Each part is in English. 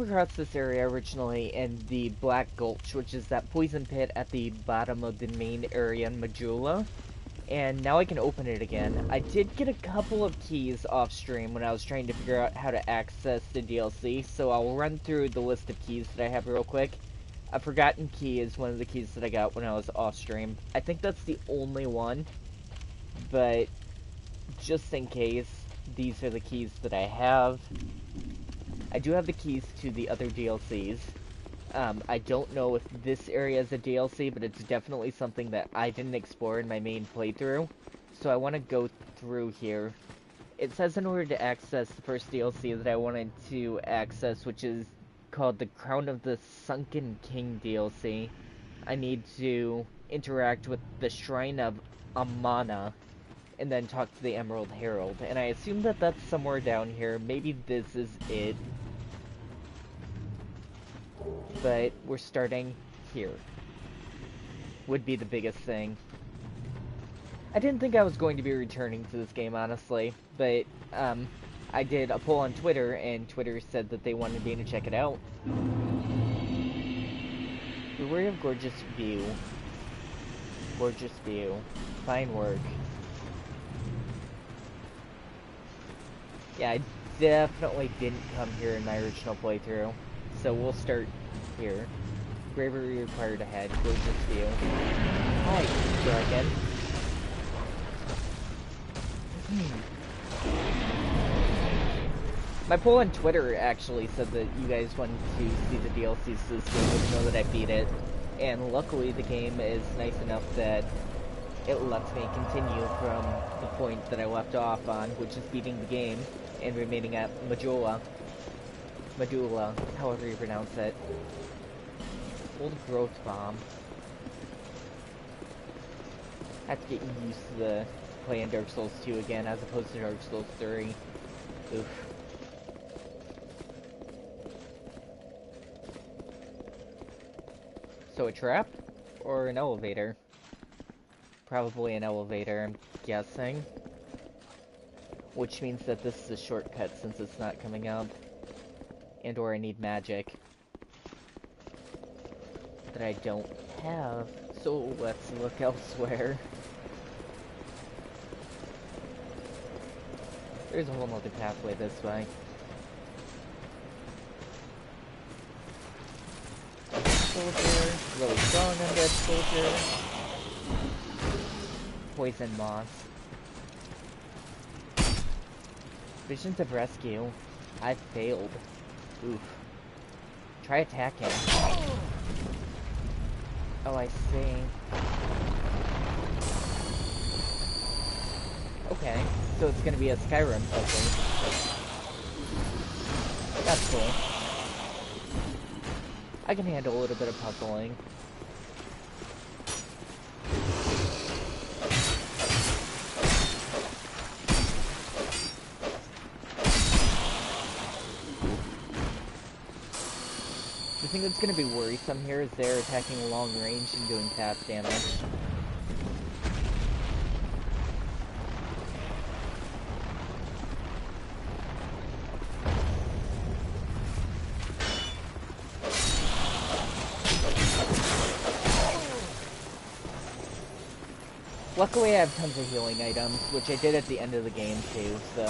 across this area originally in the Black Gulch, which is that poison pit at the bottom of the main area in Majula. And now I can open it again. I did get a couple of keys off stream when I was trying to figure out how to access the DLC, so I'll run through the list of keys that I have real quick. A forgotten key is one of the keys that I got when I was off stream. I think that's the only one, but just in case, these are the keys that I have. I do have the keys to the other DLCs. I don't know if this area is a DLC, but it's definitely something that I didn't explore in my main playthrough. So I want to go through here. It says in order to access the first DLC that I wanted to access, which is called the Crown of the Sunken King DLC, I need to interact with the Shrine of Amana and then talk to the Emerald Herald. And I assume that that's somewhere down here. Maybe this is it. But we're starting here. Would be the biggest thing. I didn't think I was going to be returning to this game, honestly, but I did a poll on Twitter, and Twitter said that they wanted me to check it out. Beware of gorgeous view. Gorgeous view. Fine work. Yeah, I definitely didn't come here in my original playthrough, so we'll start here. Bravery required ahead. Gorgeous view. Hi, dragon. My poll on Twitter actually said that you guys wanted to see the DLCs to this game, which know that I beat it. And luckily the game is nice enough that it lets me continue from the point that I left off on, which is beating the game and remaining at Majula. Medulla, however you pronounce it. Old growth bomb. I have to get used to the playing Dark Souls 2 again as opposed to Dark Souls 3. Oof. So a trap? Or an elevator? Probably an elevator, I'm guessing. Which means that this is a shortcut since it's not coming up. And or I need magic. That I don't have. So let's look elsewhere. There's a whole other pathway this way. Soldier, really strong undead soldier. Poison moss. Visions of rescue. I failed. Oof. Try attacking. Oh, I see. Okay, so it's gonna be a Skyrim puzzle. That's cool. I can handle a little bit of puzzling. The thing that's gonna be worrisome here is they're attacking long range and doing fast damage. Luckily I have tons of healing items, which I did at the end of the game too, so...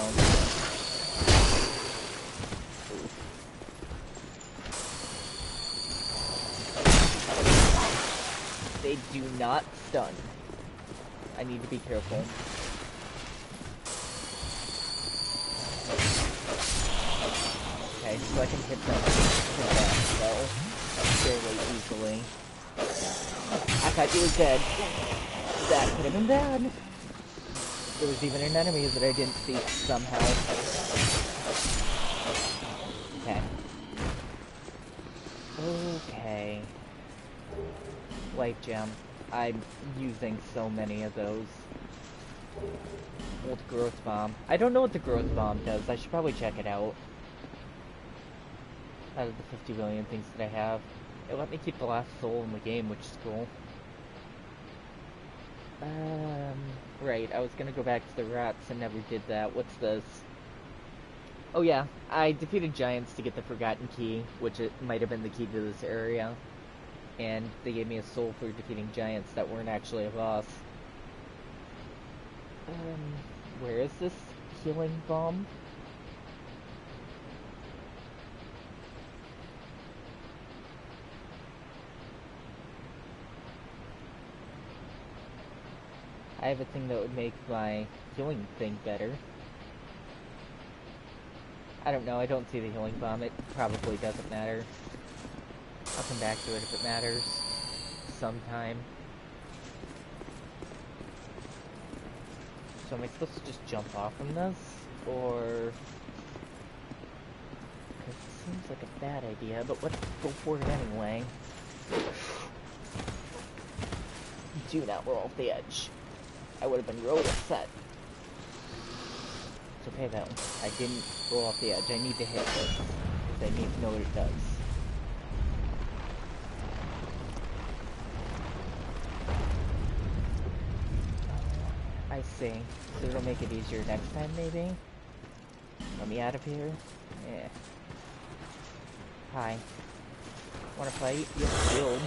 They do not stun. I need to be careful. Okay, so I can hit that spell fairly easily. I thought you were dead. That could have been bad. There was even an enemy that I didn't see somehow. Okay. Okay. Life gem. I'm using so many of those. Old growth bomb. I don't know what the growth bomb does. I should probably check it out. Out of the 50 billion things that I have. It let me keep the last soul in the game, which is cool. Right, I was gonna go back to the rats and never did that. What's this? Oh yeah, I defeated giants to get the Forgotten Key, which it might have been the key to this area. And they gave me a soul for defeating giants that weren't actually a boss. Where is this healing bomb? I have a thing that would make my healing thing better. I don't know, I don't see the healing bomb. It probably doesn't matter. I'll come back to it if it matters. Sometime. So am I supposed to just jump off from this? Or... Because it seems like a bad idea, but let's go for it anyway. Do not roll off the edge. I would have been really upset. It's okay though. I didn't roll off the edge. I need to hit this. Because I need to know what it does. I see. So it'll make it easier next time, maybe? Let me out of here? Yeah. Hi. Wanna fight? You have a shield.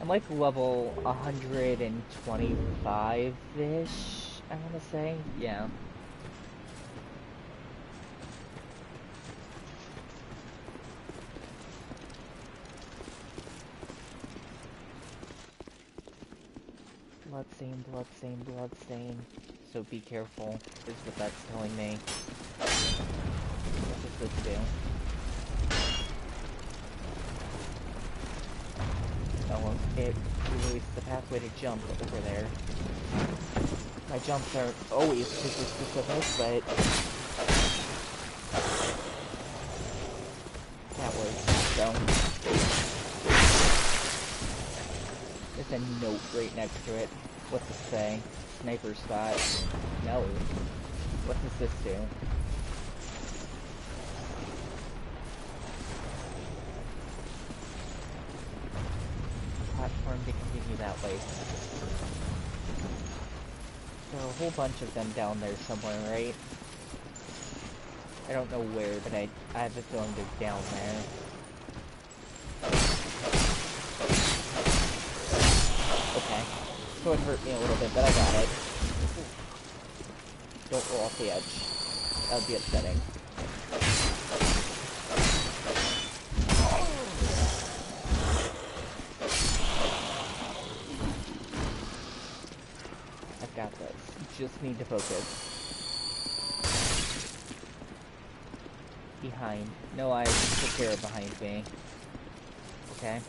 I'm like level 125-ish, I wanna say. Yeah. Bloodstain, bloodstain, bloodstain. So be careful, is what that's telling me. What does this do? Oh, it released the pathway to jump over there. My jumps aren't always super specific, but... that works, so... There's a note right next to it. What's it say? Sniper spot. No. What does this do? Platform to continue that way. There are a whole bunch of them down there somewhere, right? I don't know where, but I have a feeling they're down there. Okay. So it hurt me a little bit, but I got it. Don't roll off the edge. That would be upsetting. I've got this. Just need to focus. Behind. No, I took care of behind me. Okay.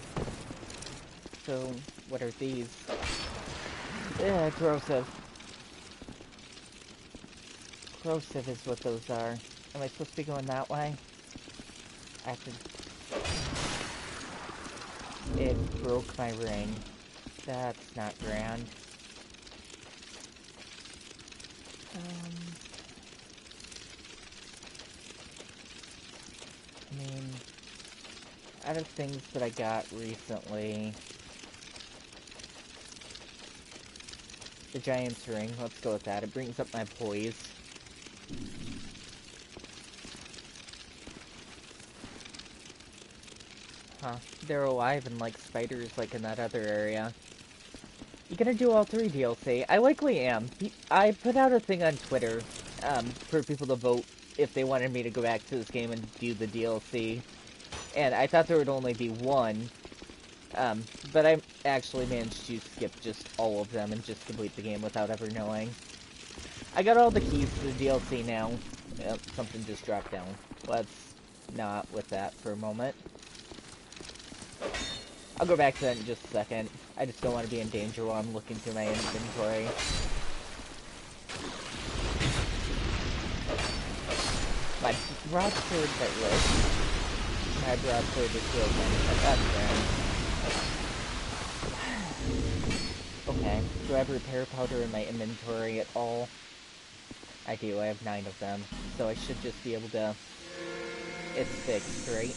So, what are these? Yeah, corrosive. Corrosive is what those are. Am I supposed to be going that way? I have to... It broke my ring. That's not grand. I mean... out of things that I got recently... the Giant's Ring, let's go with that. It brings up my poise. Huh. They're alive and like spiders like in that other area. You gonna do all 3 DLC? I likely am. I put out a thing on Twitter, for people to vote if they wanted me to go back to this game and do the DLC. And I thought there would only be 1. But I actually managed to skip just all of them and just complete the game without ever knowing. I got all the keys to the DLC now. Yep, something just dropped down. Let's not with that for a moment. I'll go back to that in just a second. I just don't want to be in danger while I'm looking through my inventory. My broadsword's at risk. My broadsword is broken. That's grand. Okay, do I have repair powder in my inventory at all? I do, I have 9 of them. So I should just be able to... It's fixed, right?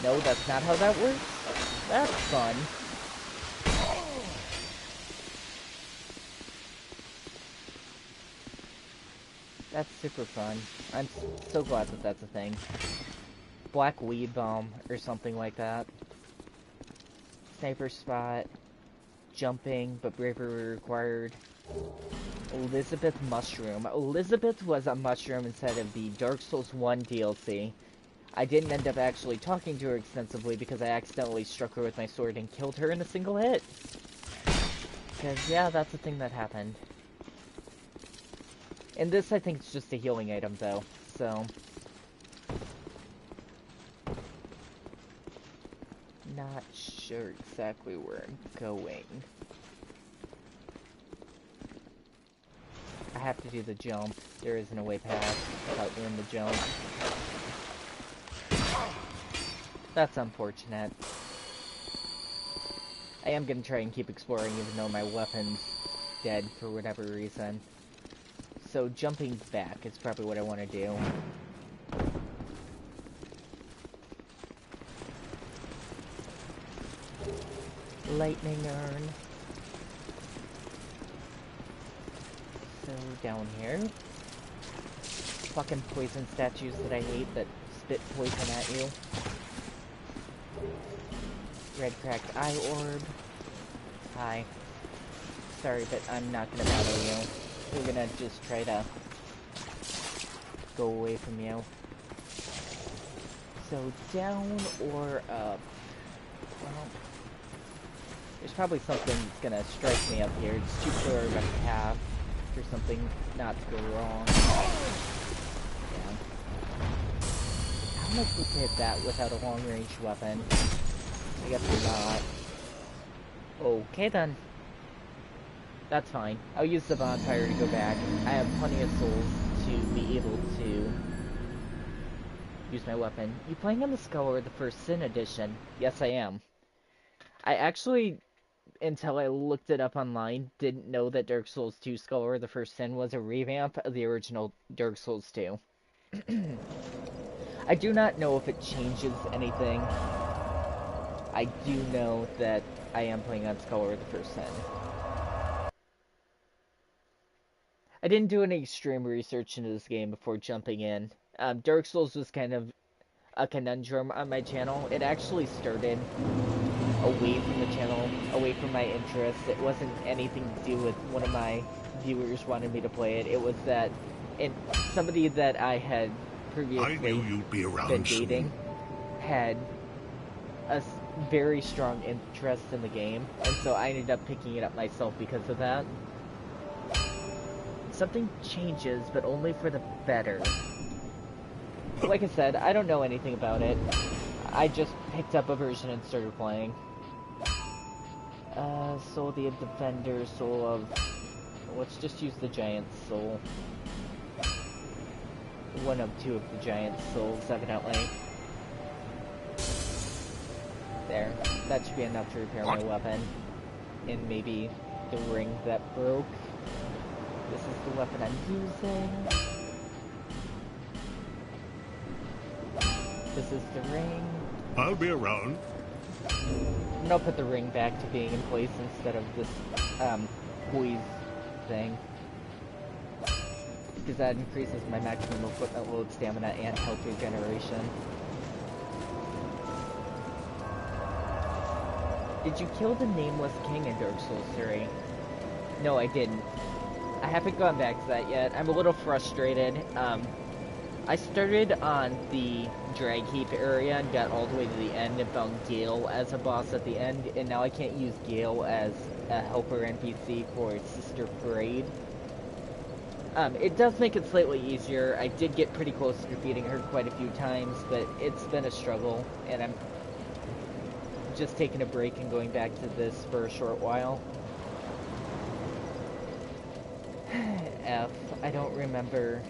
No, that's not how that works. That's fun. That's super fun. I'm so glad that that's a thing. Black Weed Bomb, or something like that. Sniper Spot. Jumping, but bravery required. Elizabeth Mushroom. Elizabeth was a mushroom inside of the Dark Souls 1 DLC. I didn't end up actually talking to her extensively because I accidentally struck her with my sword and killed her in a single hit. Because, yeah, that's a thing that happened. And this, I think, it's just a healing item, though, so... Not sure exactly where I'm going. I have to do the jump. There isn't a way past without doing the jump. That's unfortunate. I am gonna try and keep exploring even though my weapon's dead for whatever reason. So jumping back is probably what I want to do. Lightning urn. So down here. Fucking poison statues that I hate that spit poison at you. Red cracked eye orb. Hi. Sorry, but I'm not gonna bother you. We're gonna just try to go away from you. So down or up? Well, there's probably something that's gonna strike me up here. It's too clear of a path for something not to go wrong. Yeah. How am I supposed to hit that without a long-range weapon? I guess not. Okay then. That's fine. I'll use the bonfire to go back. I have plenty of souls to be able to use my weapon. You playing on the Scholar the First Sin edition? Yes, I am. I actually, until I looked it up online, didn't know that Dark Souls 2 Scholar the First Sin was a revamp of the original Dark Souls 2. I do not know if it changes anything. I do know that I am playing on Scholar the First Sin. I didn't do any extreme research into this game before jumping in. Dark Souls was kind of a conundrum on my channel. It actually started away from the channel, away from my interests. It wasn't anything to do with one of my viewers wanted me to play it. It was that somebody that I had previously been dating had a very strong interest in the game, and so I ended up picking it up myself because of that. Something changes, but only for the better. Like I said, I don't know anything about it. I just picked up a version and started playing. Soul of the Defender, Soul of... Let's just use the Giant Soul. One of two of the Giant Souls, evidently. There. That should be enough to repair my weapon. And maybe the ring that broke. This is the weapon I'm using. This is the ring. I'll be around. I'm gonna put the ring back to being in place instead of this, poise thing. Because that increases my maximum equipment load, stamina, and health regeneration. Did you kill the Nameless King in Dark Souls 3? No, I didn't. I haven't gone back to that yet. I'm a little frustrated. I started on the Drag Heap area and got all the way to the end and found Gale as a boss at the end, and now I can't use Gale as a helper NPC for Sister Parade. It does make it slightly easier. I did get pretty close to defeating her quite a few times, but it's been a struggle, and I'm just taking a break and going back to this for a short while. F. I don't remember.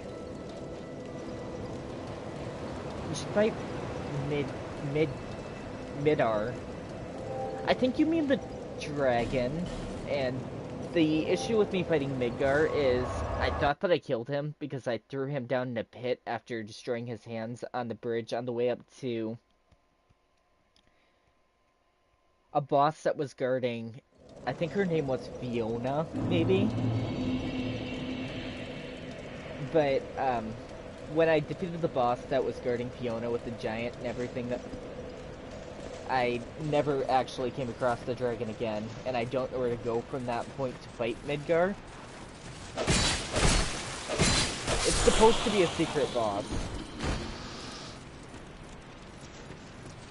You should fight Midar. I think you mean the dragon, and the issue with me fighting Midgar is I thought that I killed him because I threw him down in a pit after destroying his hands on the bridge on the way up to a boss that was guarding, I think her name was Fiona, maybe? But, when I defeated the boss that was guarding Fiona with the giant and everything, I never actually came across the dragon again, and I don't know where to go from that point to fight Midgar. It's supposed to be a secret boss.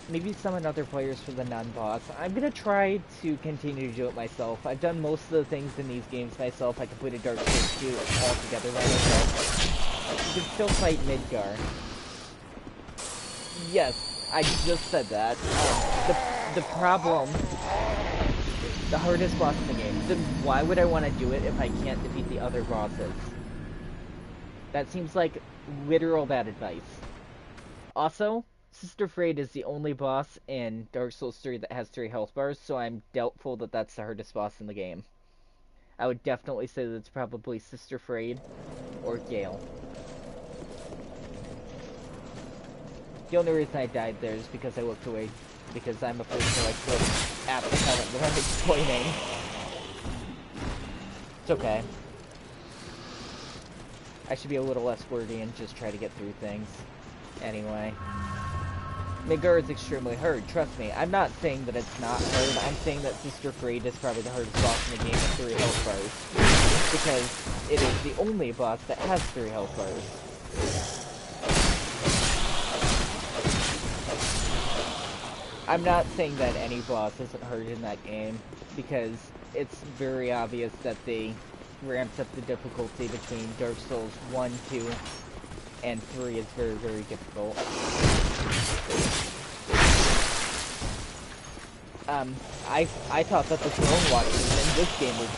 Maybe summon other players for the non-boss. I'm gonna try to continue to do it myself. I've done most of the things in these games myself. I completed Dark Souls 2 altogether by myself. You can still fight Midgar. Yes, I just said that. The problem, the hardest boss in the game. Then why would I want to do it if I can't defeat the other bosses? That seems like literal bad advice. Also, Sister Frayed is the only boss in Dark Souls 3 that has 3 health bars, so I'm doubtful that that's the hardest boss in the game. I would definitely say that it's probably Sister Frayed or Gale. The only reason I died there is because I looked away, because I'm a person who likes to look at the comment when I'm explaining. It's okay. I should be a little less wordy and just try to get through things. Anyway. Midgar is extremely hard, trust me. I'm not saying that it's not hard, I'm saying that Sister Frayed is probably the hardest boss in the game with 3 health bars. Because it is the only boss that has 3 health bars. I'm not saying that any boss isn't hard in that game, because it's very obvious that they ramped up the difficulty between Dark Souls 1, 2, and 3 is very, very difficult. I thought that the Throne Watchers in this game was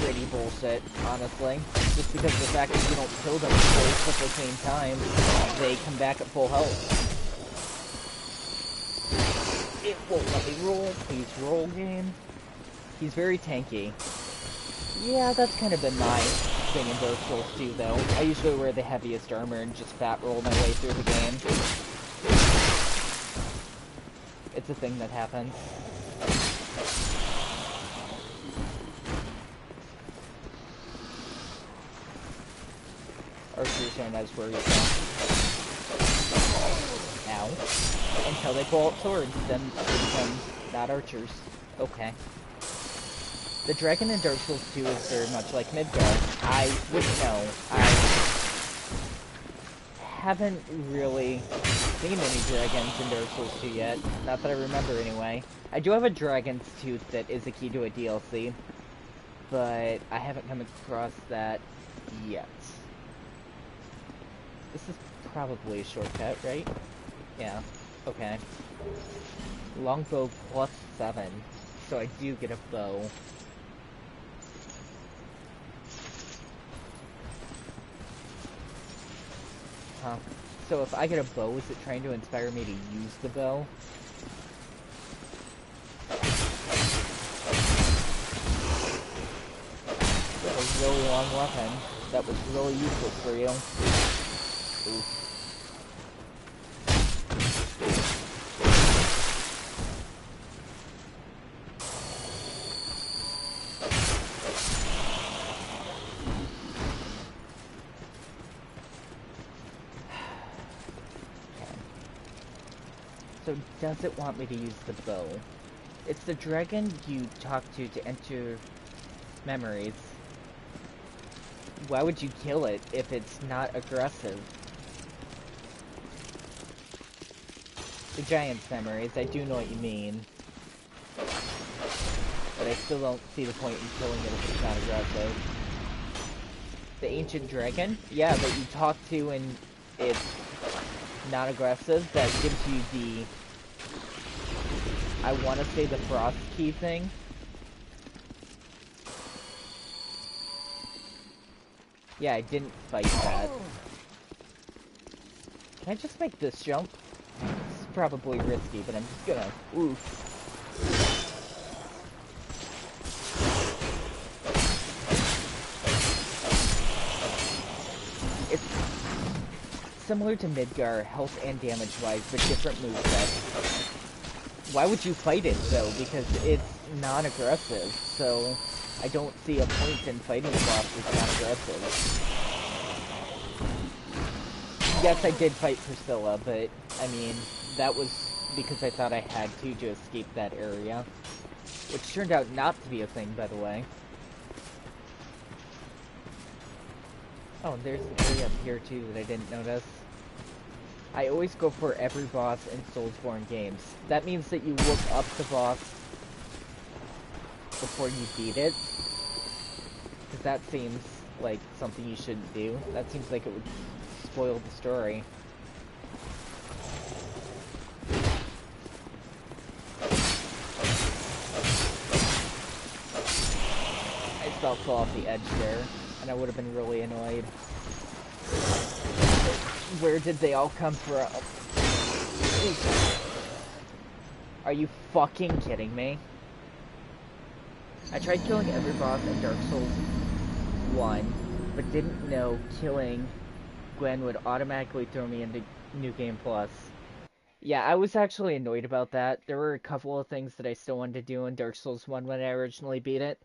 pretty bullshit, honestly. Just because of the fact that you don't kill them twice at the same time, they come back at full health. It won't let me roll. Please roll, game. He's very tanky. Yeah, that's kind of been my thing in Dark Souls 2, though. I usually wear the heaviest armor and just fat roll my way through the game. It's a thing that happens. Archers aren't as worried, though. Ow. Until they pull out swords, then they become not archers. Okay. The dragon in Dark Souls 2 is very much like Midgar. I wouldn't know. I haven't really seen any dragons in Dark Souls 2 yet. Not that I remember, anyway. I do have a Dragon's Tooth that is a key to a DLC, but I haven't come across that yet. This is probably a shortcut, right? Yeah. Okay. Longbow plus 7, so I do get a bow. Huh. So if I get a bow, is it trying to inspire me to use the bow? That was a really long weapon. That was really useless for you. Oof. So does it want me to use the bow? It's the dragon you talk to enter memories. Why would you kill it if it's not aggressive? The giant's memories, I do know what you mean. But I still don't see the point in killing it if it's not aggressive. The ancient dragon? Yeah, that you talk to and it's not aggressive, that gives you the, I want to say, the frost key thing. Yeah, I didn't fight that. Can I just make this jump? This is probably risky, but I'm just gonna, oof. It's similar to Midgar, health and damage-wise, but different movesets. Why would you fight it, though? Because it's non-aggressive, so I don't see a point in fighting the boss that's non-aggressive. Yes, I did fight Priscilla, but, I mean, that was because I thought I had to escape that area. Which turned out not to be a thing, by the way. Oh, and there's an area up here, too, that I didn't notice. I always go for every boss in Soulsborne games. That means that you look up the boss before you beat it. Because that seems like something you shouldn't do. That seems like it would spoil the story. I just about fell off the edge there, and I would have been really annoyed. Where did they all come from? Are you fucking kidding me? I tried killing every boss in Dark Souls 1, but didn't know killing Gwen would automatically throw me into New Game Plus. Yeah, I was actually annoyed about that. There were a couple of things that I still wanted to do in Dark Souls 1 when I originally beat it.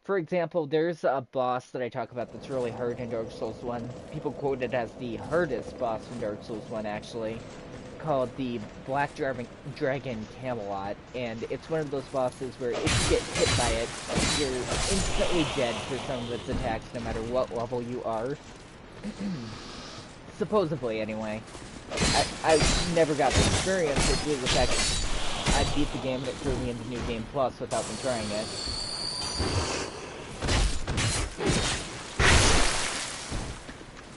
For example, there's a boss that I talk about that's really hard in Dark Souls 1. People quote it as the hardest boss in Dark Souls 1, actually, called the Black Dragon Camelot, and it's one of those bosses where if you get hit by it, you're instantly dead for some of its attacks, no matter what level you are. Supposedly, anyway. I never got to experience it due to the fact that I beat the game and it threw me into New Game Plus without me trying it.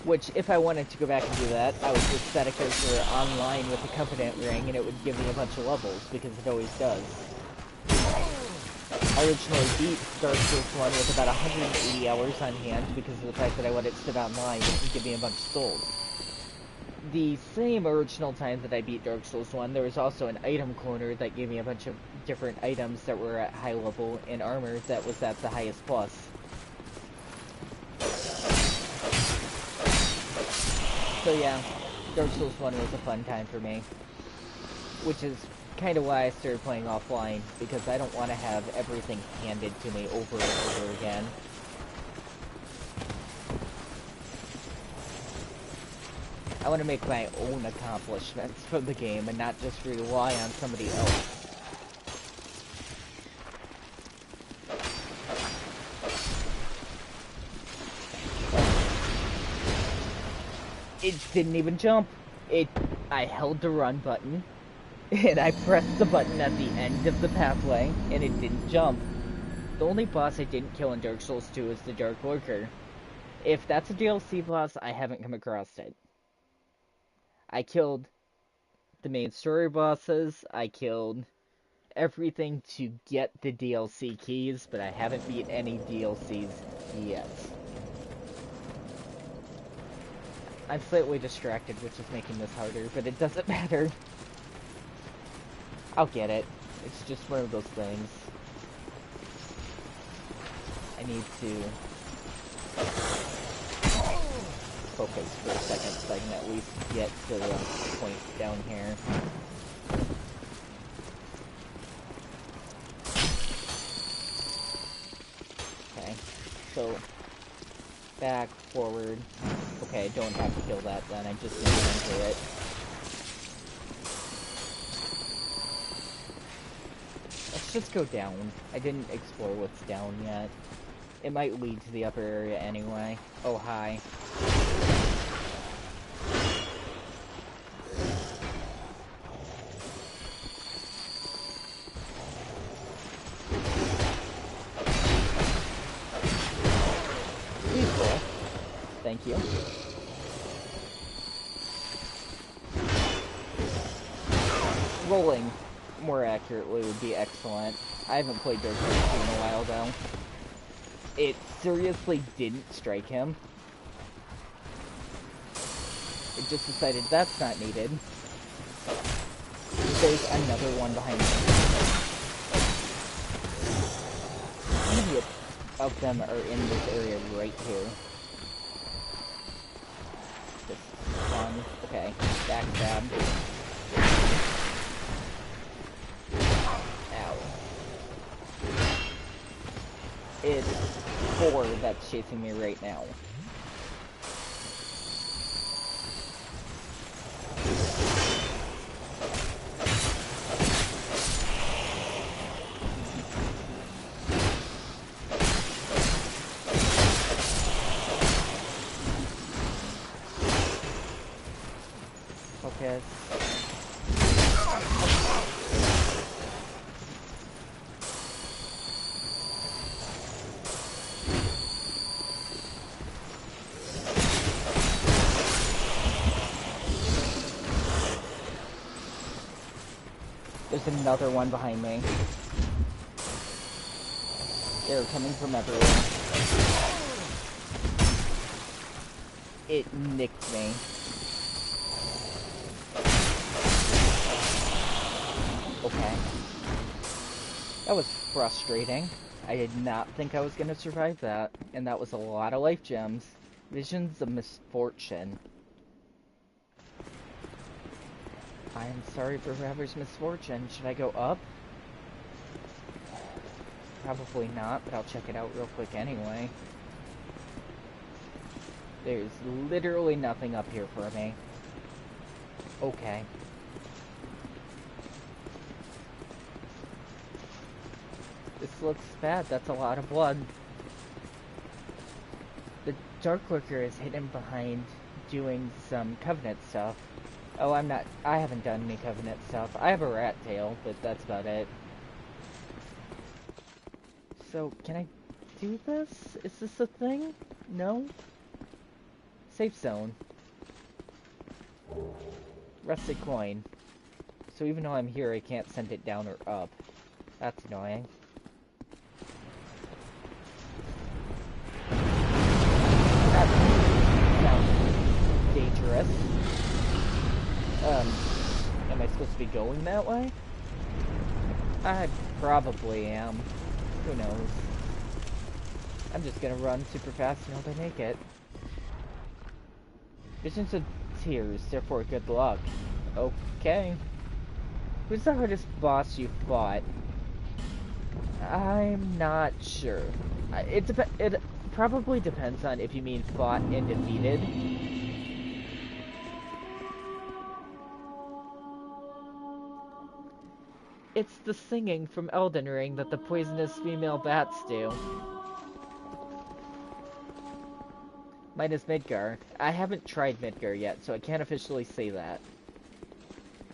Which, if I wanted to go back and do that, I would just set a character online with a Covenant ring and it would give me a bunch of levels, because it always does. I originally beat Dark Souls 1 with about 180 hours on hand because of the fact that I let it sit online and give me a bunch of souls. The same original time that I beat Dark Souls 1, there was also an item corner that gave me a bunch of different items that were at high level and armor that was at the highest plus. So yeah, Dark Souls 1 was a fun time for me. Which is kind of why I started playing offline, because I don't want to have everything handed to me over and over again. I want to make my own accomplishments from the game and not just rely on somebody else. It didn't even jump. I held the run button, and I pressed the button at the end of the pathway, and it didn't jump. The only boss I didn't kill in Dark Souls 2 is the Dark Lurker. If that's a DLC boss, I haven't come across it. I killed the main story bosses, I killed everything to get the DLC keys, but I haven't beat any DLCs yet. I'm slightly distracted, which is making this harder, but it doesn't matter. I'll get it. It's just one of those things. I need to focus for a second so I can at least get to the point down here. Okay, so back, forward. Okay, I don't have to kill that then, I just need to enter it. Let's just go down. I didn't explore what's down yet. It might lead to the upper area anyway. Oh, hi. Peaceful. Thank you. Rolling, more accurately, would be excellent. I haven't played Dark Souls 2 in a while, though. It seriously didn't strike him. It just decided that's not needed. There's another one behind me. How many of them are in this area right here? Just one. Okay, backstab. It's 4 that's chasing me right now. Focus. There's another one behind me. They're coming from everywhere. It nicked me. Okay. That was frustrating. I did not think I was going to survive that. And that was a lot of life gems. Visions of misfortune. I am sorry for whoever's misfortune. Should I go up? Probably not, but I'll check it out real quick anyway. There's literally nothing up here for me. Okay. This looks bad. That's a lot of blood. The Dark Lurker is hidden behind doing some Covenant stuff. Oh, I haven't done any Covenant stuff. I have a rat tail, but that's about it. So, can I do this? Is this a thing? No? Safe zone. Rusted coin. So even though I'm here, I can't send it down or up. That's annoying. That sounds dangerous. Am I supposed to be going that way? I probably am. Who knows? I'm just gonna run super fast and hope I make it. Visions of tears, therefore good luck. Okay. Who's the hardest boss you fought? I'm not sure. It probably depends on if you mean fought and defeated. It's the singing from Elden Ring that the poisonous female bats do. Mine is Midgar. I haven't tried Midgar yet, so I can't officially say that.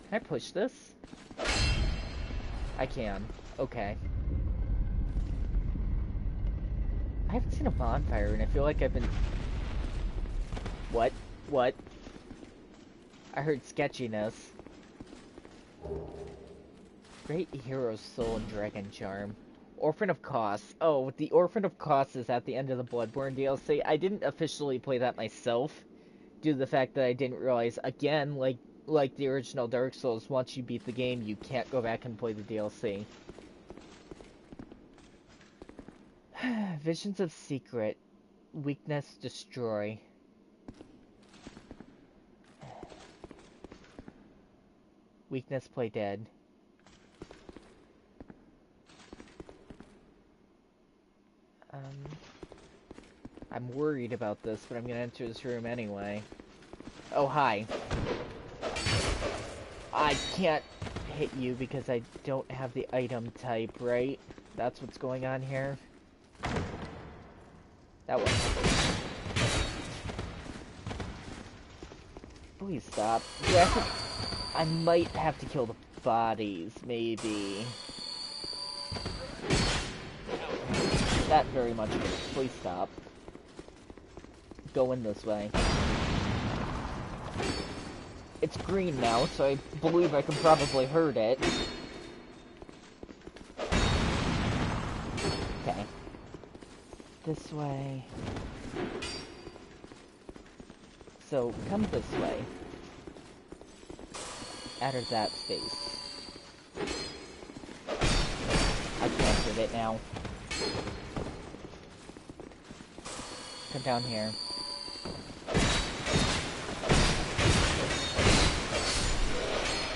Can I push this? I can. Okay. I haven't seen a bonfire, and I feel like I've been... What? What? I heard sketchiness. Great Hero's Soul and Dragon Charm. Orphan of Kos. Oh, the Orphan of Kos is at the end of the Bloodborne DLC. I didn't officially play that myself, due to the fact that I didn't realize, again, like the original Dark Souls, once you beat the game, you can't go back and play the DLC. Visions of Secret. Weakness Destroy. Weakness Play Dead. I'm worried about this, but I'm gonna enter this room anyway. Oh, hi. I can't hit you because I don't have the item type, right? That's what's going on here. That one. Please stop. I might have to kill the bodies, maybe. That very much. Please stop. Going this way. It's green now, so I believe I can probably hurt it. Okay. This way. So, come this way. Enter that space. I can't hit it now. Come down here.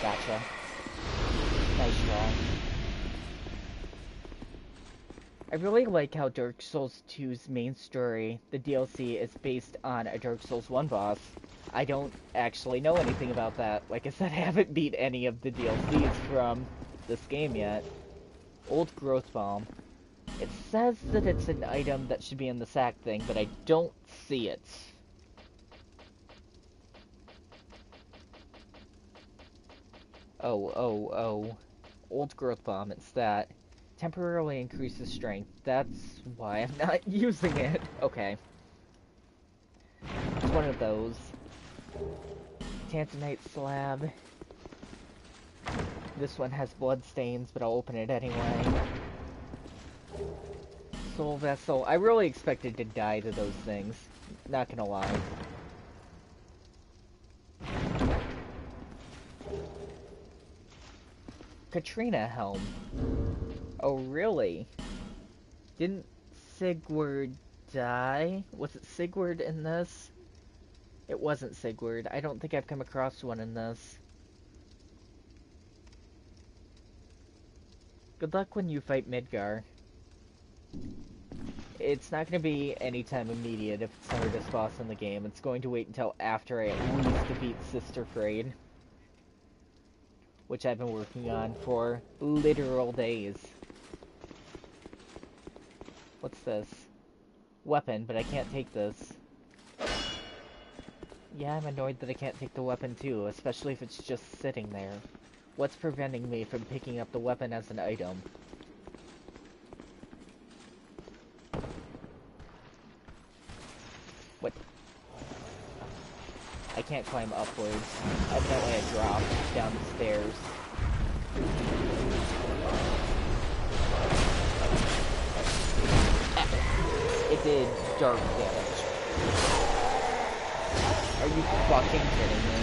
Gotcha. Nice try. I really like how Dark Souls 2's main story, the DLC, is based on a Dark Souls 1 boss. I don't actually know anything about that. Like I said, I haven't beat any of the DLCs from this game yet. Old Growth Bomb. It says that it's an item that should be in the sack thing, but I don't see it. Oh. Old Growth Bomb, it's that. Temporarily increases strength. That's why I'm not using it. Okay. It's one of those. Tanzanite slab. This one has blood stains, but I'll open it anyway. Soul Vessel. I really expected to die to those things. Not gonna lie. Katrina Helm. Oh, really? Didn't Sigurd die? Was it Sigurd in this? It wasn't Sigurd. I don't think I've come across one in this. Good luck when you fight Midgar. It's not going to be anytime immediate if it's the hardest boss in the game. It's going to wait until after I at least defeat Sister Frayed. Which I've been working on for literal days. What's this? Weapon, but I can't take this. Yeah, I'm annoyed that I can't take the weapon too, especially if it's just sitting there. What's preventing me from picking up the weapon as an item? What? I can't climb upwards. Evidently I dropped down the stairs. It did dark damage. Are you fucking kidding me?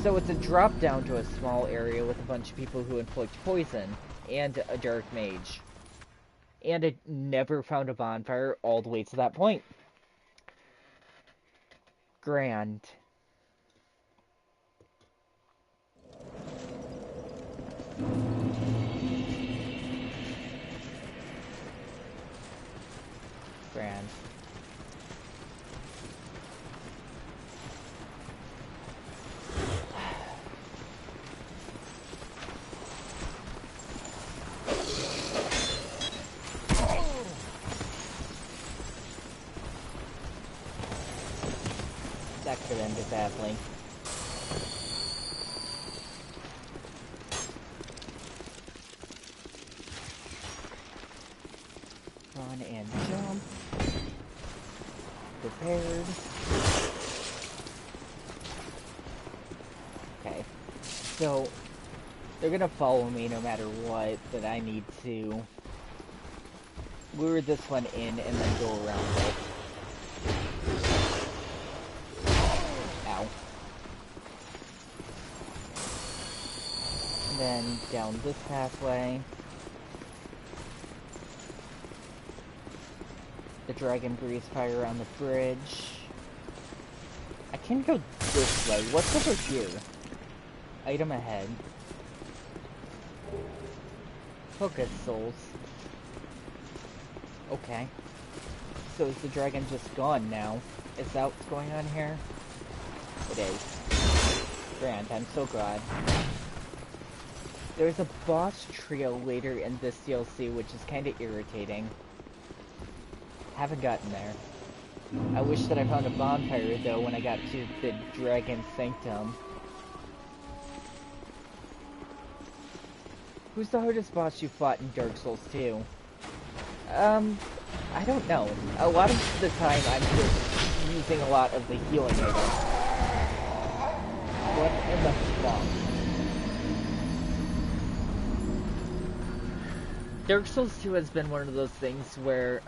So it's a drop down to a small area with a bunch of people who inflict poison, and a dark mage. And it never found a bonfire all the way to that point. Grand. Grand. That could end it badly. Run and jump. Prepared. Okay. So, they're gonna follow me no matter what, but I need to lure this one in and then go around it. Ow. And then down this pathway. The dragon breathes fire on the bridge. I can go this way. What's over here? Item ahead. Focus souls. Okay. So is the dragon just gone now? Is that what's going on here? It is. Grand, I'm so glad. There's a boss trio later in this DLC, which is kind of irritating. Haven't gotten there. I wish that I found a bonfire, though, when I got to the Dragon Sanctum. Who's the hardest boss you fought in Dark Souls 2? I don't know. A lot of the time, I'm just using a lot of the healing items. What in the fuck? Dark Souls 2 has been one of those things where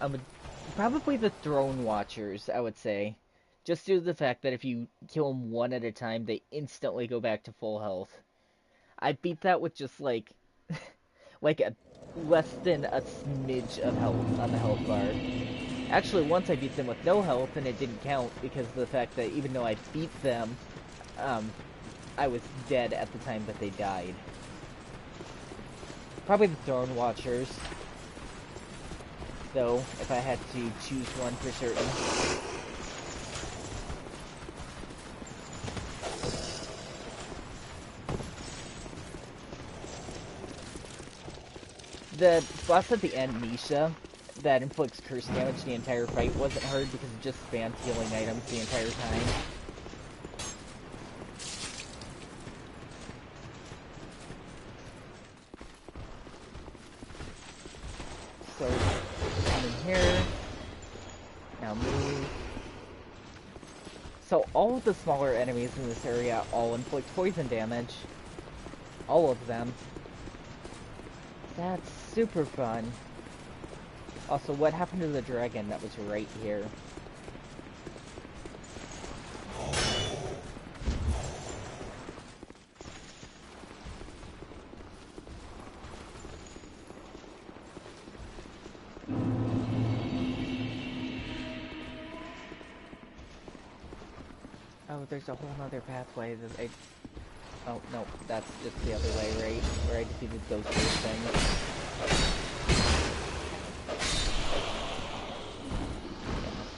probably the Throne Watchers, I would say. Just due to the fact that if you kill them one at a time, they instantly go back to full health. I beat that with just like less than a smidge of health on the health bar. Actually, once I beat them with no health, and it didn't count because of the fact that even though I beat them, I was dead at the time that they died. Probably the Throne Watchers. Though, if I had to choose one for certain. The boss at the end, Nisha, that inflicts curse damage the entire fight, wasn't hard because it just spammed healing items the entire time. So, come in here. Now move. So all of the smaller enemies in this area all inflict poison damage. All of them. That's super fun. Also, what happened to the dragon that was right here? Oh, there's a whole nother pathway that I... Oh, no, that's just the other way, right? Where I defeated those first things.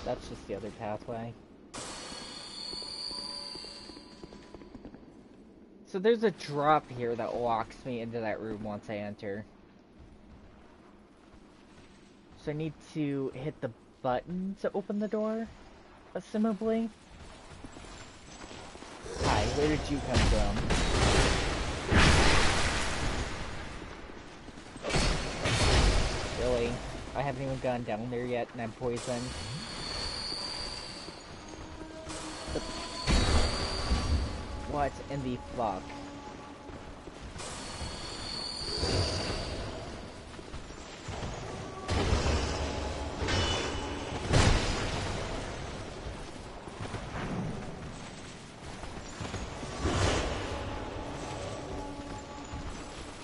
That's just the other pathway. So there's a drop here that locks me into that room once I enter. So I need to hit the button to open the door, assumably. Hi, where did you come from? Really? I haven't even gone down there yet and I'm poisoned. What in the fuck?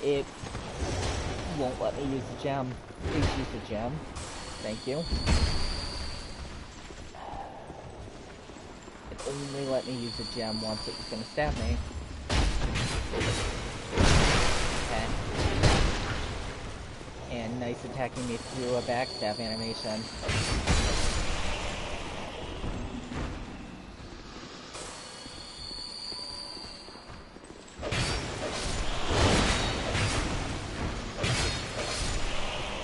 It won't let me use the gem. Please use the gem. Thank you. It only let me use the gem once it was gonna stab me. Okay. And nice attacking me through a backstab animation.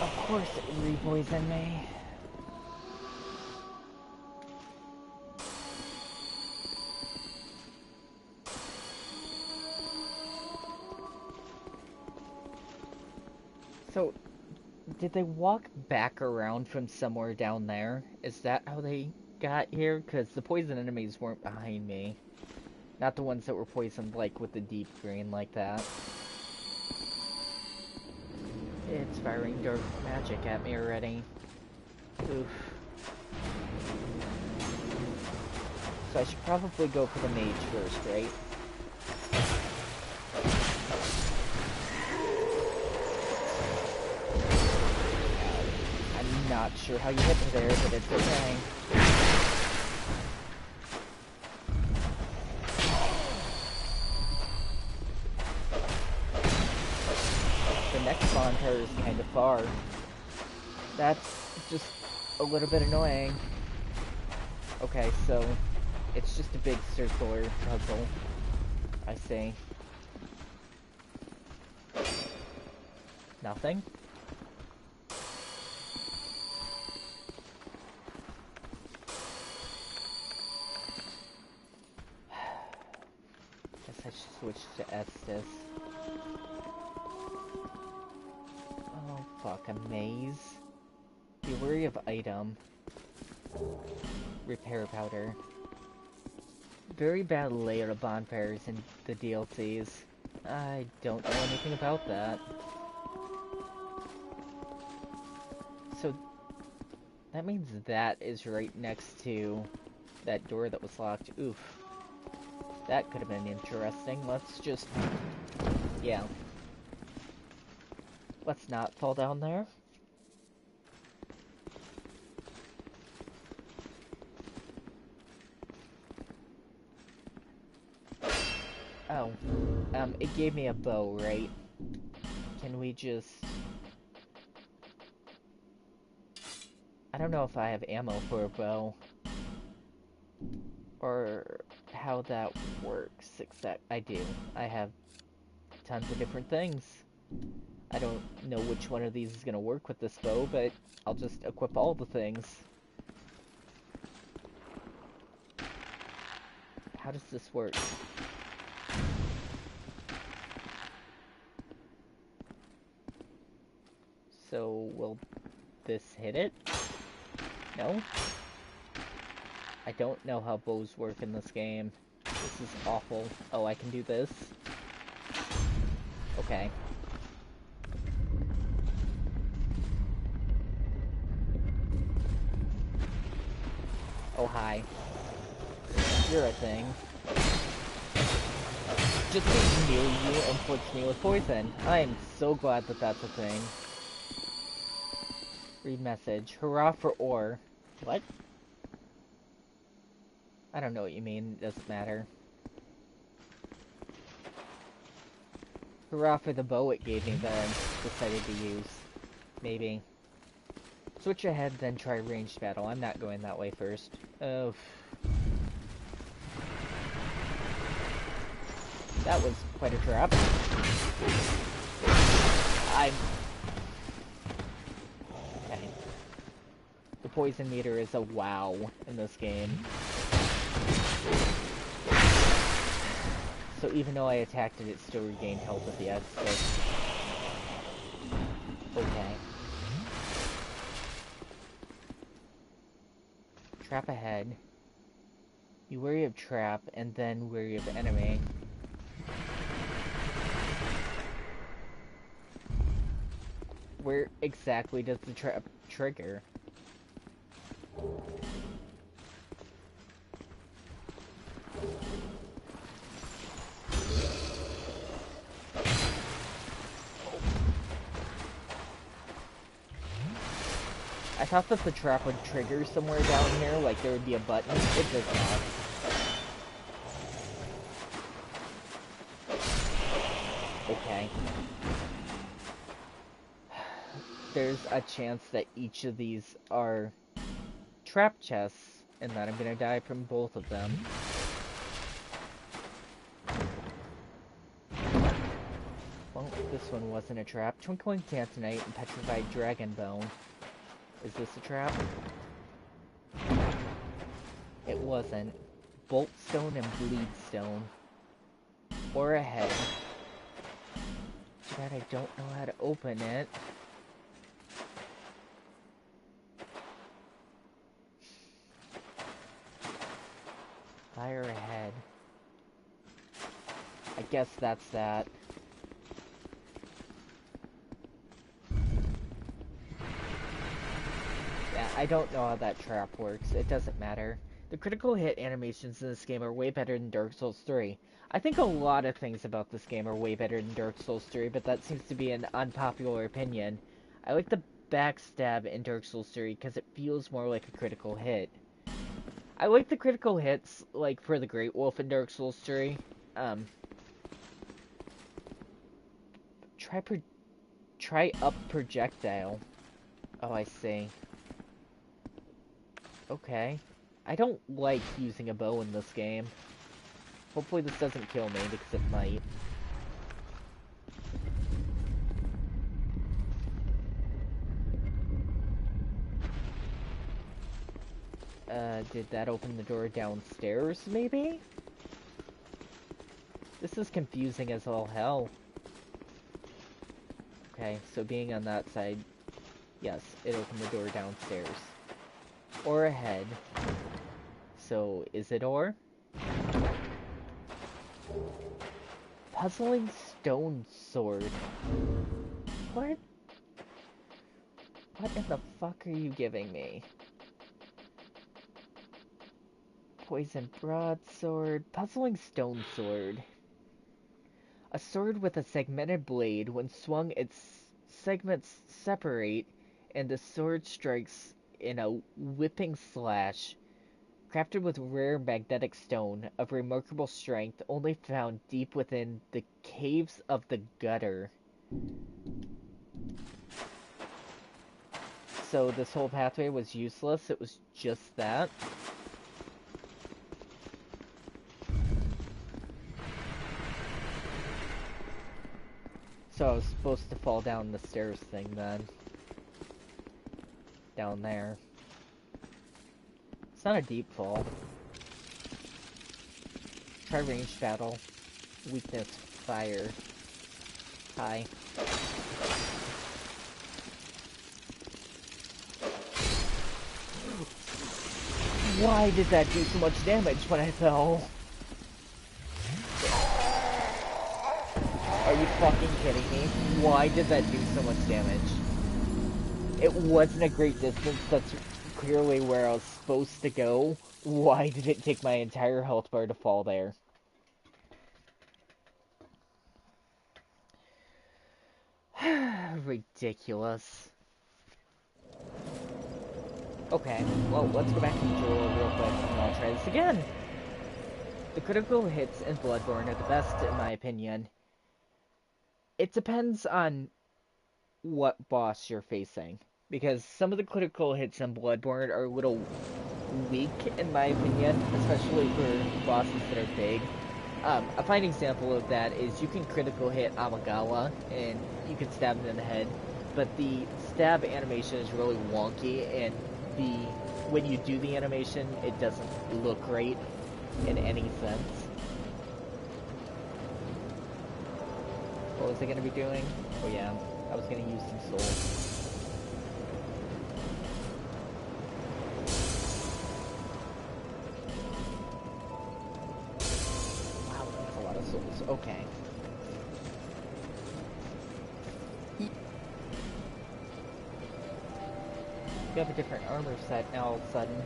Of course it re-poisoned me. So, did they walk back around from somewhere down there? Is that how they got here? Because the poison enemies weren't behind me. Not the ones that were poisoned, like, with the deep green like that. It's firing dark magic at me already. Oof. So I should probably go for the mage first, right? I'm not sure how you hit me there, but it's okay. The next bonfire is kind of far. That's just a little bit annoying. Okay, so it's just a big circular puzzle. I see. Nothing? Guess I should switch to Estus. Oh fuck, a maze? Be wary of item. Repair powder. Very bad layer of bonfires in the DLCs. I don't know anything about that. So, that means that is right next to that door that was locked. Oof. That could have been interesting. Let's just... yeah. Let's not fall down there. Oh. It gave me a bow, right? Can we me just... I don't know if I have ammo for a bow. Or how that works, except I do. I have tons of different things. I don't know which one of these is going to work with this bow, but I'll just equip all the things. How does this work? So, will this hit it? No? I don't know how bows work in this game. This is awful. Oh, I can do this? Okay. Oh, hi. You're a thing. Just being near you inflicts me with poison. I am so glad that that's a thing. Read message. Hurrah for ore. What? I don't know what you mean. It doesn't matter. Hurrah for the bow it gave me that I decided to use. Maybe. Switch ahead, then try ranged battle. I'm not going that way first. Oh. That was quite a trap. Okay. The poison meter is a wow in this game. So even though I attacked it, it still regained health at the end, so... Okay. Trap ahead. You worry of trap, and then worry of enemy. Where exactly does the trap trigger? I thought that the trap would trigger somewhere down here, like there would be a button. It does not. Okay. There's a chance that each of these are trap chests, and that I'm gonna die from both of them. Well, this one wasn't a trap. Twinkling Tanzanite and Petrified Dragon Bone. Is this a trap? It wasn't. Boltstone and Bleedstone. Or a head. Too bad I don't know how to open it. Fire ahead. I guess that's that. Yeah, I don't know how that trap works. It doesn't matter. The critical hit animations in this game are way better than Dark Souls 3. I think a lot of things about this game are way better than Dark Souls 3, but that seems to be an unpopular opinion. I like the backstab in Dark Souls 3 because it feels more like a critical hit. I like the critical hits, like, for the Great Wolf in Dark Souls 3. Try up projectile. Oh, I see. Okay. I don't like using a bow in this game. Hopefully this doesn't kill me, because it might. Did that open the door downstairs, maybe? This is confusing as all hell. Okay, so being on that side, yes, it opened the door downstairs. Or ahead. So, is it or? Puzzling stone sword. What? What in the fuck are you giving me? Poison broadsword. Puzzling stone sword. A sword with a segmented blade. When swung, its segments separate, and the sword strikes in a whipping slash. Crafted with rare magnetic stone of remarkable strength, only found deep within the caves of the gutter. so this whole pathway was useless. It was just that. So I was supposed to fall down the stairs thing then. Down there. It's not a deep fall. Try ranged battle. Weakness, fire. Hi. Why did that do so much damage when I fell? Are you fucking kidding me? Why did that do so much damage? It wasn't a great distance, that's clearly where I was supposed to go. Why did it take my entire health bar to fall there? Ridiculous. Okay, well, let's go back to Majula real quick, and I'll try this again. The critical hits in Bloodborne are the best, in my opinion. It depends on what boss you're facing, because some of the critical hits in Bloodborne are a little weak, in my opinion, especially for bosses that are big. A fine example of that is you can critical hit Amagawa, and you can stab him in the head, but the stab animation is really wonky, and when you do the animation, it doesn't look great in any sense. What was I gonna be doing? Oh yeah, I was gonna use some souls. Wow, that's a lot of souls. Okay. You have a different armor set now all of a sudden.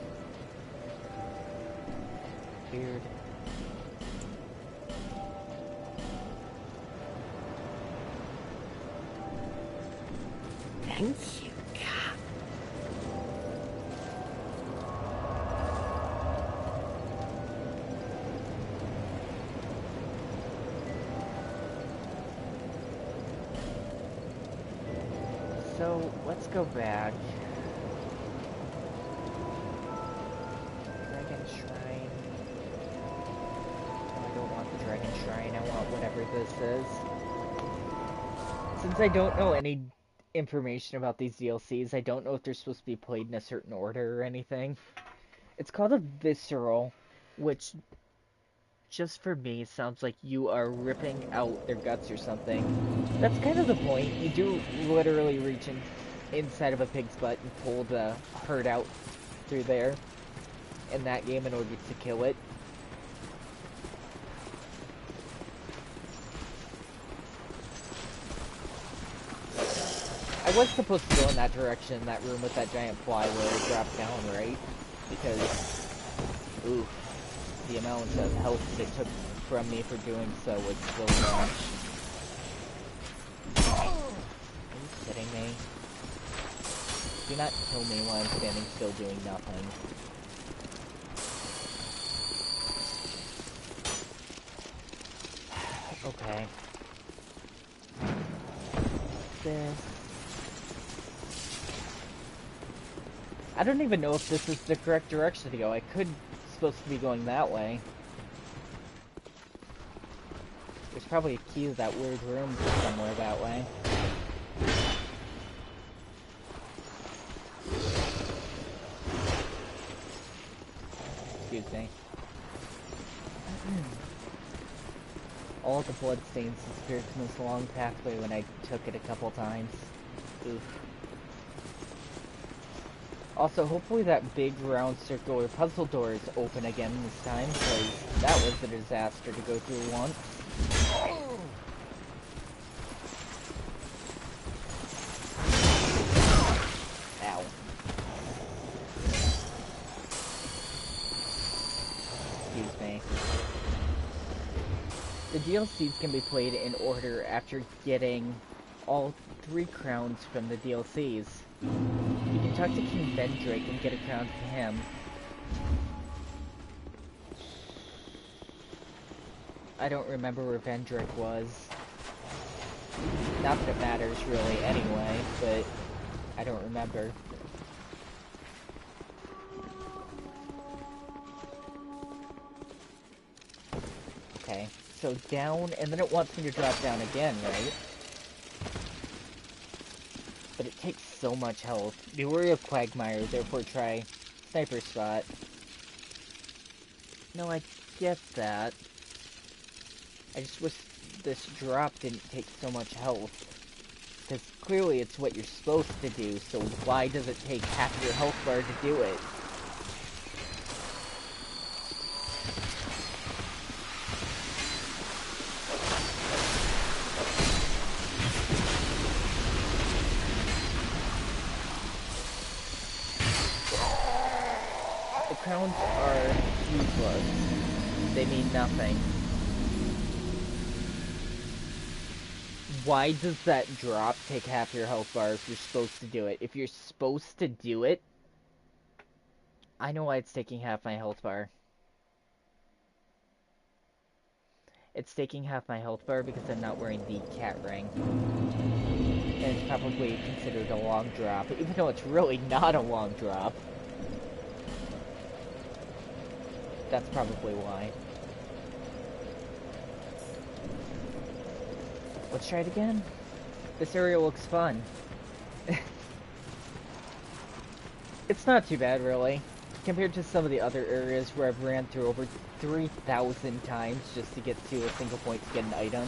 Weird. Thank you. So, let's go back. Dragon Shrine. No, I don't want the Dragon Shrine, I want whatever this is. Since I don't know any information about these DLCs, I don't know if they're supposed to be played in a certain order or anything. It's called a Visceral, which, just for me, sounds like you are ripping out their guts or something. That's kind of the point. You do literally reach inside of a pig's butt and pull the herd out through there in that game in order to kill it. I was supposed to go in that direction, in that room with that giant fly where it dropped down, right? Because, oof, the amount of health it took from me for doing so was so much. Are you kidding me? Do not kill me while I'm standing still doing nothing. Okay. This. I don't even know if this is the correct direction to go. I could supposed to be going that way. There's probably a key to that weird room somewhere that way. Excuse me. All of the bloodstains disappeared from this long pathway when I took it a couple times. Oof. Also, hopefully that big round circular puzzle door is open again this time, because that was a disaster to go through once. Ow. Excuse me. The DLCs can be played in order after getting all 3 crowns from the DLCs. You can talk to King Vendrick and get a crown from him. I don't remember where Vendrick was. Not that it matters really anyway, but I don't remember. Okay, so down, and then it wants me to drop down again, right? But it takes so much health. Be wary of Quagmire, therefore try Sniper Spot. No, I get that. I just wish this drop didn't take so much health. Because clearly it's what you're supposed to do, so why does it take half your health bar to do it? The crowns are useless. They mean nothing. Why does that drop take half your health bar if you're supposed to do it? If you're supposed to do it, I know why it's taking half my health bar. It's taking half my health bar because I'm not wearing the cat ring. And it's probably considered a long drop, even though it's really not a long drop. That's probably why. Let's try it again. This area looks fun. It's not too bad, really. Compared to some of the other areas where I've ran through over 3,000 times just to get to a single point to get an item.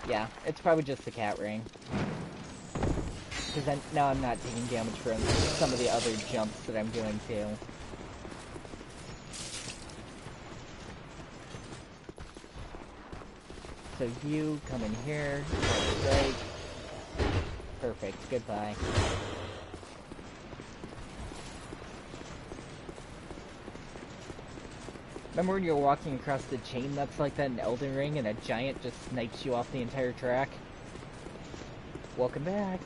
Yeah, it's probably just the cat ring. Because now I'm not taking damage from some of the other jumps that I'm doing too. So you come in here, right? Perfect, goodbye. Remember when you're walking across the chain that's like that in Elden Ring and a giant just snipes you off the entire track? Welcome back.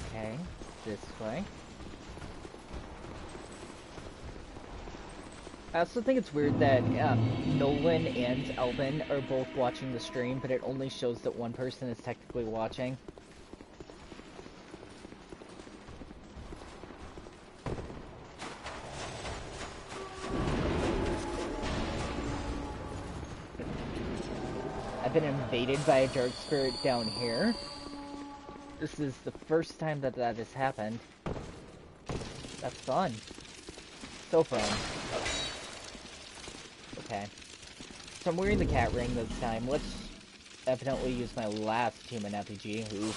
Okay, this way. I also think it's weird that Nolan and Elvin are both watching the stream, but it only shows that one person is technically watching. I've been invaded by a dark spirit down here. This is the first time that that has happened. That's fun. So fun. Okay. So I'm wearing the cat ring this time. Let's evidently use my last human FPG. Oof.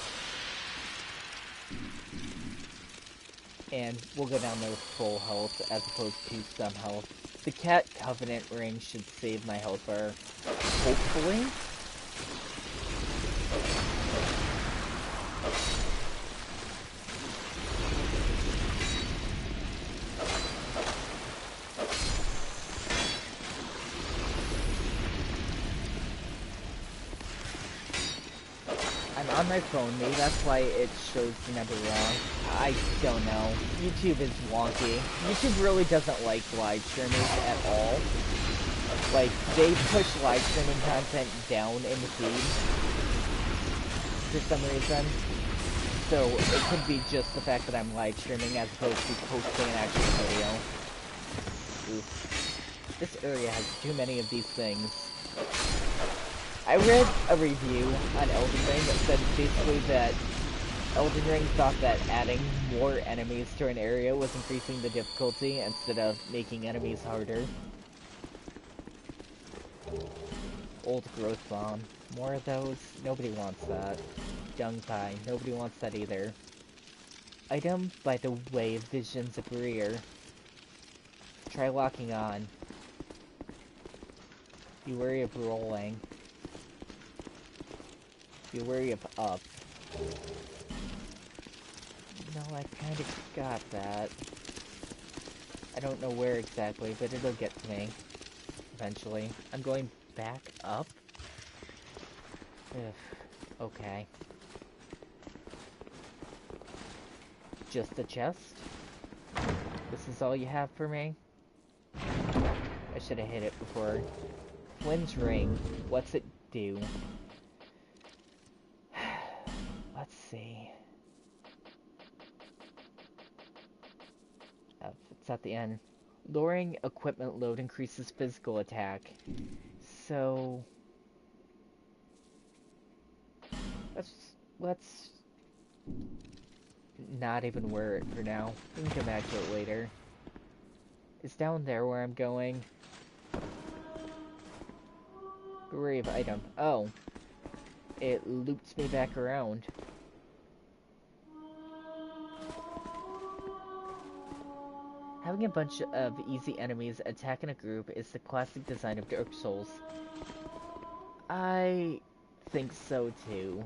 And we'll go down there with full health as opposed to some health. The Cat Covenant ring should save my health bar. Hopefully. On my phone, maybe that's why it shows the number wrong. I don't know. YouTube is wonky. YouTube really doesn't like live streamers at all. Like, they push live streaming content down in the feed for some reason. So, it could be just the fact that I'm live streaming as opposed to posting an actual video. Oof. This area has too many of these things. I read a review on Elden Ring that said basically that Elden Ring thought that adding more enemies to an area was increasing the difficulty instead of making enemies harder. Old growth bomb. More of those? Nobody wants that. Dung pie. Nobody wants that either. Item, by the way, Visions of Greer. Try locking on. Be wary of rolling. Be wary of up. No, I kind of got that. I don't know where exactly, but it'll get to me. Eventually. I'm going back up? Ugh. Okay. Just a chest? This is all you have for me? I should have hit it before. Flynn's ring. What's it do? Let's see. It's at the end. Lowering equipment load increases physical attack. So... Let's not even wear it for now. We can come back to it later. Is down there where I'm going? Grave item. Oh. It loops me back around. Having a bunch of easy enemies attack in a group is the classic design of Dark Souls. I think so too.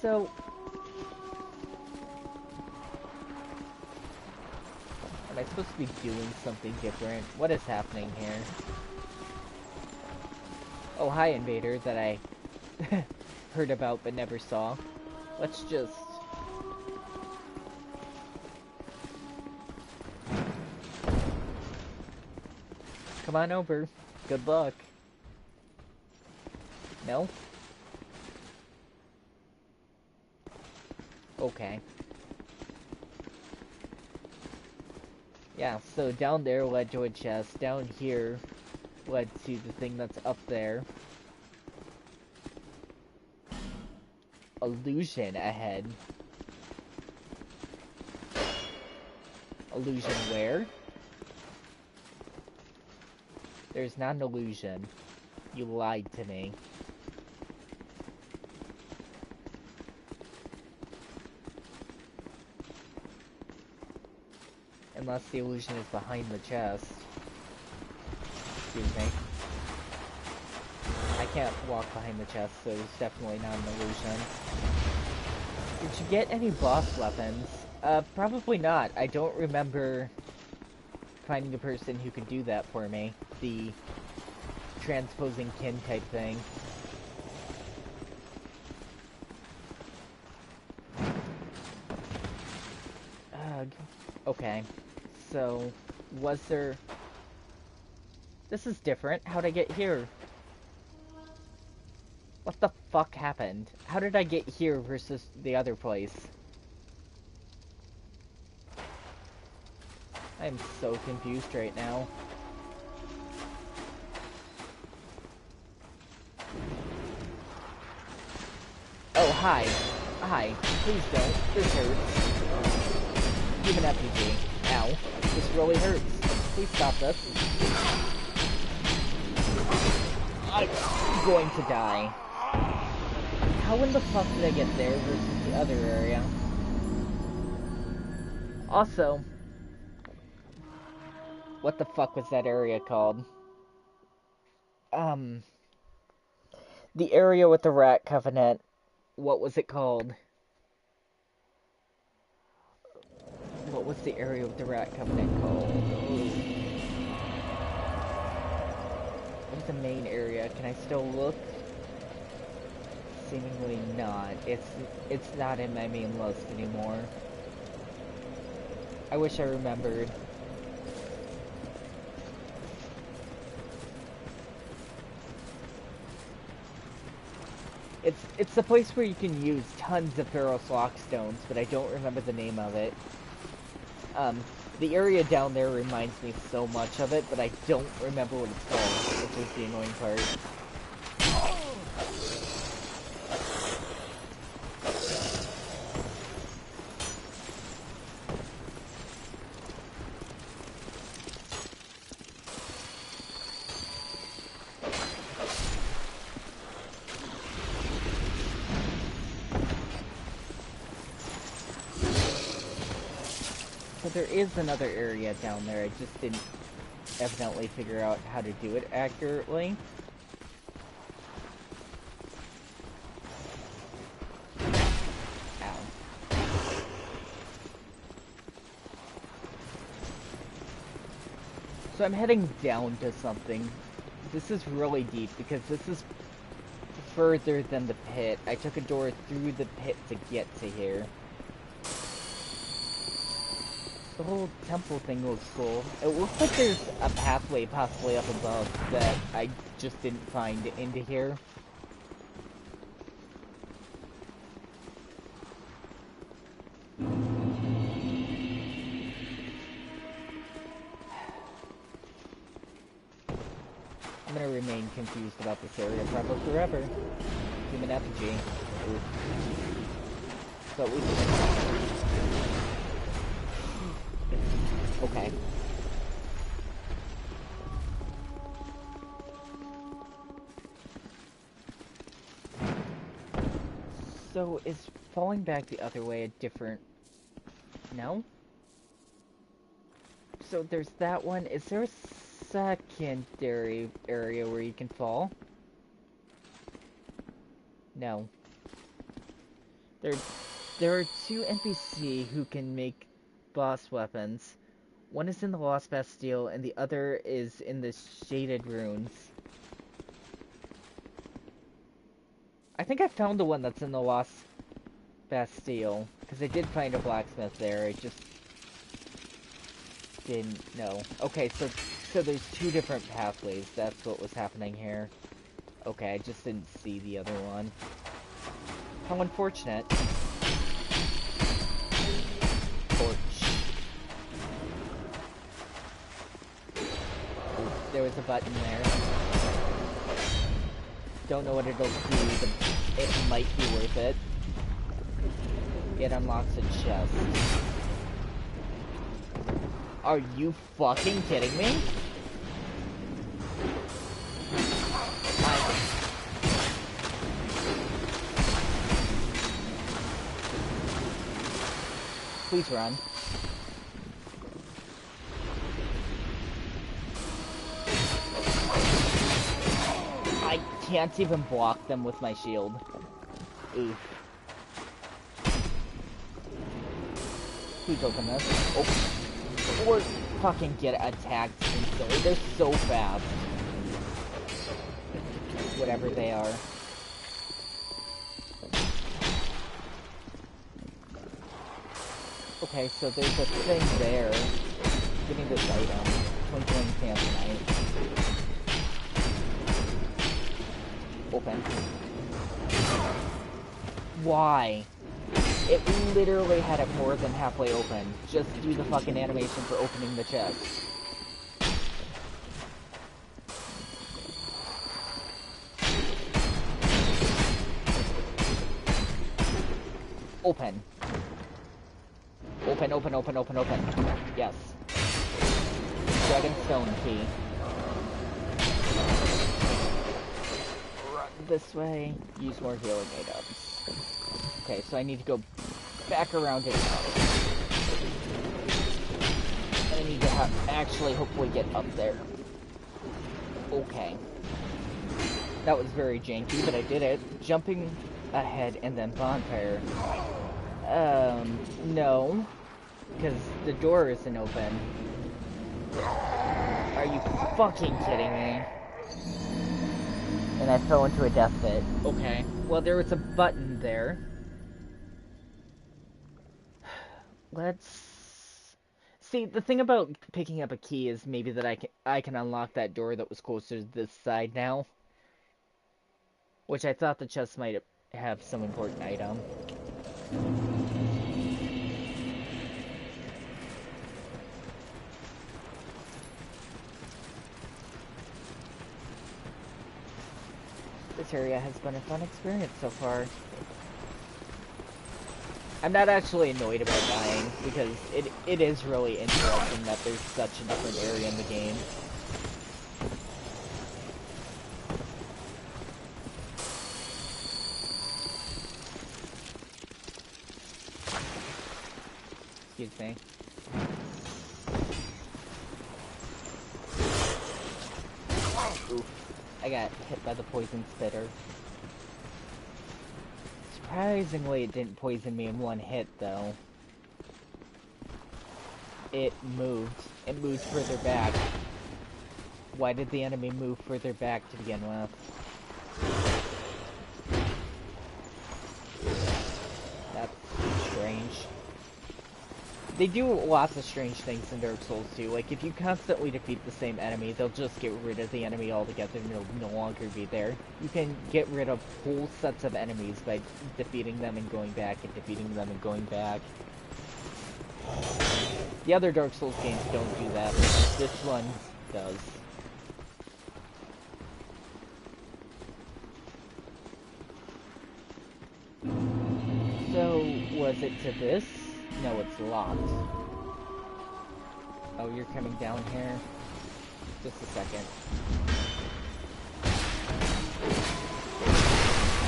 So... am I supposed to be doing something different? What is happening here? Oh, hi, Invader, that I heard about but never saw. Let's just... come on over. Good luck. No? Okay. Yeah, so down there led to a chest. Down here led to the thing that's up there. Illusion ahead. Illusion where? There's not an illusion. You lied to me. Unless the illusion is behind the chest. Excuse me. I can't walk behind the chest, so it's definitely not an illusion. Did you get any boss weapons? Probably not. I don't remember finding a person who could do that for me. The transposing kin type thing. Okay. So, was there... This is different. How'd I get here? What the fuck happened? How did I get here versus the other place? I'm so confused right now. Oh, hi. Hi. Please don't. This hurts. Give an FPG. Ow. This really hurts. Please stop this. I'm going to die. How in the fuck did I get there versus the other area? Also, what the fuck was that area called? The area with the Rat Covenant. What was it called? What was the area with the Rat Covenant called? What's the main area? Can I still look? Seemingly not. It's not in my main list anymore. I wish I remembered. It's the place where you can use tons of Pharos Lock stones, but I don't remember the name of it. The area down there reminds me so much of it, but I don't remember what it's called, which is the annoying part. There is another area down there, I just didn't evidently figure out how to do it accurately. Ow. So I'm heading down to something. This is really deep because this is further than the pit. I took a door through the pit to get to here. The whole temple thing looks cool. It looks like there's a pathway possibly up above that I just didn't find into here. I'm gonna remain confused about this area probably forever. Human effigy. Ooh. But we okay. So is falling back the other way a different... No? So there's that one. Is there a secondary area where you can fall? No. There are two NPC who can make boss weapons. One is in the Lost Bastille, and the other is in the Shaded Ruins. I think I found the one that's in the Lost Bastille, because I did find a blacksmith there, I just didn't know. Okay, so there's two different pathways, that's what was happening here. Okay, I just didn't see the other one. How unfortunate. There was a button there. Don't know what it'll do, but it might be worth it. It unlocks a chest. Are you fucking kidding me? Please run. I can't even block them with my shield. Oof. Please open this. Oh. Or fucking get attacked instantly. They're so fast. Whatever they are. Okay, so there's a thing there. Give me this item. Twinkling Tanzanite. Open. Why? It literally had it more than halfway open. Just do the fucking animation for opening the chest. Open. Open, open, open, open, open. Yes. Dragonstone key. Run this way. Use more healing items. Okay, so I need to go back around it. And I need to actually hopefully get up there. Okay. That was very janky, but I did it. Jumping ahead and then bonfire. No. Because the door isn't open. Are you fucking kidding me? And I fell into a death pit. Okay. Well, there was a button there. Let's... See, the thing about picking up a key is maybe that I can unlock that door that was closer to this side now. Which I thought the chest might have some important item. This area has been a fun experience so far. I'm not actually annoyed about dying, because it is really interesting that there's such a different area in the game. Excuse me. Oof. I got hit by the poison spitter. Surprisingly, it didn't poison me in one hit, though. It moved. It moved further back. Why did the enemy move further back to begin with? They do lots of strange things in Dark Souls 2. Like, if you constantly defeat the same enemy, they'll just get rid of the enemy altogether and they'll no longer be there. You can get rid of whole sets of enemies by defeating them and going back and defeating them and going back. The other Dark Souls games don't do that, but this one does. So, was it to this? No, it's locked. Oh, you're coming down here? Just a second.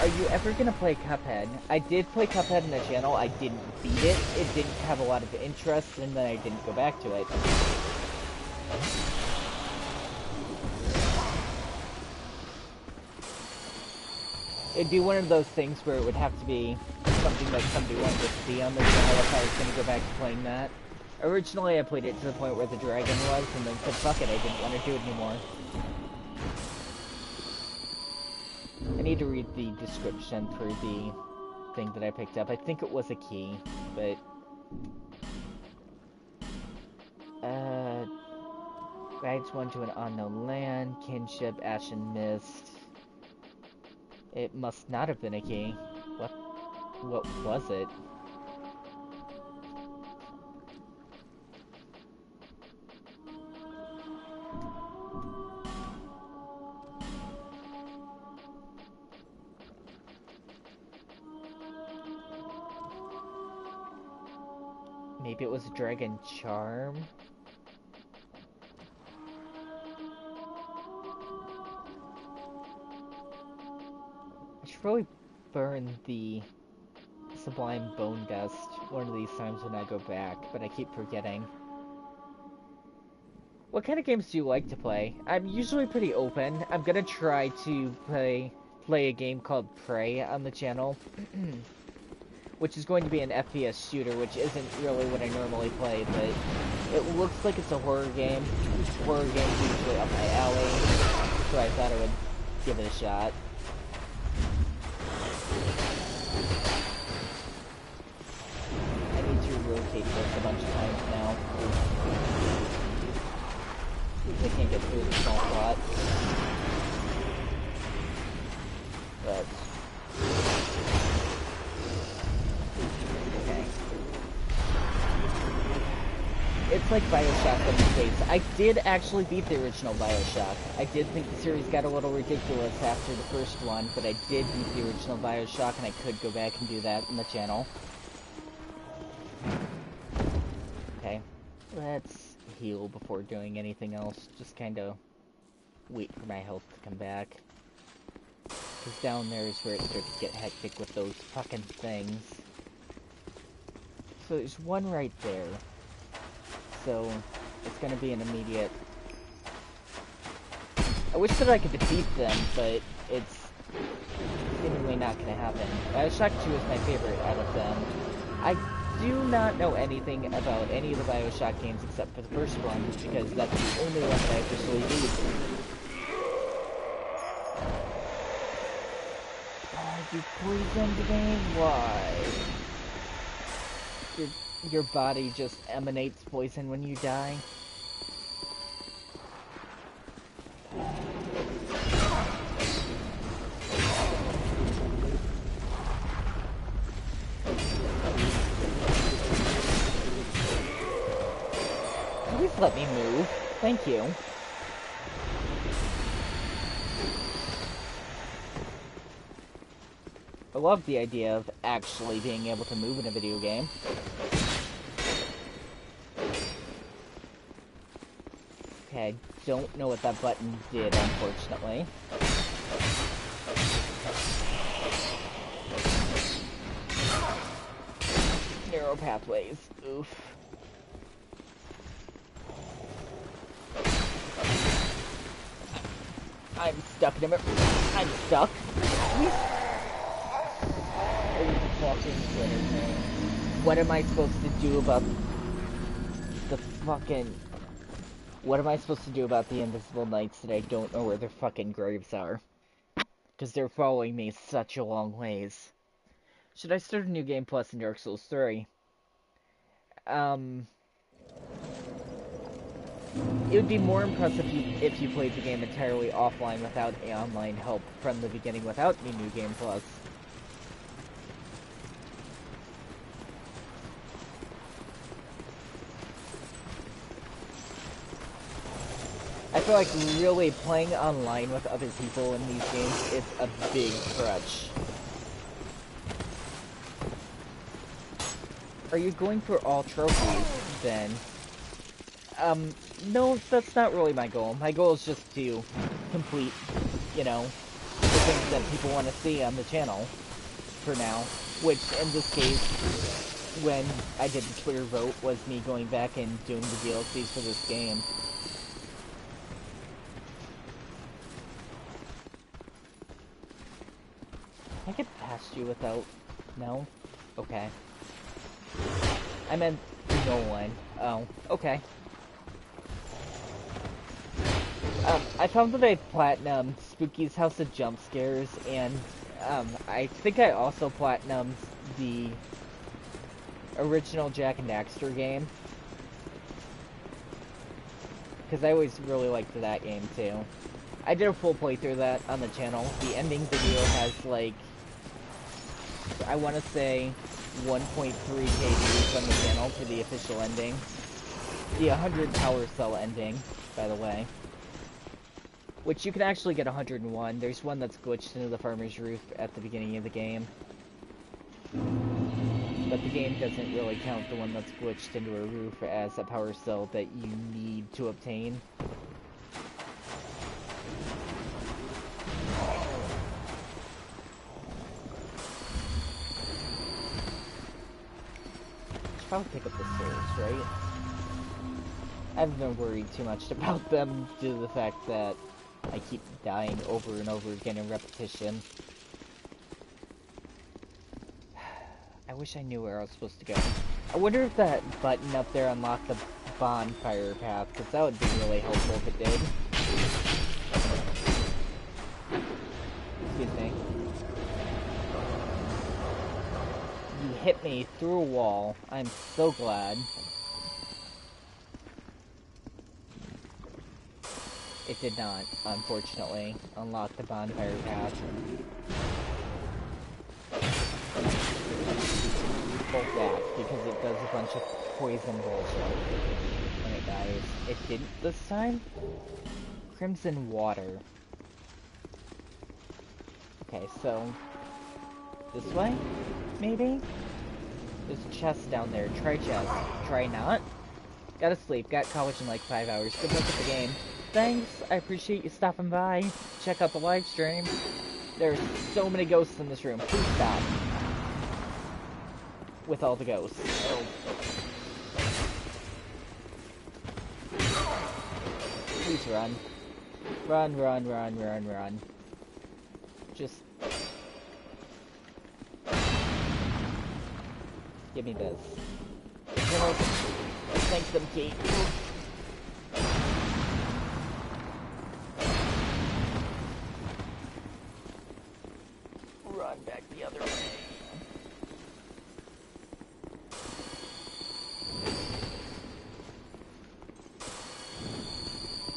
Are you ever gonna play Cuphead? I did play Cuphead in the channel, I didn't beat it. It didn't have a lot of interest, and then I didn't go back to it. It'd be one of those things where it would have to be something that somebody wanted to see on the channel if I was gonna go back to playing that. Originally, I played it to the point where the dragon was, and then said, fuck it, I didn't want to do it anymore. I need to read the description for the thing that I picked up. I think it was a key, but... guides one to an unknown land, kinship, ashen mist. It must not have been a key. What was it? Maybe it was a dragon charm? I should probably burn the Sublime Bone Dust one of these times when I go back, but I keep forgetting. What kind of games do you like to play? I'm usually pretty open. I'm gonna try to play a game called Prey on the channel, which is going to be an FPS shooter, which isn't really what I normally play, but it looks like it's a horror game. Horror games are usually up my alley, so I thought I would give it a shot. I need to rotate this a bunch of times now. I can't get through the small spot. But... okay. It's like Bioshock in the States. I did actually beat the original Bioshock. I did think the series got a little ridiculous after the first one, but I did beat the original Bioshock, and I could go back and do that in the channel. Okay. Let's heal before doing anything else. Just kind of wait for my health to come back. Because down there is where it starts to get hectic with those fucking things. So there's one right there. So it's gonna be an immediate... I wish that I could defeat them, but it's seemingly not gonna happen. Bioshock 2 is my favorite out of them. I do not know anything about any of the Bioshock games except for the first one, because that's the only one that I officially beat. You poisoned me? Why? Your body just emanates poison when you die? Please let me move. Thank you. I love the idea of actually being able to move in a video game. Okay, I don't know what that button did, unfortunately. Narrow pathways. Oof. I'm stuck in a... I'm stuck. What am I supposed to do about the fucking... What am I supposed to do about the invisible knights that I don't know where their fucking graves are? Because they're following me such a long ways. Should I start a new game plus in Dark Souls 3? Um, it would be more impressive if you played the game entirely offline without online help from the beginning, without any New Game Plus. I feel like really playing online with other people in these games is a big crutch. Are you going for all trophies, then? No, that's not really my goal. My goal is just to complete, you know, the things that people want to see on the channel, for now. Which, in this case, when I did the Twitter vote, was me going back and doing the DLCs for this game. I get past you without... No? Okay. I meant no one. Oh, okay. I found that I platinumed Spooky's House of Jump Scares, and I think I also platinumed the original Jak and Daxter game. Because I always really liked that game, too. I did a full playthrough of that on the channel. The ending video has, like, I want to say 1.3k views on the channel for the official ending. The 100 Power Cell ending, by the way. Which you can actually get 101. There's one that's glitched into the farmer's roof at the beginning of the game. But the game doesn't really count the one that's glitched into a roof as a power cell that you need to obtain. Should probably pick up the souls, right? I haven't been worried too much about them due to the fact that I keep dying over and over again in repetition. I wish I knew where I was supposed to go. I wonder if that button up there unlocked the bonfire path, because that would be really helpful if it did. Excuse me. You hit me through a wall. I'm so glad. It did not, unfortunately, unlock the bonfire path. Both that, because it does a bunch of poison bullshit when it dies. It didn't this time? Crimson water. Okay, so... this way? Maybe? There's a chest down there. Try chest. Try not? Gotta sleep. Got college in like 5 hours. Good luck with the game. Thanks, I appreciate you stopping by. Check out the live stream. There's so many ghosts in this room. Please stop. With all the ghosts. Oh. Please run. Run, run, run, run, run. Just... give me this. Thanks, them, Kate. Run back the other way.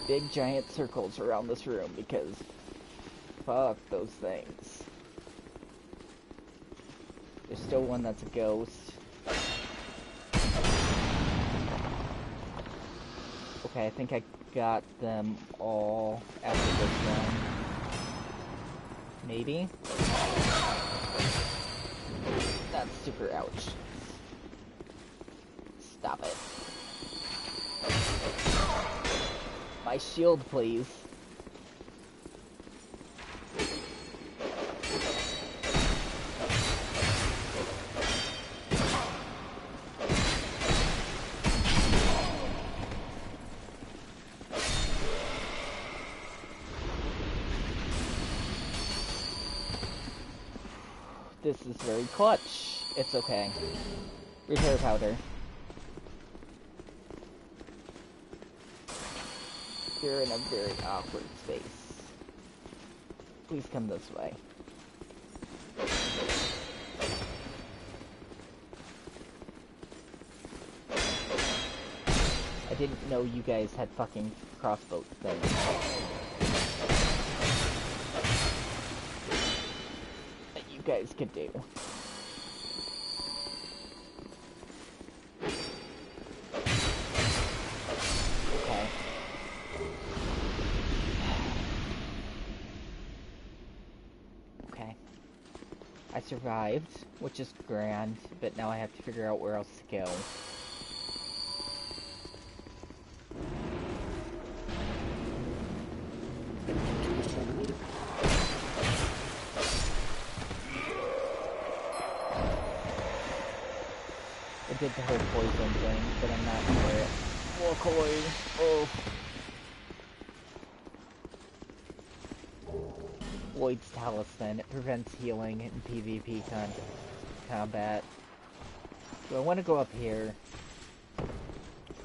Big giant circles around this room because fuck those things. There's still one that's a ghost. Okay, I think I got them all after this one. Maybe? That's super ouch. Stop it. My shield, please. This is very clutch. It's okay. Repair powder. You're in a very awkward space. Please come this way. didn't know you guys had fucking crossbow things that you guys could do. Okay. Okay. I survived, which is grand, but now I have to figure out where else to go. I did the whole poison thing, but I'm not for it. Walk away. Oh. Void's Talisman. It prevents healing in PvP combat. Do I want to go up here?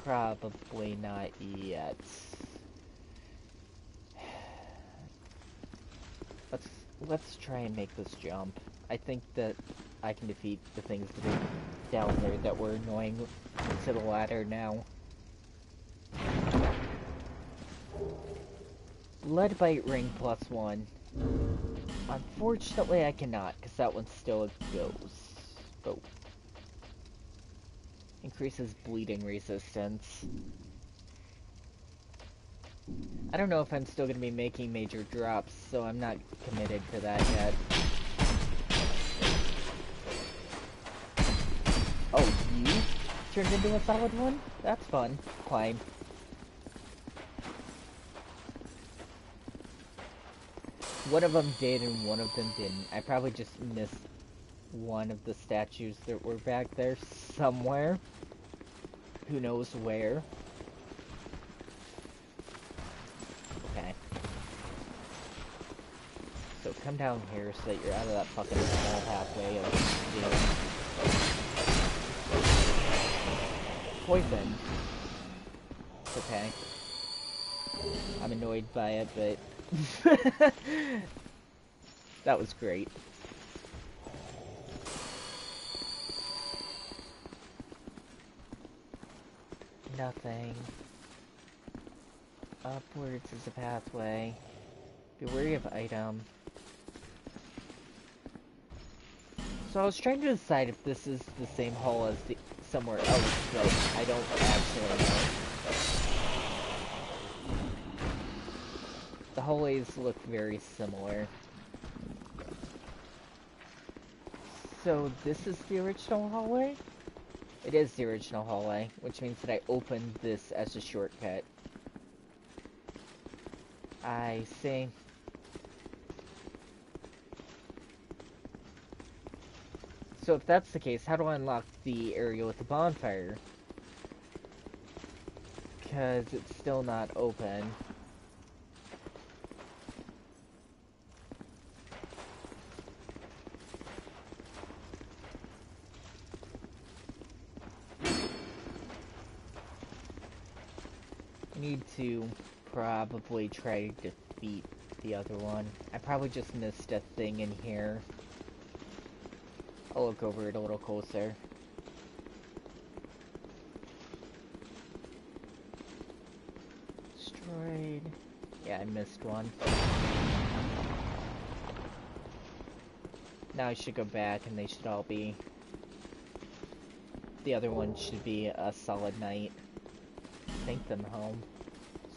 Probably not yet. Let's try and make this jump. I think that I can defeat the things that are down there that were annoying to the ladder now. Leadbite ring +1. Unfortunately, I cannot, because that one's still a ghost. Oh. Increases bleeding resistance. I don't know if I'm still going to be making major drops, so I'm not committed to that yet. Oh, you turned into a solid one? That's fun. Climb. One of them did and one of them didn't. I probably just missed one of the statues that were back there somewhere. Who knows where. Okay. So come down here so that you're out of that fucking small pathway of poison. Okay. I'm annoyed by it, but that was great. Nothing. Upwards is a pathway. Be wary of item. So I was trying to decide if this is the same hall as the somewhere else, but I don't actually know. The hallways look very similar. So this is the original hallway? It is the original hallway, which means that I opened this as a shortcut. I see. So if that's the case, how do I unlock the area with the bonfire? Because it's still not open. I need to probably try to defeat the other one. I probably just missed a thing in here. I'll look over it a little closer. Destroyed. Yeah, I missed one. Now I should go back and they should all be... The other one should be a solid knight. Take them home.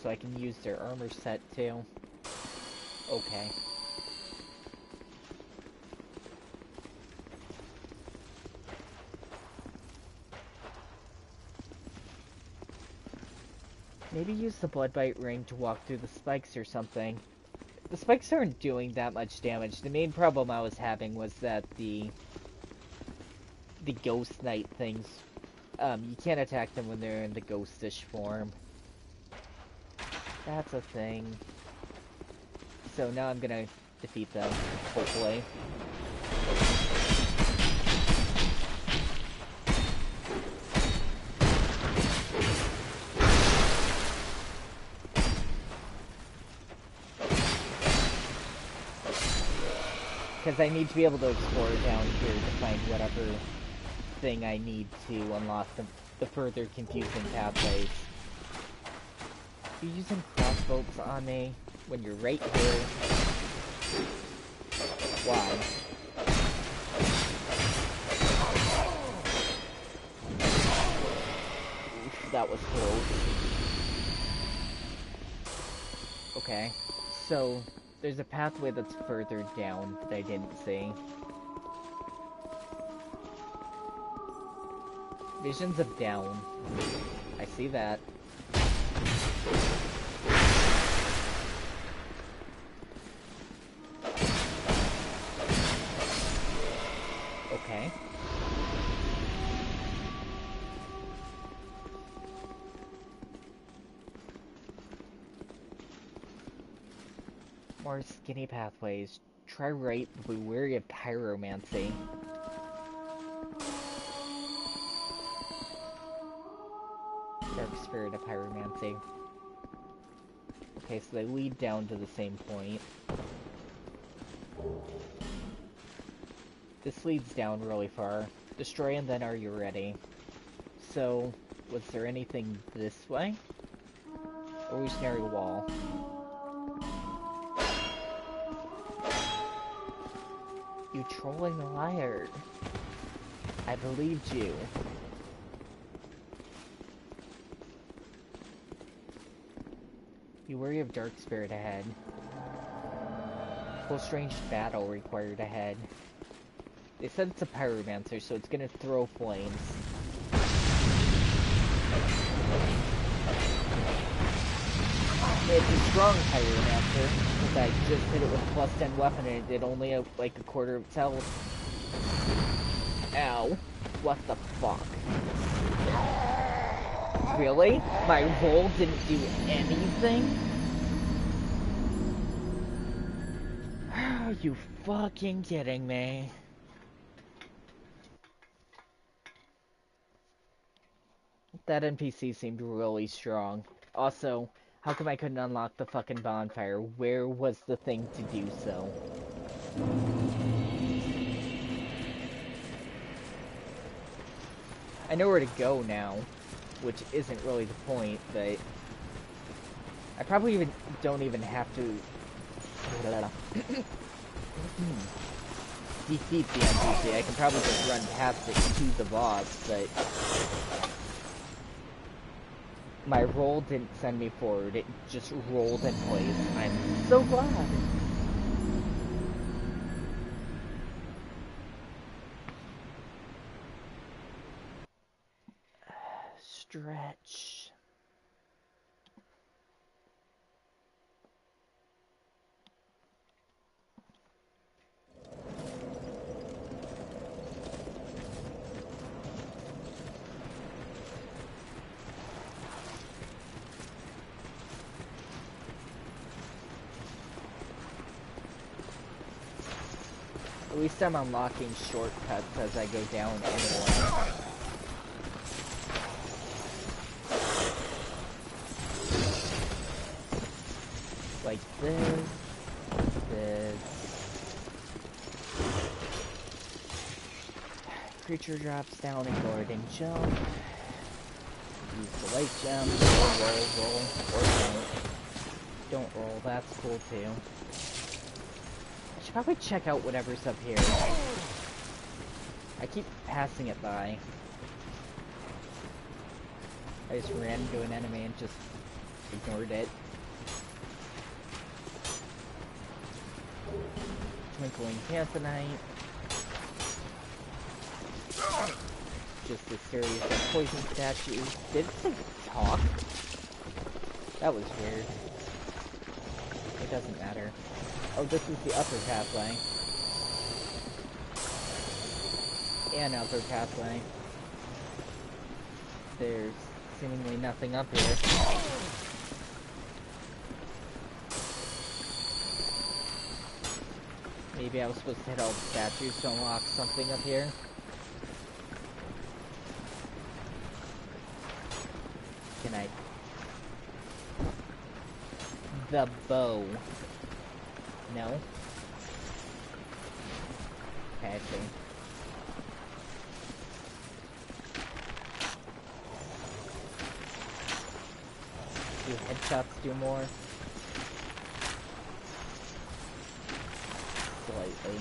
So I can use their armor set too. Okay. Maybe use the Bloodbite ring to walk through the spikes or something. The spikes aren't doing that much damage. The main problem I was having was that the Ghost Knight things, you can't attack them when they're in the ghostish form. That's a thing. So now I'm gonna defeat them, hopefully. Because I need to be able to explore down here to find whatever thing I need to unlock the further confusing pathways. You're using crossbows on me when you're right here. Why? Oof, that was close. Okay, so there's a pathway that's further down that I didn't see. Visions of down. I see that. Okay. More skinny pathways. Try right, but be wary of pyromancy. Dark spirit of pyromancy. Okay, so they lead down to the same point. This leads down really far. Destroy and then are you ready? So, was there anything this way? Illusionary wall. You trolling liar. I believed you. Be wary of dark spirit ahead. Full strange battle required ahead. They said it's a pyromancer, so it's gonna throw flames. It's a strong pyromancer, because I just hit it with a +10 weapon and it did only like a quarter of its health. Ow. What the fuck? Really? My roll didn't do anything? Are you fucking kidding me? That NPC seemed really strong. Also, how come I couldn't unlock the fucking bonfire? Where was the thing to do so? I know where to go now, which isn't really the point, but I probably don't even have to defeat the NPC. I can probably just run past it to the boss, but my roll didn't send me forward, it just rolled in place. I'm so glad. Stretch. At least I'm unlocking shortcuts as I go down anyway. Like this. Creature drops down, ignore it and jump. Use the light jump, roll, or don't. Don't roll, that's cool too. I should probably check out whatever's up here. I keep passing it by. I just ran into an enemy and just ignored it. Twinkling Tanzanite. Just a series of poison statues. Did it say talk? That was weird. It doesn't matter. Oh, this is the upper pathway. And upper pathway. There's seemingly nothing up here. Maybe I was supposed to hit all the statues to unlock something up here. Can I? The bow. No? Okay, I see. Do headshots do more? Slightly.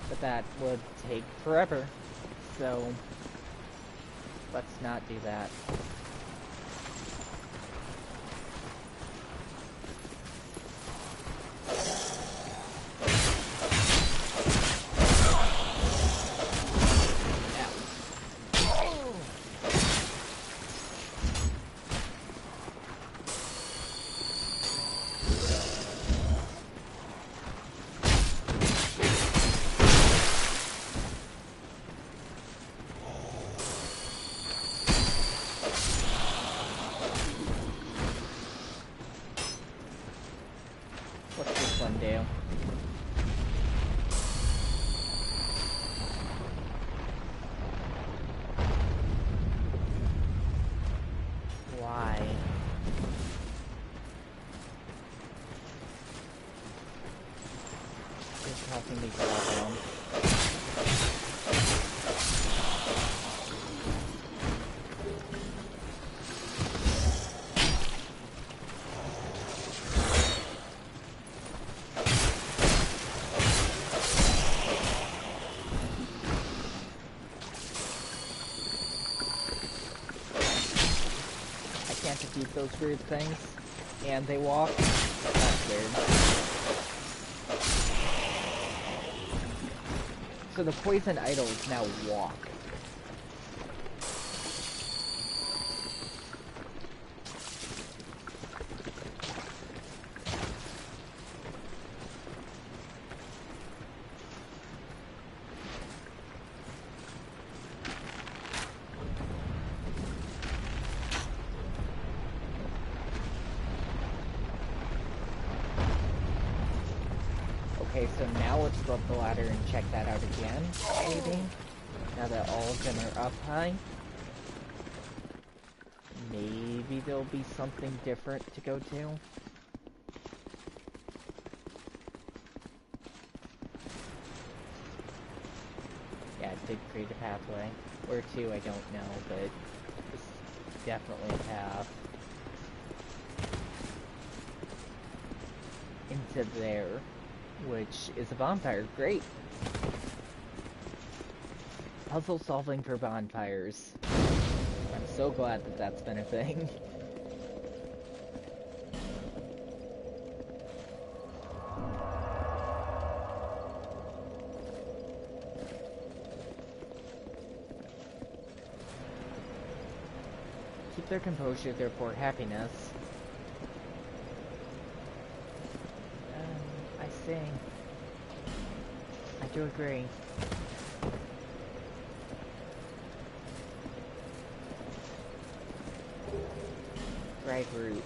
But that would take forever. So, let's not do that. What's this one do? Why? It's helping me go down. Defeat those weird things, and they walk. That's weird. So the poison idols now walk. Okay, so now let's go up the ladder and check that out again, maybe? Now that all of them are up high. Maybe there'll be something different to go to. Yeah, it did create a pathway. Where to, I don't know, but it's definitely a path. Into there. Which is a bonfire. Great! Puzzle solving for bonfires. I'm so glad that that's been a thing. Keep their composure, therefore happiness. I see. I do agree. Dried root.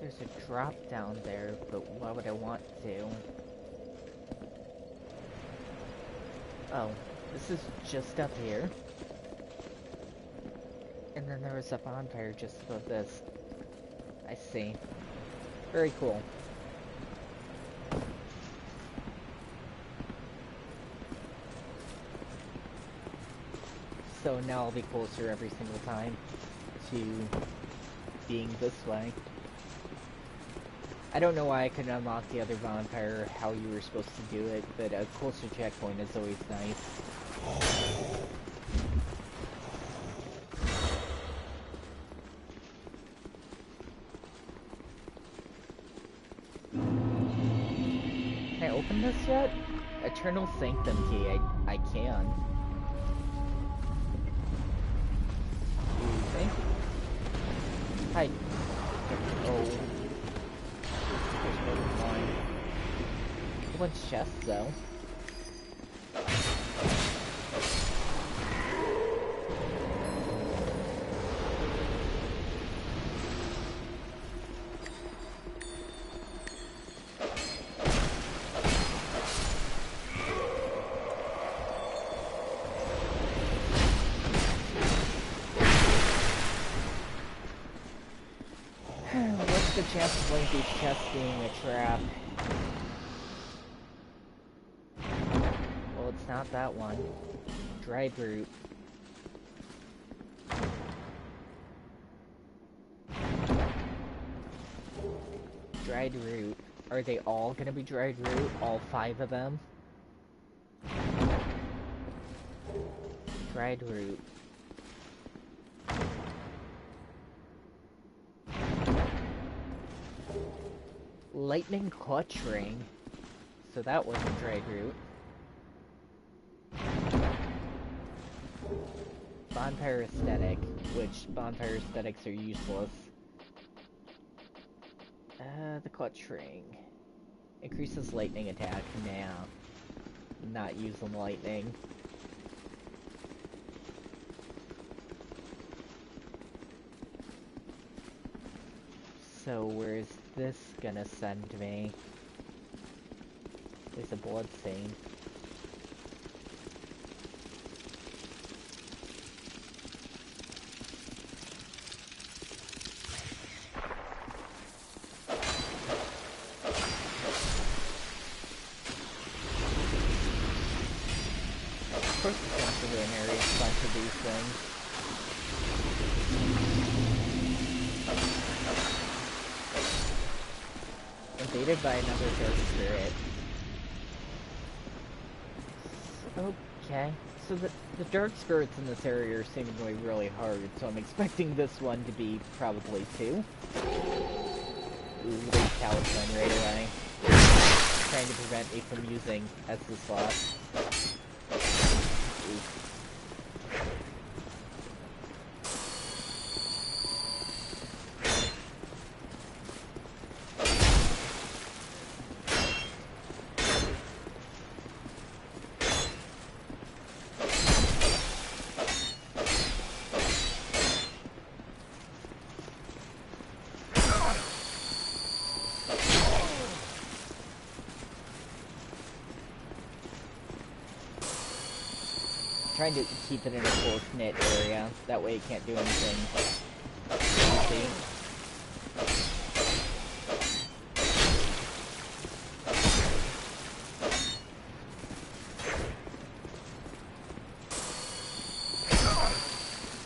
There's a drop down there, but why would I want to? Oh, this is just up here. And then there was a bonfire just above this. I see. Very cool. So now I'll be closer every single time to being this way. I don't know why I couldn't unlock the other bonfire, or how you were supposed to do it, but a closer checkpoint is always nice. Can I open this yet? Eternal Sanctum key, I can. You think? Hi. Oh. A bunch of chests, though. the chance of one of these chests being a trap? Well, it's not that one. Dried root. Dried root. Are they all gonna be dried root? All 5 of them? Dried root. Lightning clutch ring. So that wasn't dried root. Bonfire aesthetic, which bonfire aesthetics are useless. The clutch ring. Increases lightning attack. Nah. Not using lightning. So where's this gonna send me? There's a blood stain. Of course it's going to be an area of bunch of these things. Invaded by another dark spirit. Okay, so the dark spirits in this area are seemingly really hard, so I'm expecting this one to be probably 2. Ooh, there's Talisman right away. Trying to prevent me from using Estus slot. Trying to keep it in a close-knit area, that way it can't do anything crazy.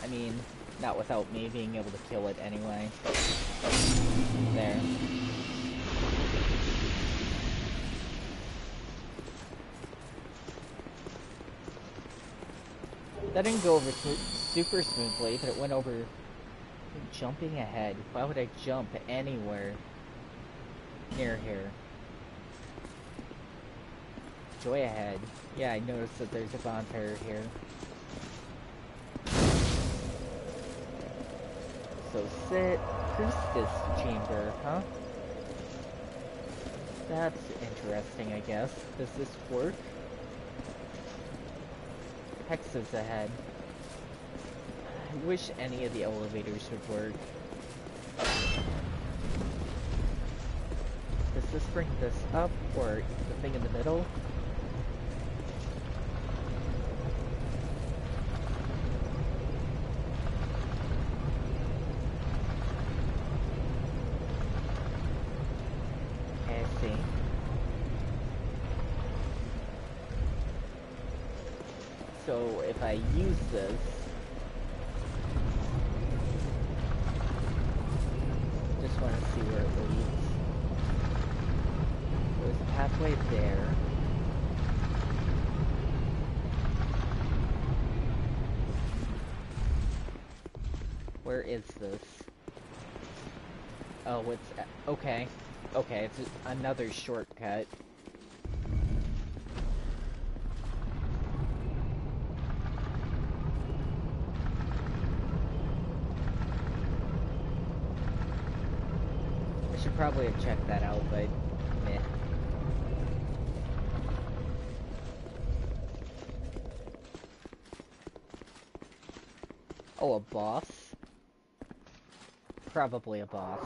I mean, not without me being able to kill it anyway. There. That didn't go over super smoothly, but it went over jumping ahead. Why would I jump anywhere near here? Joy ahead. Yeah, I noticed that there's a bonfire here. So sit, priestess chamber, huh? That's interesting, I guess. Does this work? Hexes ahead. I wish any of the elevators would work. Does this bring this up, or the thing in the middle? Okay, I see. So if I use this, just want to see where it leads. There's a pathway there. Where is this? Oh, it's okay. Okay, it's another shortcut. Should probably have checked that out, but meh. Oh, a boss? Probably a boss.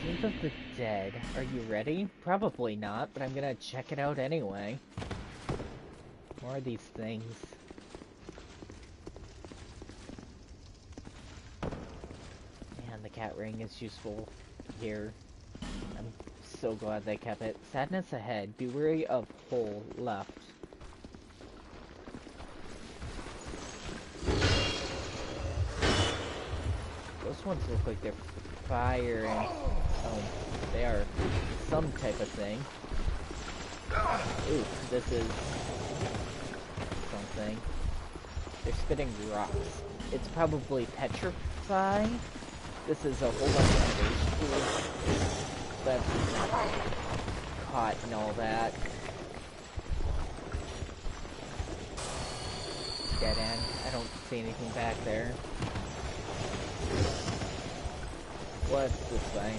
Tomb of the Dead. Are you ready? Probably not, but I'm gonna check it out anyway. More of these things. and the cat ring is useful here. I'm so glad they kept it. Sadness ahead. Be wary of hole left. Those ones look like they're firing. Oh, they are some type of thing. Ooh, this is something. They're spitting rocks. It's probably petrify. This is a whole bunch of tools that's caught and all that. Dead end. I don't see anything back there. What's this way?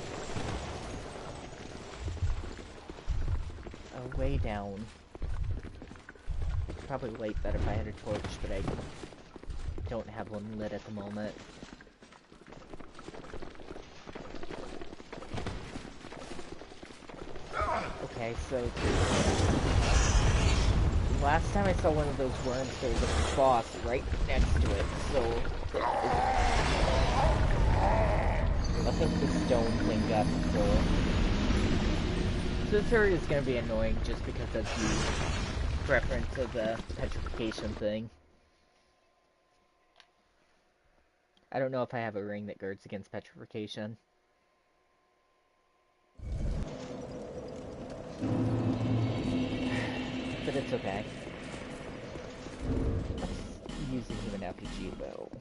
Oh, way down. Probably light that if I had a torch, but I don't have one lit at the moment. Okay, so last time I saw one of those worms, there was a boss right next to it, so I think the stone thing got full. So this area is going to be annoying just because of the preference of the petrification thing. I don't know if I have a ring that guards against petrification. But it's okay. Let's use the human effigy though.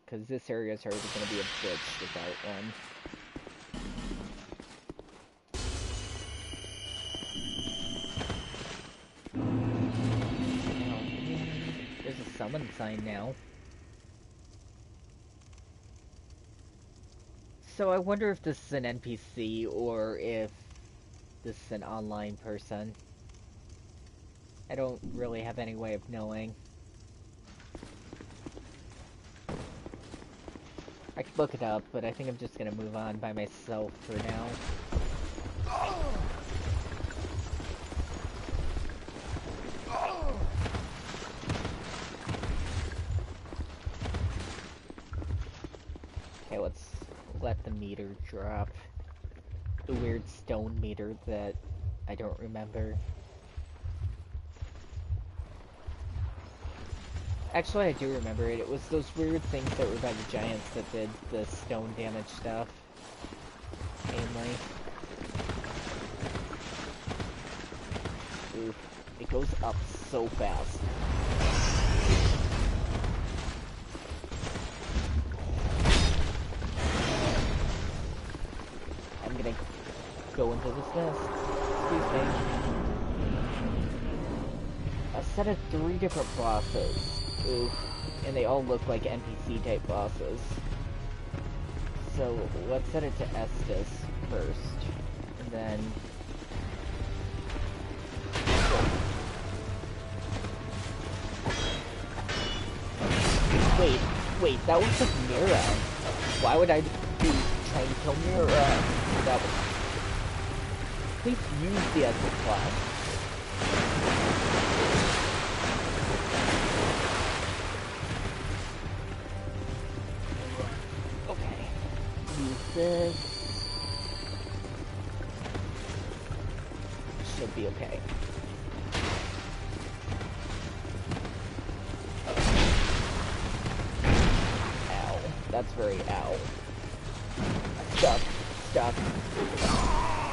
Because this area is already going to be a bitch without one. There's a summon sign now. So I wonder if this is an NPC or if this is an online person. I don't really have any way of knowing. I could look it up, but I think I'm just gonna move on by myself for now. Okay, let's let the meter drop. The weird stone meter that I don't remember. Actually, I do remember it. It was those weird things that were by the giants that did the stone damage stuff. Mainly. Oof. It goes up so fast. I'm gonna go into this nest. Excuse me. A set of 3 different bosses. Oof. And they all look like NPC type bosses. So let's set it to Estus first. And then... Wait, that was just Mira. Why would I be trying to kill Mira? That was... Please use the Estus class. This should be okay. Ow. That's very ow. Stuck.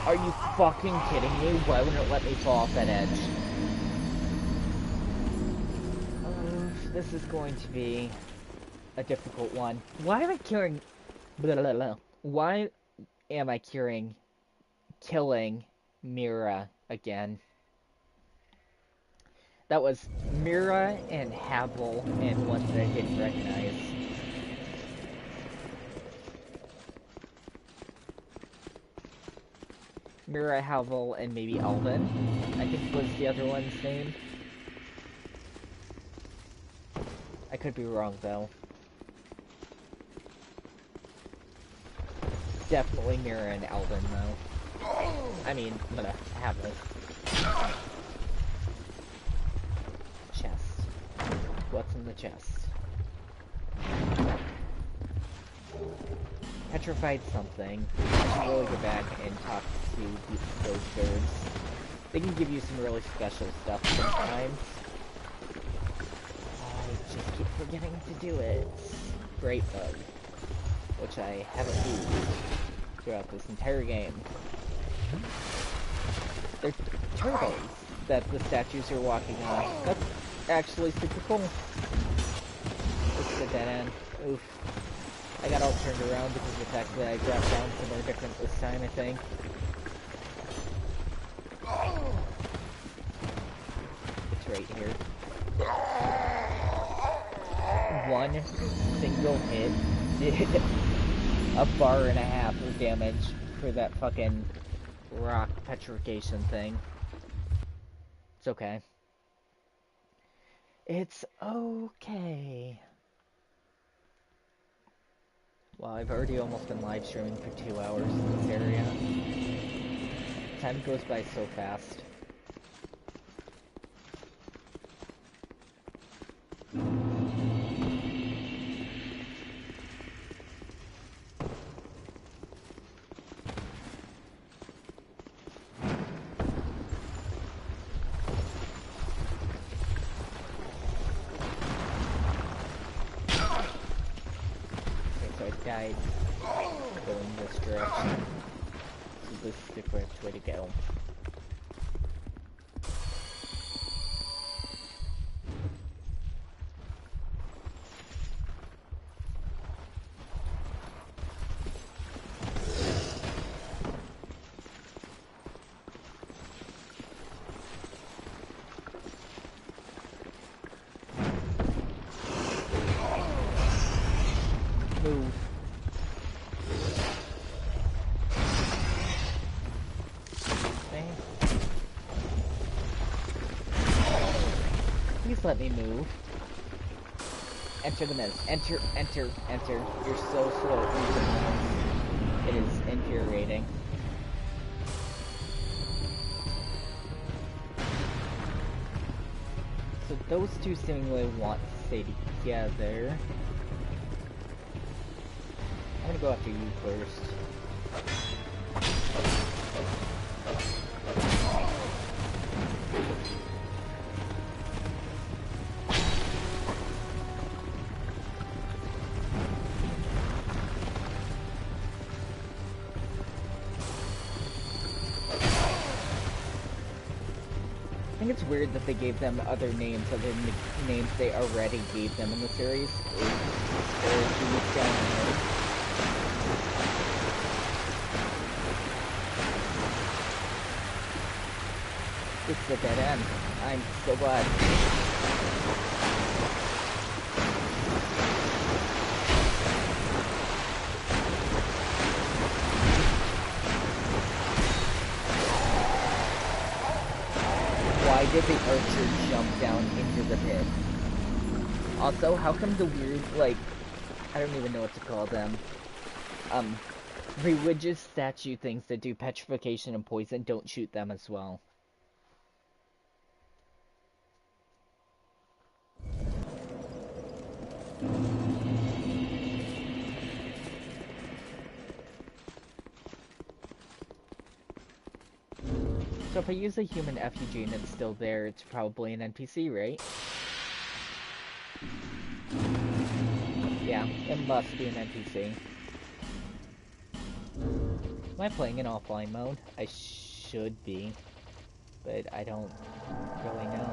Are you fucking kidding me? Why wouldn't it let me fall off that edge? This is going to be a difficult one. Why am I killing... Blah, blah, blah. Why am I killing Mira again? That was Mira and Havel and one that I didn't recognize. Mira, Havel, and maybe Alvin, I think was the other one's name. I could be wrong though. Definitely Mira and Alvin, though. I mean, I'm gonna have it. Chest. What's in the chest? petrified something. I should really go back and talk to those birds. They can give you some really special stuff sometimes. I just keep forgetting to do it. Great bug, which I haven't used throughout this entire game. They're turtles that the statues are walking on. That's actually super cool. This is a dead end. Oof. I got all turned around because of the fact that I dropped down somewhere different this time, I think. It's right here. One single hit did a bar and a half of damage for that fucking rock petrification thing. It's okay. It's okay. Well, I've already almost been live streaming for 2 hours in this area. Time goes by so fast. Died going this direction. So this is the correct way to go. Move. Please let me move. Enter the maze. Enter, enter, enter. You're so slow at moving the maze. It is infuriating. So those two seemingly want to stay together. I'm gonna go after you first. I think it's weird that they gave them other names other than the names they already gave them in the series. These down here. It's a dead end. I'm so glad. Why did the archer jump down into the pit? Also, how come the weird, like, I don't even know what to call them, religious statue things that do petrification and poison don't shoot them as well? So if I use a human effigy and it's still there, it's probably an NPC, right? Yeah, it must be an NPC. Am I playing in offline mode? I should be, but I don't really know.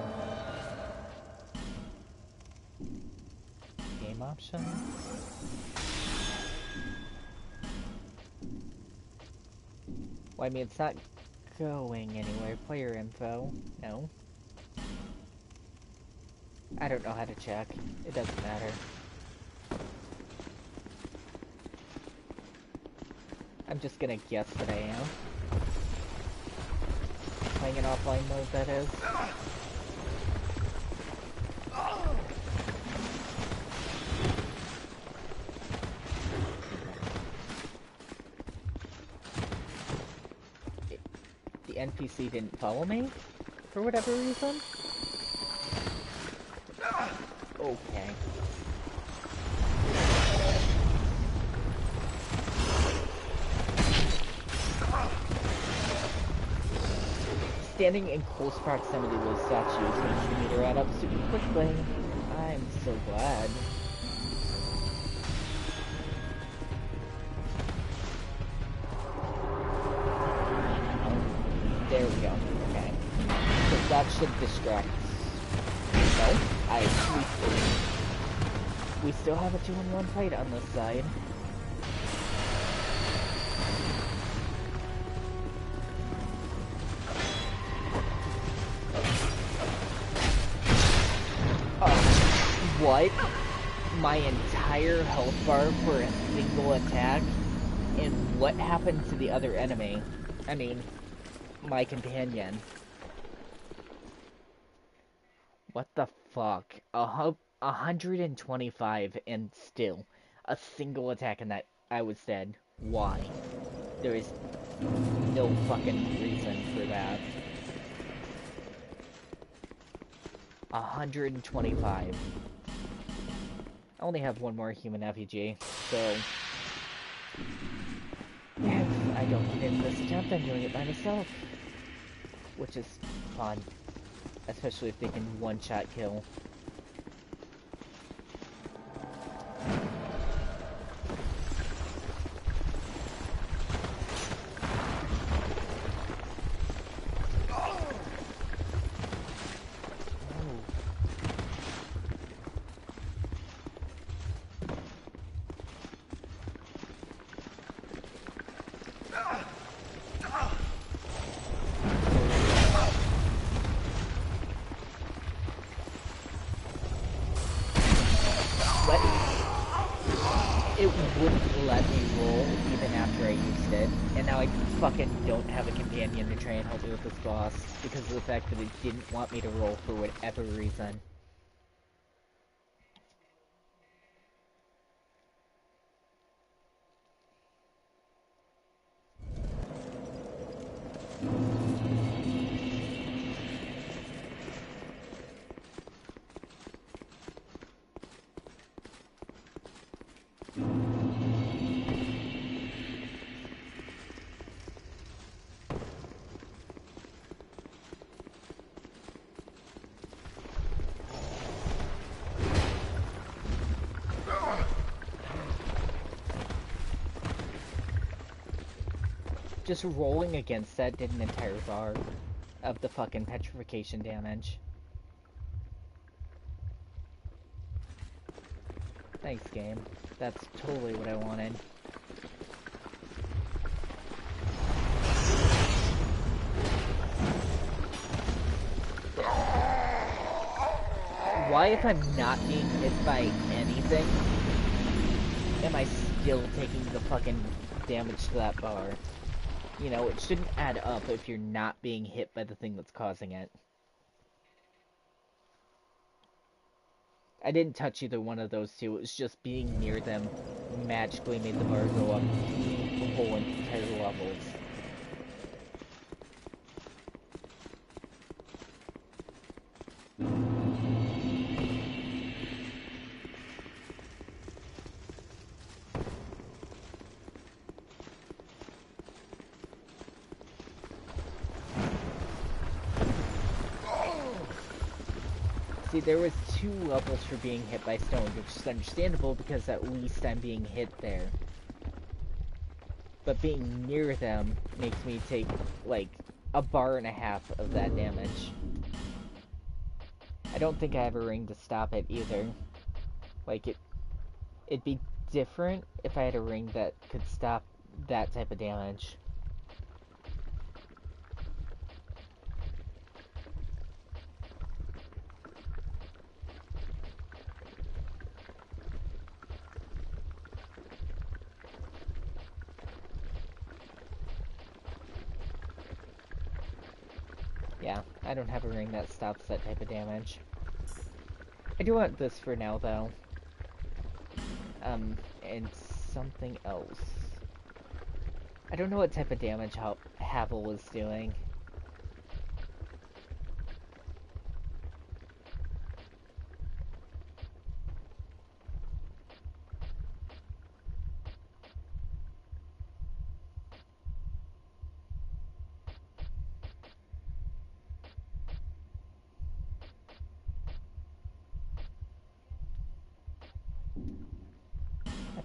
Game options? Well, I mean, it's not going anywhere. Player info. No. I don't know how to check. It doesn't matter. I'm just gonna guess that I am. Playing in offline mode, that is. The NPC didn't follow me? For whatever reason? Okay. standing in close proximity to those statues makes the meter add up super quickly. I'm so glad. There we go. Okay. So that should distract. No, we still have a 2-in-1 fight on this side. What? My entire health bar for a single attack? And what happened to the other enemy? I mean, my companion. What the fuck? 125 and still a single attack and that I was dead. Why? There is no fucking reason for that. 125. I only have one more human FEG, so if I don't get in this attempt, I'm doing it by myself. Which is fun. Especially if they can one-shot kill. It wouldn't let me roll even after I used it, and now I fucking don't have a companion to try and help me with this boss because of the fact that it didn't want me to roll for whatever reason. Just rolling against that did an entire bar of the fucking petrification damage. Thanks, game. That's totally what I wanted. Why, if I'm not being hit by anything, am I still taking the fucking damage to that bar? You know, it shouldn't add up if you're not being hit by the thing that's causing it. I didn't touch either one of those two, it was just being near them magically made the bar go up whole entire levels. See, there was 2 levels for being hit by stones, which is understandable because at least I'm being hit there. But being near them makes me take, like, a bar and a half of that damage. I don't think I have a ring to stop it either. Like, it'd be different if I had a ring that could stop that type of damage. Yeah, I don't have a ring that stops that type of damage. I do want this for now, though. And something else. I don't know what type of damage Havel was doing.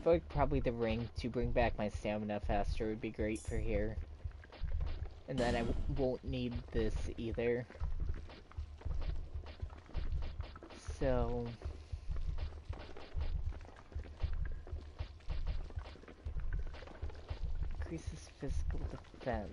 feel like probably the ring to bring back my stamina faster would be great for here. And then I won't need this either. So... increases physical defense.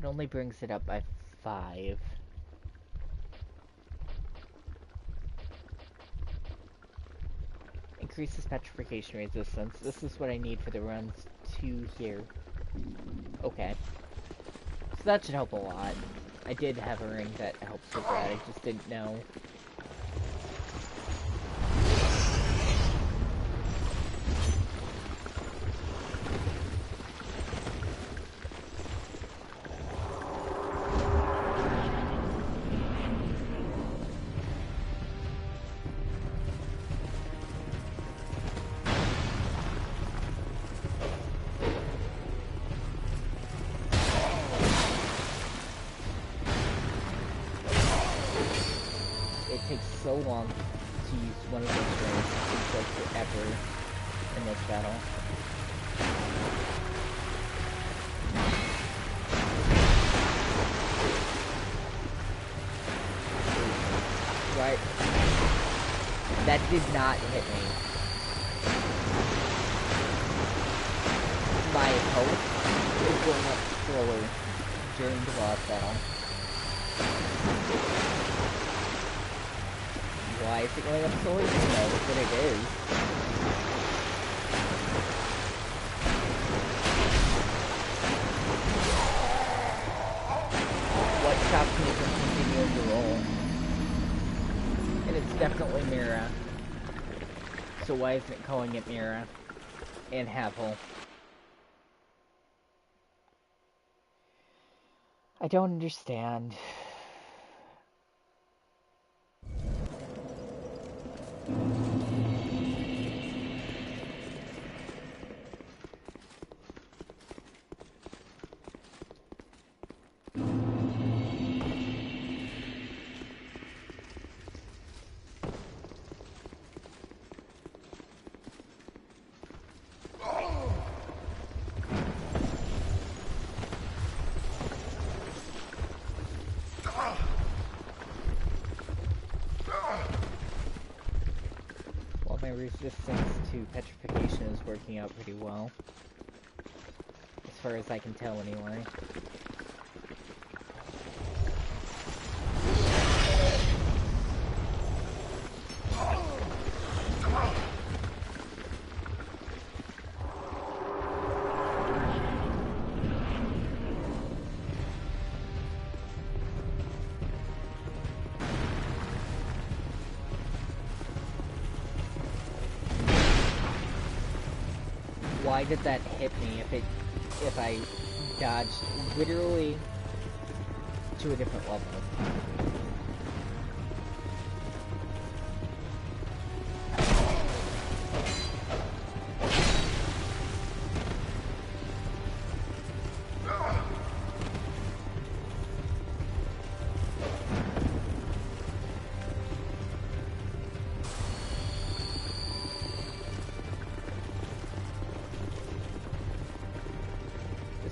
It only brings it up by 5. Increases petrification resistance. This is what I need for the runs to here. Okay. So that should help a lot. I did have a ring that helps with that, I just didn't know. So long to use one of those rings. It seems like forever in this battle. Right. That did not hit me. My health is going up slower during the boss battle. Why is it going up so late? No, but it is. What stops me from continuing to roll? And it's definitely Mira. So why isn't it calling it Mira? And Havel? I don't understand. My resistance to petrification is working out pretty well. As far as I can tell, anyway. Why did that hit me if I dodged literally to a different level?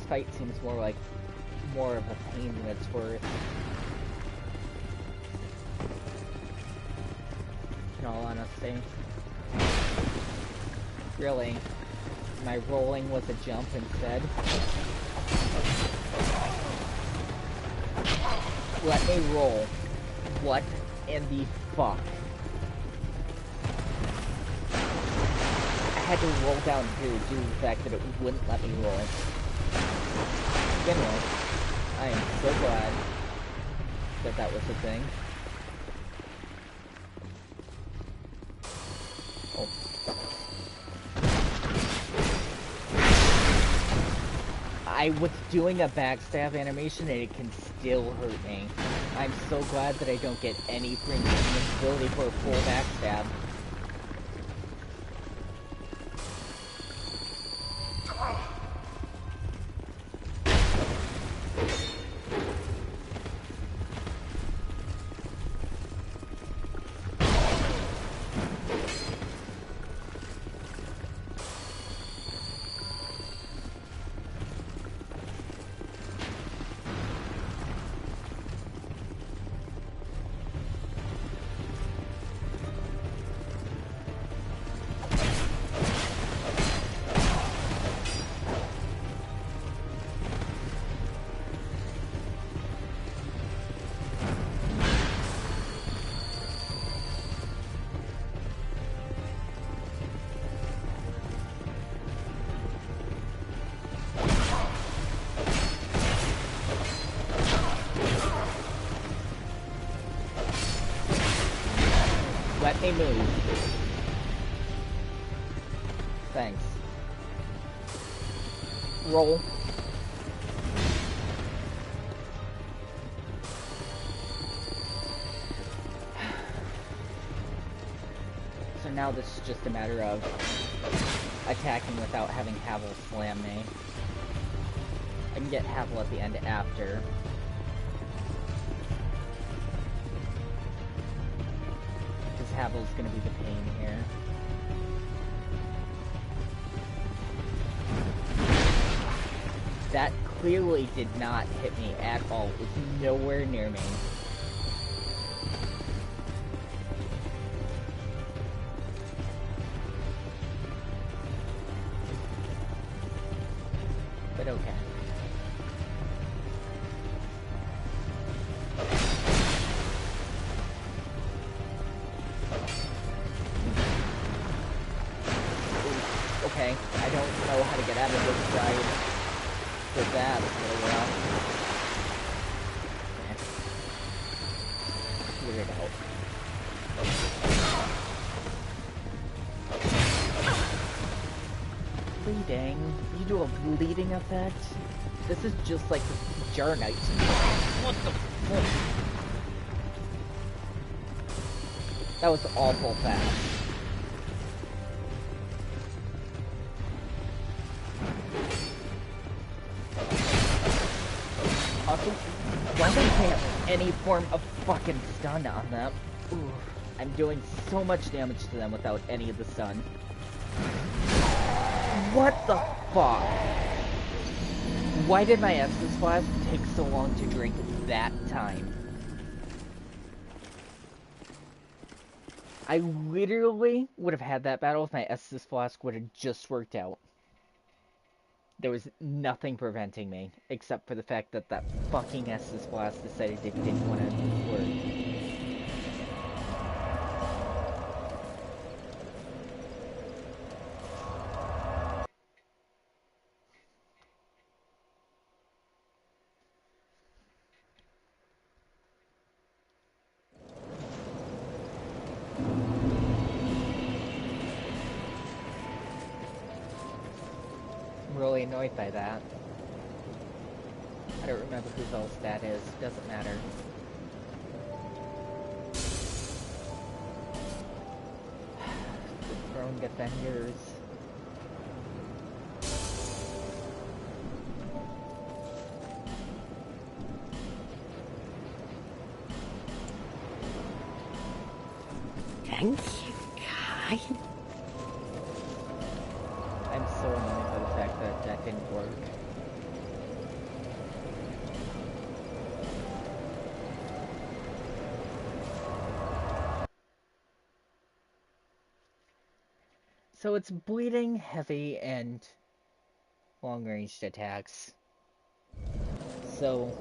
Fight seems more of a pain than it's worth. In all honesty. Really? My rolling was a jump instead? Let me roll. What in the fuck? I had to roll down here due to the fact that it wouldn't let me roll. Anyway, I am so glad that that was a thing. Oh. I was doing a backstab animation and it can still hurt me. I'm so glad that I don't get any invincibility for a full backstab. Let me move. Thanks. Roll. So now this is just a matter of attacking without having Havel slam me. I can get Havel at the end after. Havel's gonna be the pain here. That clearly did not hit me at all. It was nowhere near me. But okay. Okay, I don't know how to get out of this side for that really well. Figure it out. Bleeding? You do a bleeding effect? This is just like Jar Knight. What the fuck? That was awful fast. Why don't they have any form of fucking stun on them? Ooh, I'm doing so much damage to them without any of the stun. What the fuck? Why did my Estus Flask take so long to drink that time? I literally would have had that battle if my Estus Flask would have just worked out. There was nothing preventing me, except for the fact that that fucking Estus Flask decided it didn't want to work. Really annoyed by that. I don't remember whose else that is. Doesn't matter. The Throne Defenders. Thank you, Kai. I'm so annoyed by the fact that that didn't work. So it's bleeding, heavy, and long-ranged attacks. So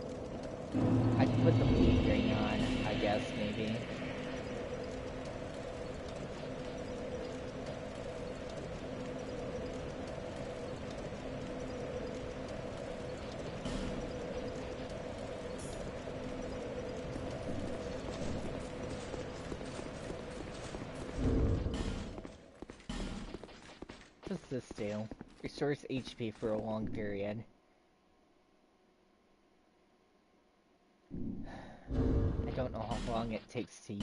I can put the bleed ring on, I guess, maybe. What does this do? Restores HP for a long period. long it takes to use.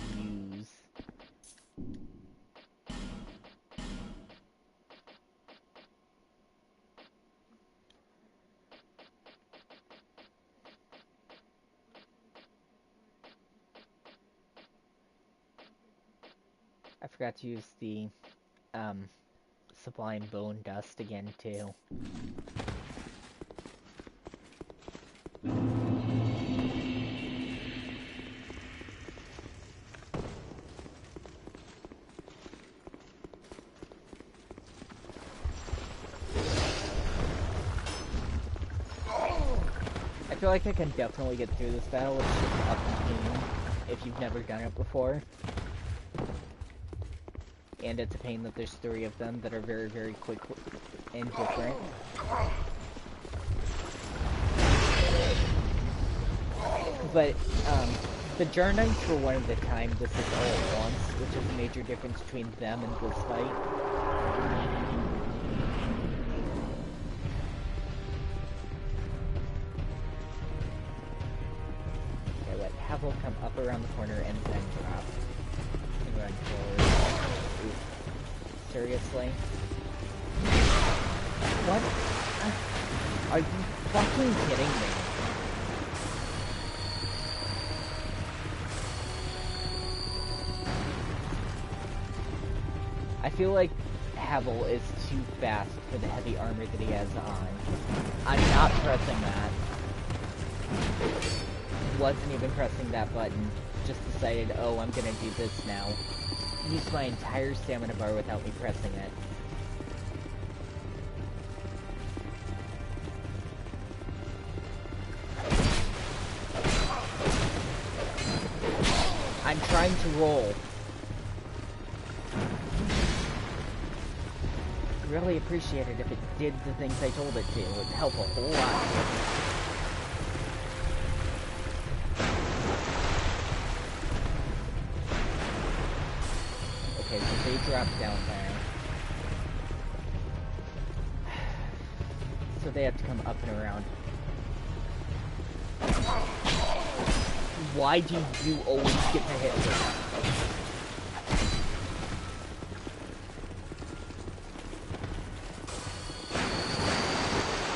I forgot to use the Sublime Bone Dust again too. I feel like I can definitely get through this battle. It's just up and pain if you've never done it before. And it's a pain that there's 3 of them that are very, very quick and different. But, the Jar Knights were one at a time, this is all at once, which is a major difference between them and this fight. Okay, let Havel come up around the corner and then drop. And run forward. Ooh. Seriously? What? Are you fucking kidding me? I feel like Havel is too fast for the heavy armor that he has on. I'm not pressing that. Wasn't even pressing that button. Just decided, oh, I'm gonna do this now. Used my entire stamina bar without me pressing it. I'm trying to roll. Really appreciate it if it did the things I told it to. It would help a whole lot. Okay, so they dropped down there. So they have to come up and around. Why do you always get to hit me?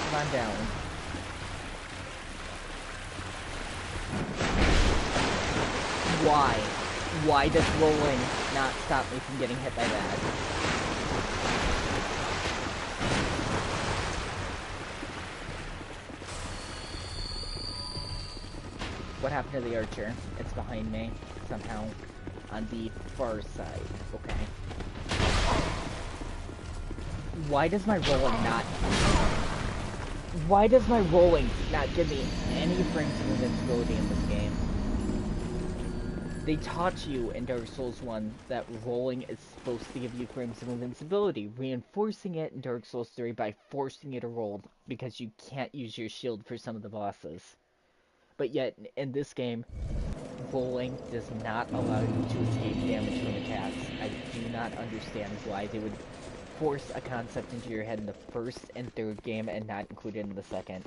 Come on down. Why? Why does rolling not stop me from getting hit by that? What happened to the archer? It's behind me, somehow. On the far side. Okay. Why does my rolling not... Why does my rolling not give me any frames of invincibility in this game? They taught you in Dark Souls 1 that rolling is supposed to give you frames of invincibility, reinforcing it in Dark Souls 3 by forcing you to roll, because you can't use your shield for some of the bosses. But yet, in this game, rolling does not allow you to escape damage from attacks. I do not understand why they would force a concept into your head in the first and third game and not include it in the second.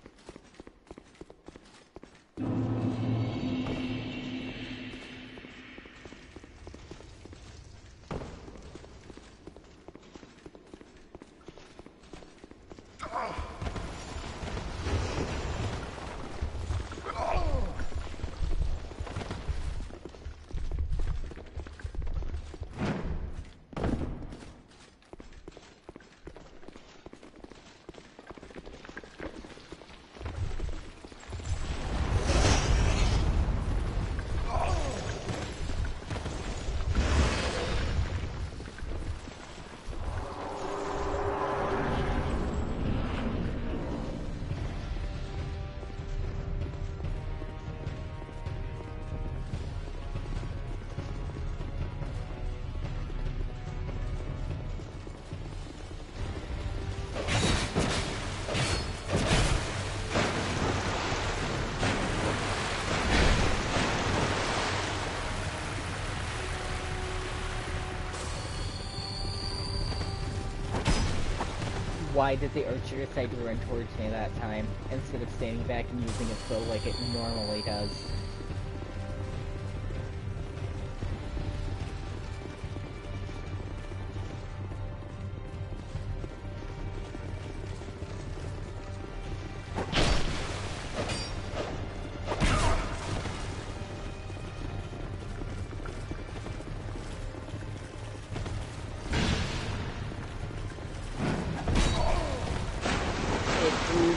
Why did the archer decide to run towards me that time, instead of standing back and using its bow like it normally does?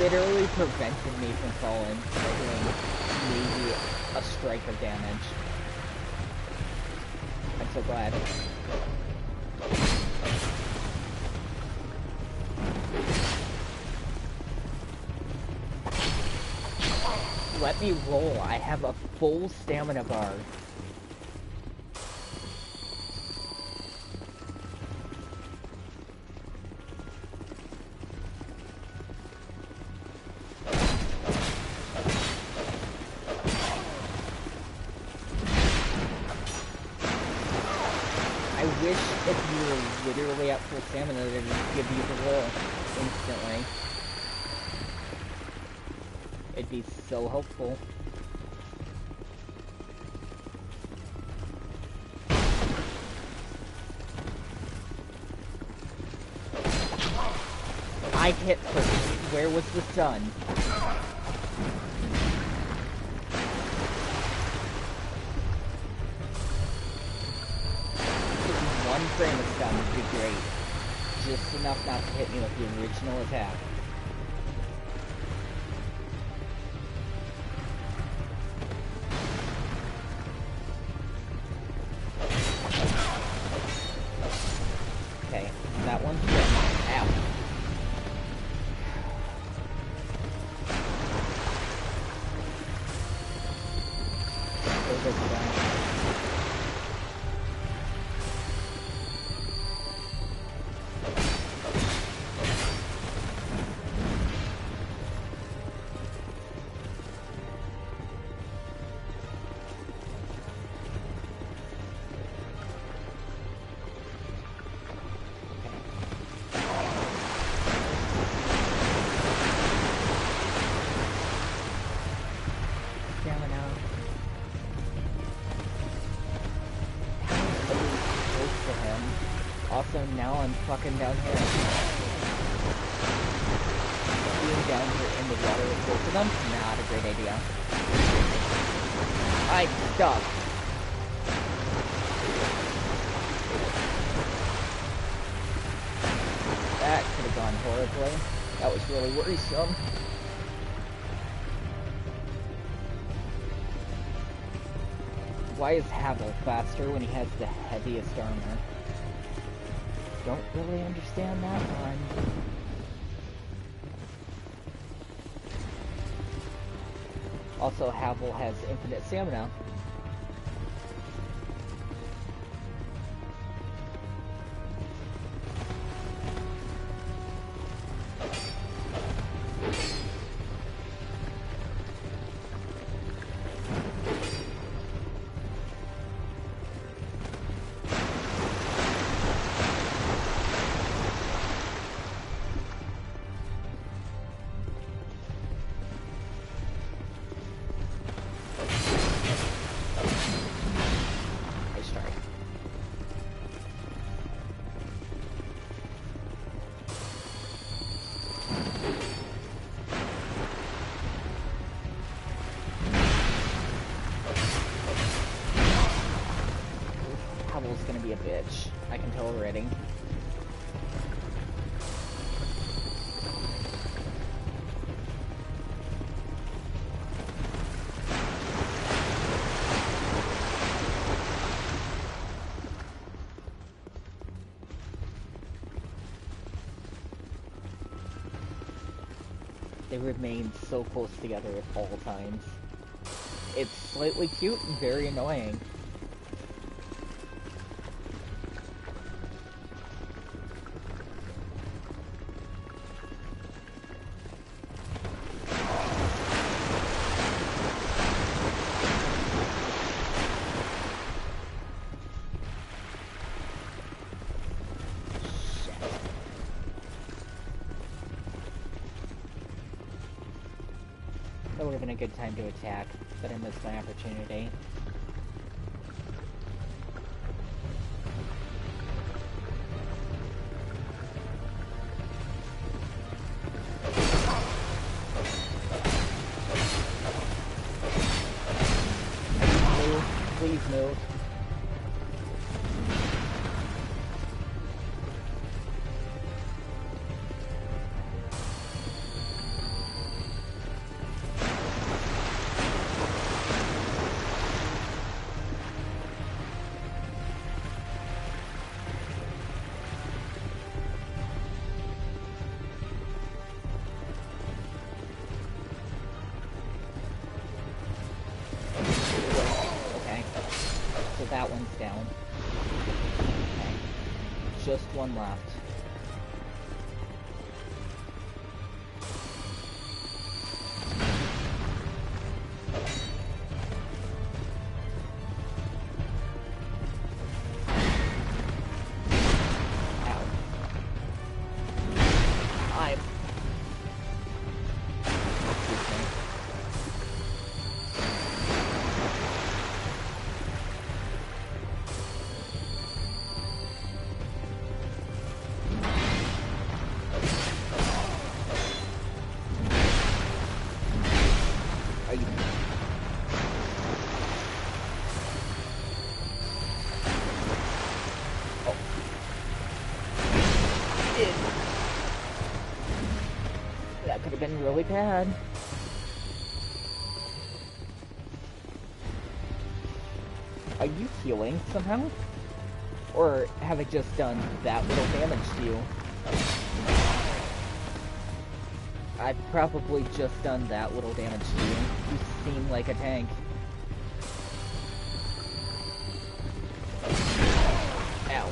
literally prevented me from falling by doing maybe a strike of damage. I'm so glad. Let me roll. I have a full stamina bar. I wish if you were literally at full stamina, they would give you the roll instantly. It'd be so helpful. I hit first. Where was the sun? One frame of stun would be great. Just enough not to hit me with the original attack. Okay, that one's good. Ow. Those are done. Also, now I'm fucking down here. Being down here in the water with both of them? Not a great idea. I'm stuck. That could have gone horribly. That was really worrisome. Why is Havel faster when he has the heaviest armor? Don't really understand that one. Also, Havel has infinite stamina. Havel's gonna be a bitch. I can tell already. They remain so close together at all times. It's slightly cute and very annoying. That would have been a good time to attack, but I missed my opportunity. Move. Please move. down. Okay. Just one left. That could have been really bad. Are you healing somehow? Or have I just done that little damage to you? I've probably just done that little damage to you. You seem like a tank. Ow.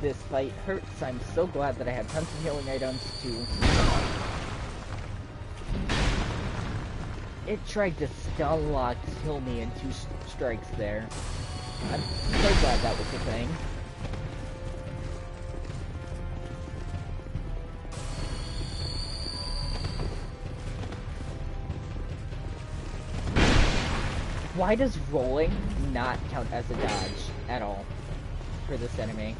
This fight hurts. I'm so glad that I had tons of healing items too. It tried to stun lock kill me in 2 strikes there. I'm so glad that was a thing. Why does rolling not count as a dodge at all for this enemy?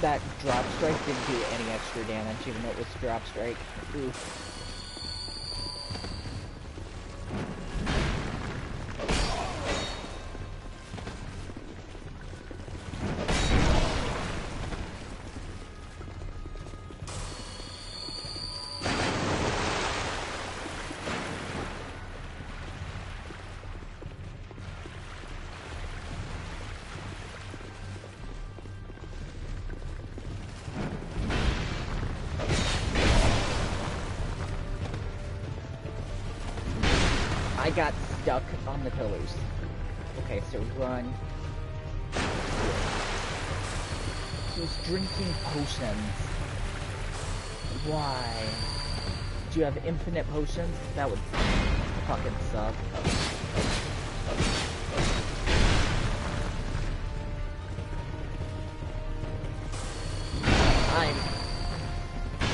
That drop strike didn't do any extra damage, even though it was drop strike. Oof. I got stuck on the pillars. Okay, so run. He's drinking potions. Why? Do you have infinite potions? That would fucking suck.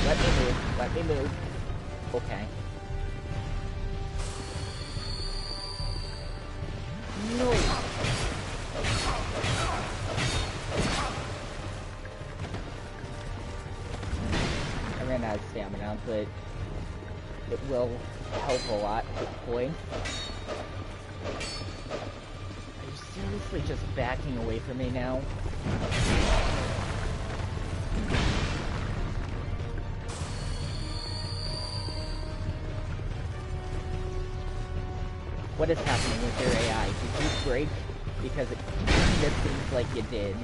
Let me move. Let me move. Okay. No. I ran out of stamina, but it will help a lot, hopefully. Are you seriously just backing away from me now? What is happening with your AI? Did you break? Because it seems like you did.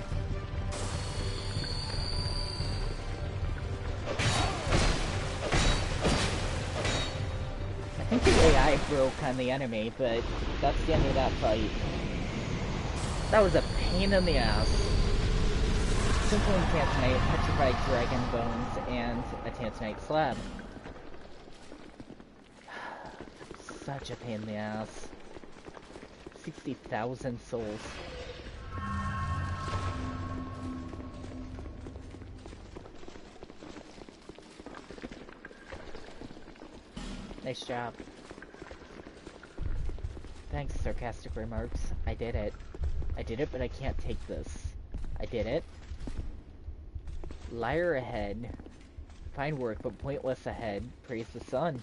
I think the AI broke on the enemy, but that's the end of that fight. That was a pain in the ass. Simple and Tanzanite, Petrified Dragon Bones, and a Tanzanite Slab. Such a pain in the ass. 60,000 souls. Nice job. Thanks, sarcastic remarks. I did it. I did it, but I can't take this. I did it. Liar ahead. Fine work, but pointless ahead. Praise the sun.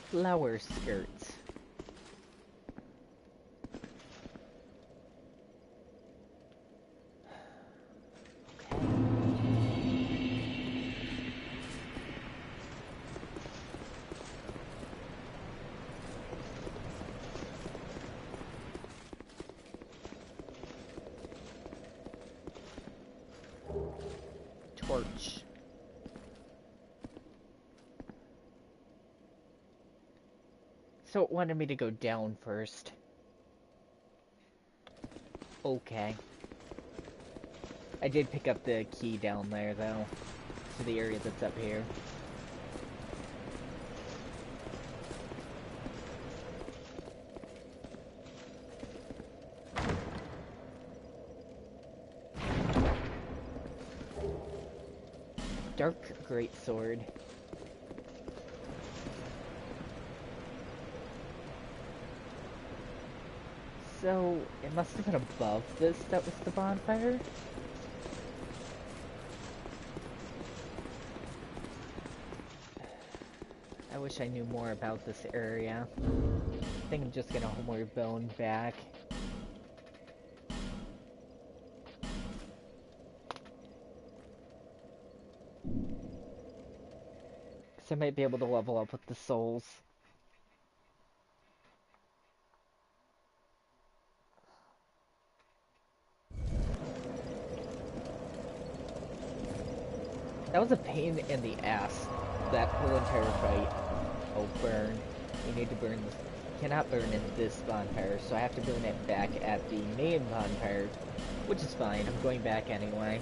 Flower skirts. torch. So it wanted me to go down first. Okay. I did pick up the key down there, though, to the area that's up here. Dark Greatsword. So, it must have been above this that was the bonfire? I wish I knew more about this area. I think I'm just gonna homeward bone back. Because I might be able to level up with the souls. That was a pain in the ass, that whole entire fight. Oh, burn. We need to burn this. Cannot burn in this bonfire, so I have to burn it back at the main bonfire, which is fine. I'm going back anyway.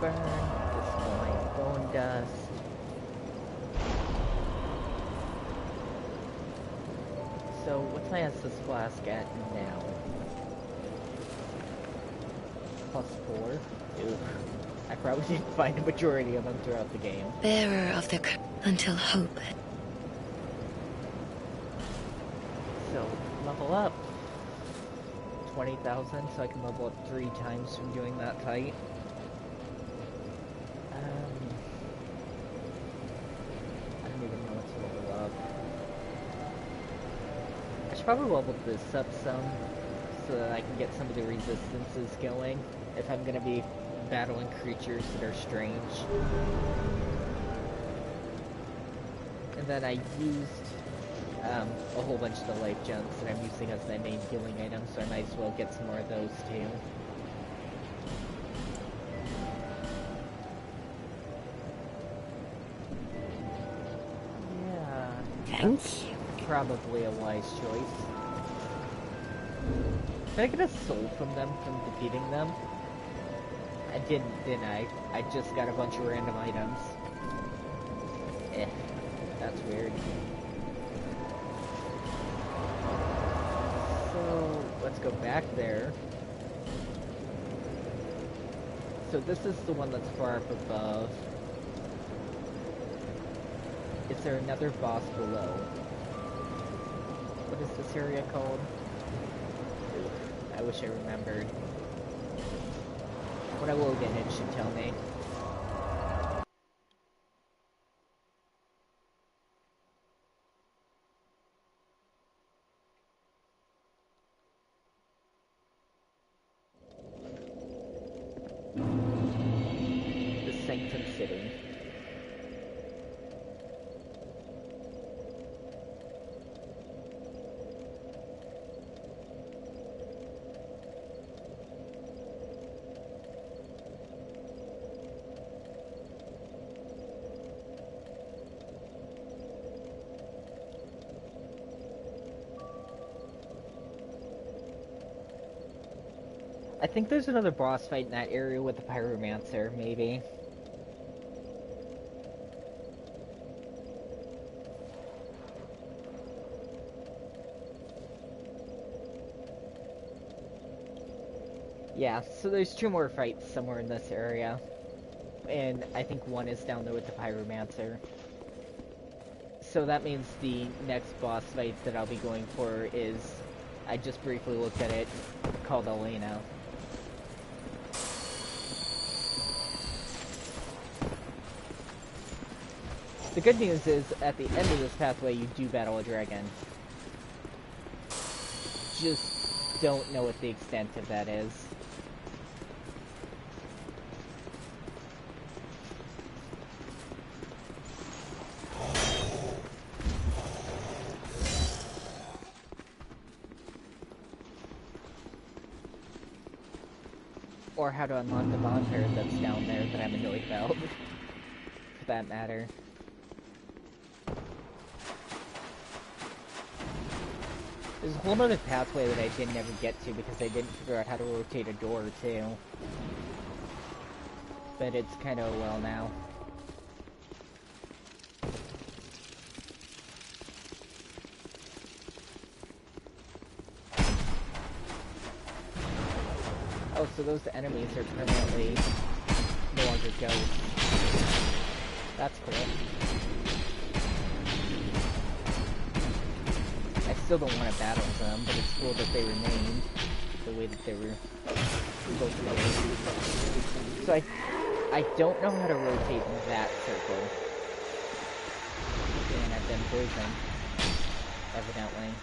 Burn, destroy bone dust. So, what's my Estus Flask at now? +4? Oof. I probably didn't find a majority of them throughout the game. Bearer of the until hope. So, level up. 20,000, so I can level up 3 times from doing that fight. I don't even know what to level up. I should probably level this up some, so that I can get some of the resistances going, if I'm gonna be battling creatures that are strange. And then I used a whole bunch of the life gems that I'm using as my main healing items, so I might as well get some more of those too. Yeah. Thank you. Probably a wise choice. Did I get a soul from them from defeating them? I didn't I? I just got a bunch of random items. That's weird. So, let's go back there. So this is the one that's far up above. Is there another boss below? What is this area called? Ooh, I wish I remembered. When I will again, it should tell me. The Sanctum City. I think there's another boss fight in that area with the Pyromancer, maybe. Yeah, so there's 2 more fights somewhere in this area. And I think one is down there with the Pyromancer. So that means the next boss fight that I'll be going for is, I just briefly looked at it, called Elena. The good news is, at the end of this pathway, you do battle a dragon. Just don't know what the extent of that is. Or how to unlock the bonfire that's down there that I'm annoyed about. For that matter. There's a whole other pathway that I didn't ever get to because I didn't figure out how to rotate a door, too. But it's kind of well now. Oh, so those enemies are permanently no longer ghosts. That's cool. I still don't want to battle them, but it's cool that they remained the way that they were supposed to be. So I don't know how to rotate in that circle. And I've been poisoned, evidently.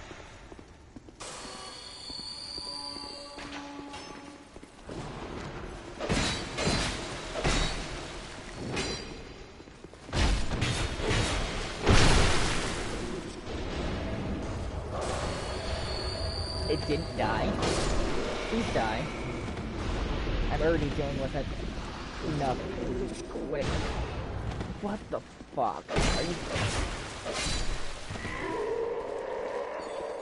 It didn't die. Please die. I'm already dealing with it enough. Wait. What the fuck? Are you...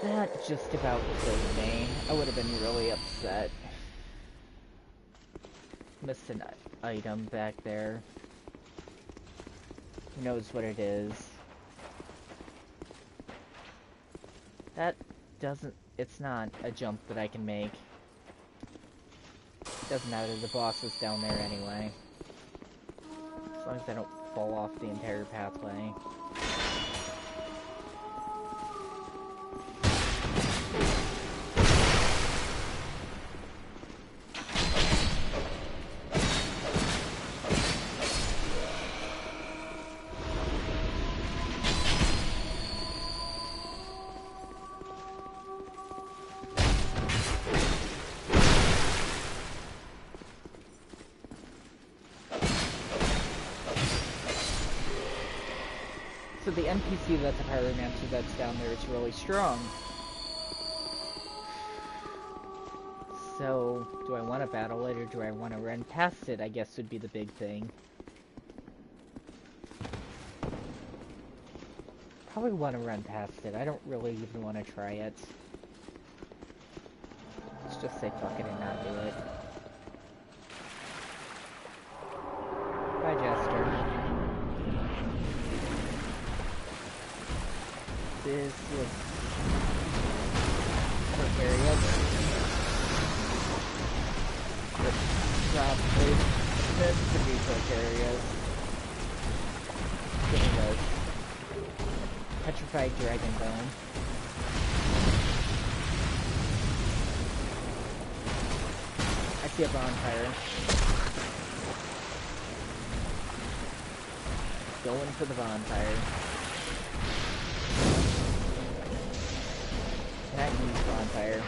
That just about killed me. I would have been really upset. Missed an item back there. Who knows what it is? That doesn't... It's not a jump that I can make. Doesn't matter, the boss is down there anyway. As long as I don't fall off the entire pathway. So the NPC that's a pyromancer that's down there is really strong. So, do I want to battle it or do I want to run past it, I guess would be the big thing. Probably want to run past it. I don't really even want to try it. Let's just say fuck it and not do it. Bye, Jester. This was precarious. It's probably meant to be precarious. Given this petrified dragon bone. I see a bonfire. Going for the bonfire. Can I use bonfire? Is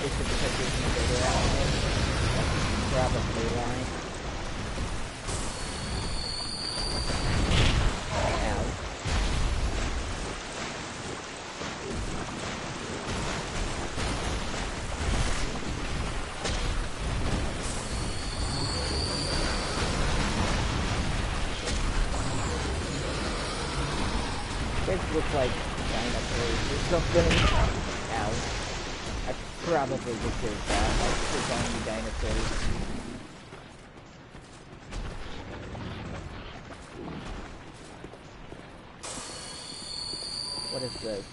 it because there's no bigger element? Probably why. Ow. These look like dinosaurs or something. Ow. I probably deserve that. I'll click on the dinosaurs. What is this?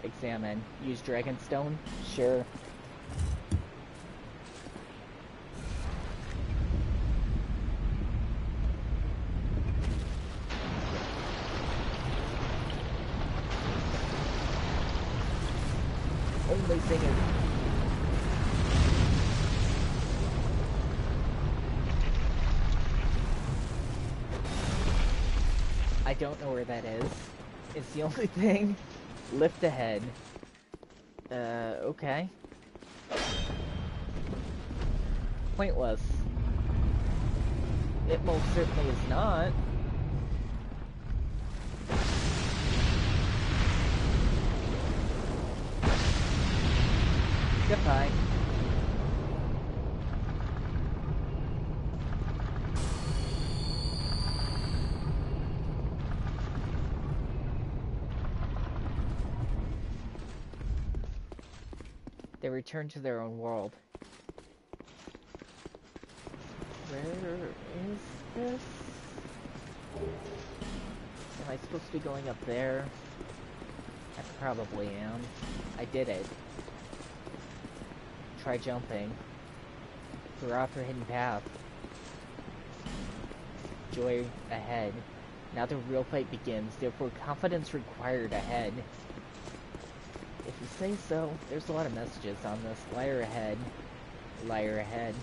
Examine. Use Dragonstone? Sure. Only thing is... I don't know where that is. It's the only thing. Lift ahead. Okay. Pointless. It most certainly is not. Goodbye. They return to their own world. Where is this? Am I supposed to be going up there? I probably am. I did it. Try jumping. We're off a hidden path. Joy ahead. Now the real fight begins, therefore confidence required ahead. If you say so, there's a lot of messages on this. Liar ahead. Liar ahead.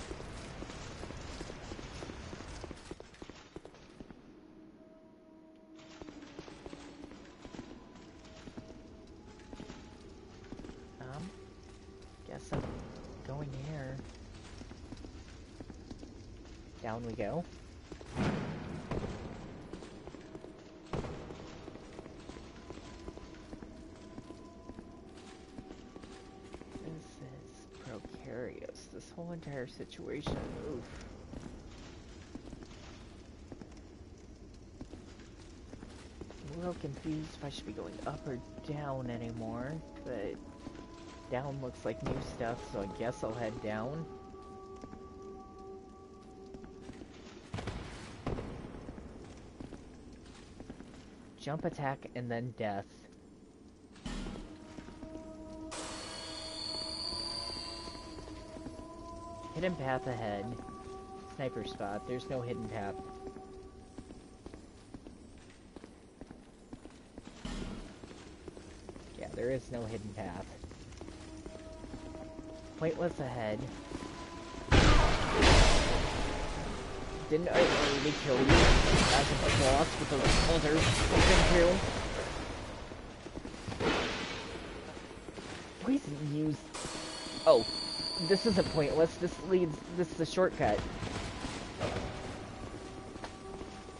Guess I'm going here. Down we go. Precarious. This whole entire situation. Oof. I'm real confused if I should be going up or down anymore, but down looks like new stuff, so I guess I'll head down. Jump attack and then death. Hidden path ahead. Sniper spot. There's no hidden path. Yeah, there is no hidden path. Pointless ahead. Didn't I already kill you as a boss with those others thing too? Please use... Oh. This isn't pointless. This is a shortcut.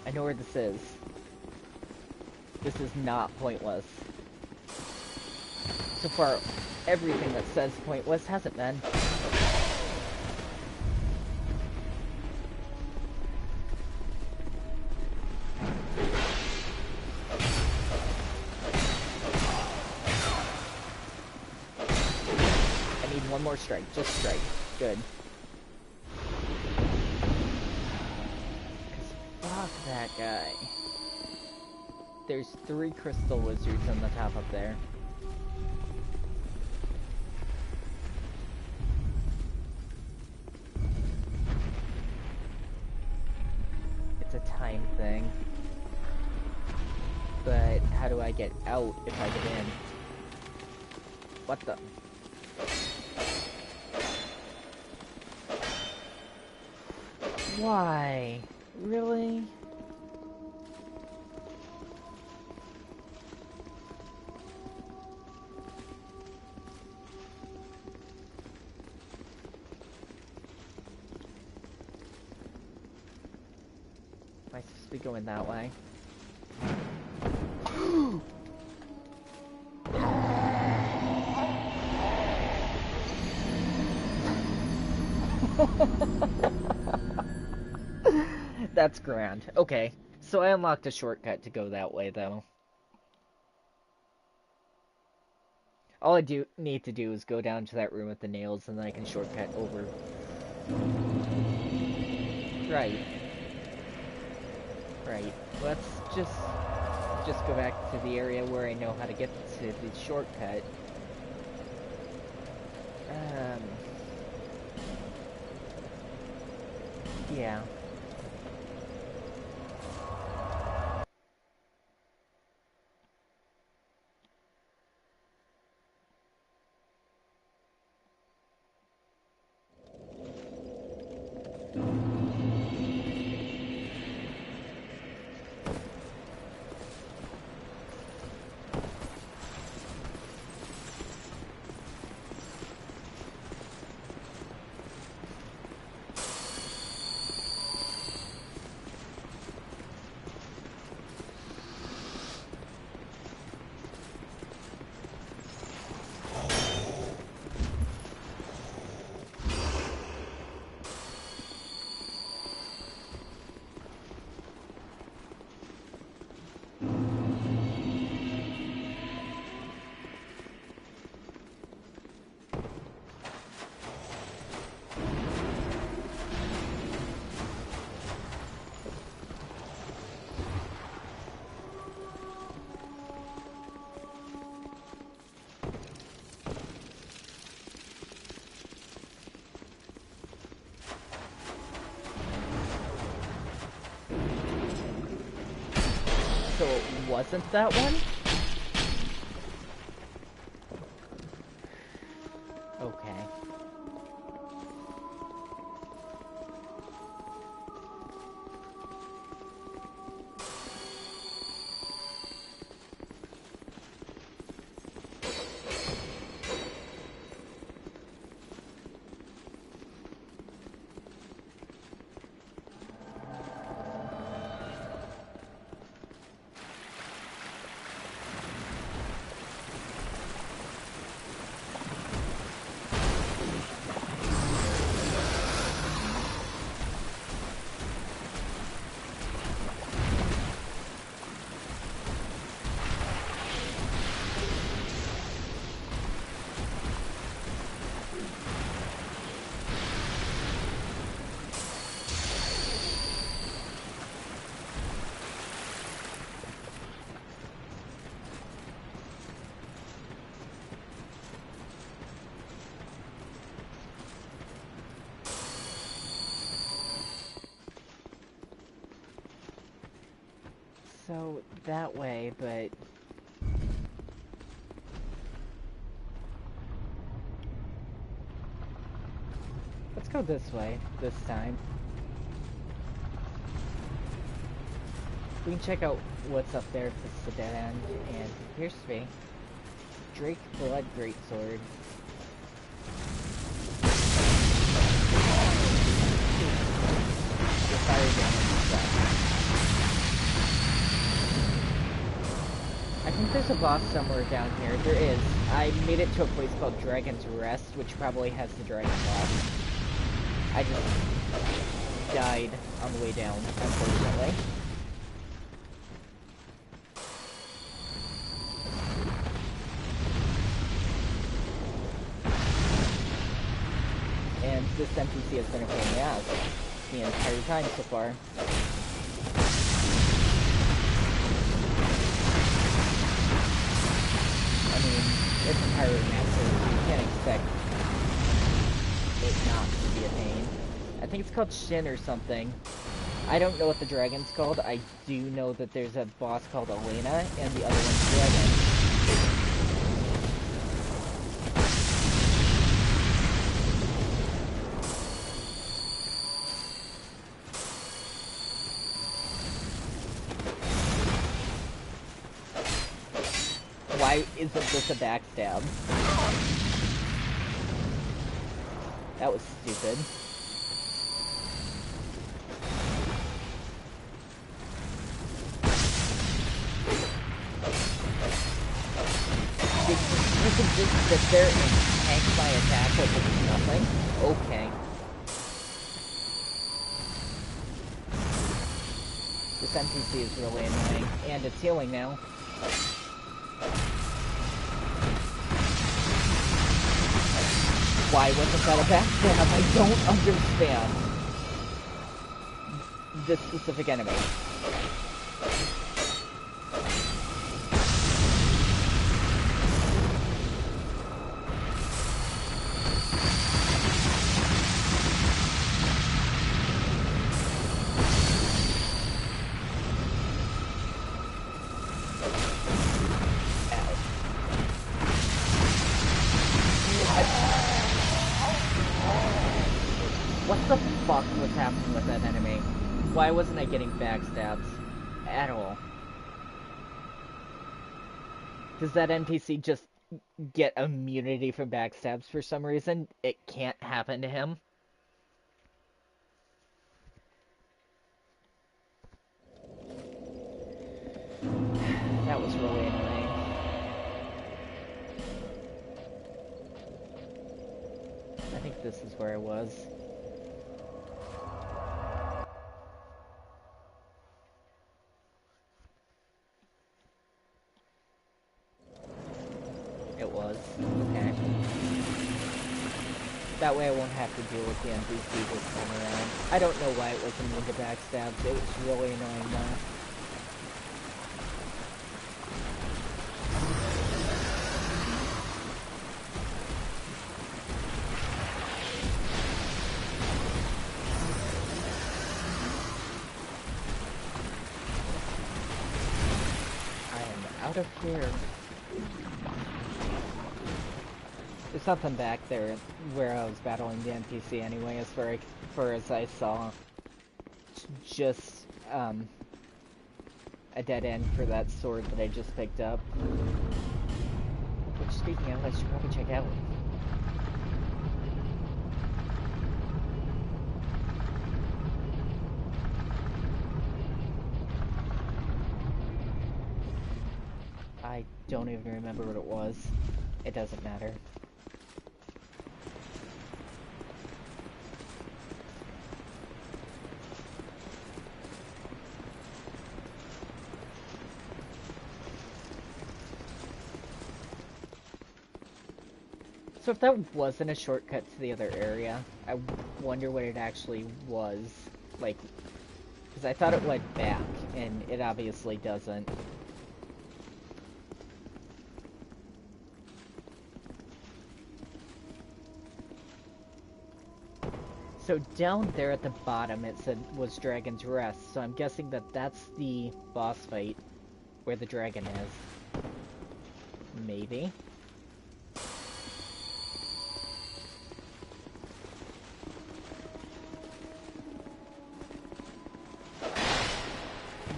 I know where this is. This is not pointless. So far, everything that says pointless hasn't been. One more strike, just strike. Good. Cause fuck that guy. There's 3 crystal wizards on the top up there. It's a time thing. But how do I get out if I get in? What the? Why? Really? Am I supposed to be going that way? That's grand. Okay, so I unlocked a shortcut to go that way, though. All I need to do is go down to that room with the nails, and then I can shortcut over. Right. Right. Let's just go back to the area where I know how to get to the shortcut. Yeah. wasn't that one? Okay. So, that way, but... Let's go this way, this time. We can check out what's up there if it's the dead end, and here's me. Drake Blood Greatsword. The fire damage stuff. I think there's a boss somewhere down here. There is. I made it to a place called Dragon's Rest, which probably has the dragon boss. I just died on the way down, unfortunately. And this NPC has been a pain in the ass the entire time so far. I mean, it's a pirate master, so you can't expect it not to be a pain. I think it's called Shin or something. I don't know what the dragon's called. I do know that there's a boss called Elena, and the other one's Dragon. Why isn't this a backstab? That was stupid. You can just sit there and tank my attack like it's nothing? Okay. This NPC is really annoying, and it's healing now. Why wasn't that a backstab? I don't understand this specific enemy. What the fuck was happening with that enemy? Why wasn't I getting backstabs at all? Does that NPC just get immunity from backstabs for some reason? It can't happen to him? That was really annoying. I think this is where I was. It was. Okay. That way I won't have to deal with the NPC this time around. I don't know why it was immune to backstabs. It was really annoying though. out of here. There's something back there where I was battling the NPC anyway, as far as I saw. Just, a dead end for that sword that I just picked up. Which, speaking of, I should probably check out. I don't even remember what it was. It doesn't matter. So if that wasn't a shortcut to the other area, I wonder what it actually was. Like, because I thought it led back, and it obviously doesn't. So down there at the bottom it said was Dragon's Rest, so I'm guessing that that's the boss fight where the dragon is. Maybe.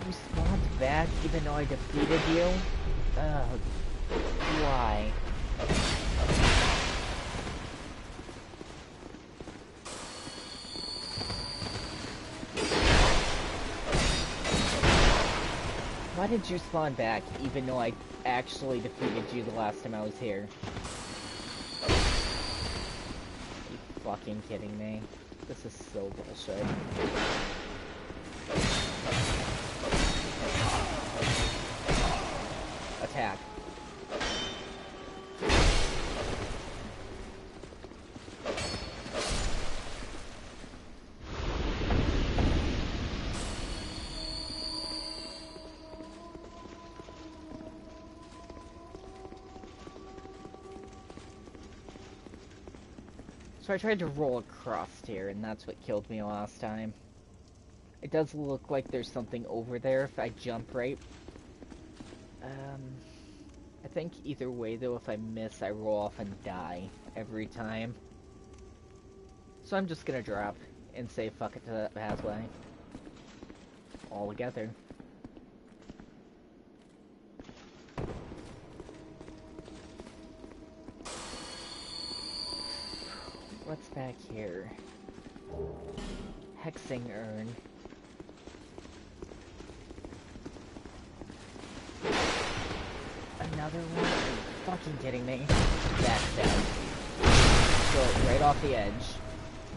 You spawned back even though I defeated you? Ugh. Why? Why did you spawn back, even though I actually defeated you the last time I was here? Are you fucking kidding me? This is so bullshit. Attack. So I tried to roll across here, and that's what killed me last time. It does look like there's something over there if I jump right. I think either way though, if I miss, I roll off and die every time. So I'm just gonna drop and say fuck it to that pathway. Altogether. What's back here? Hexing urn. Another one? Are you fucking kidding me? Backstab. Go right off the edge.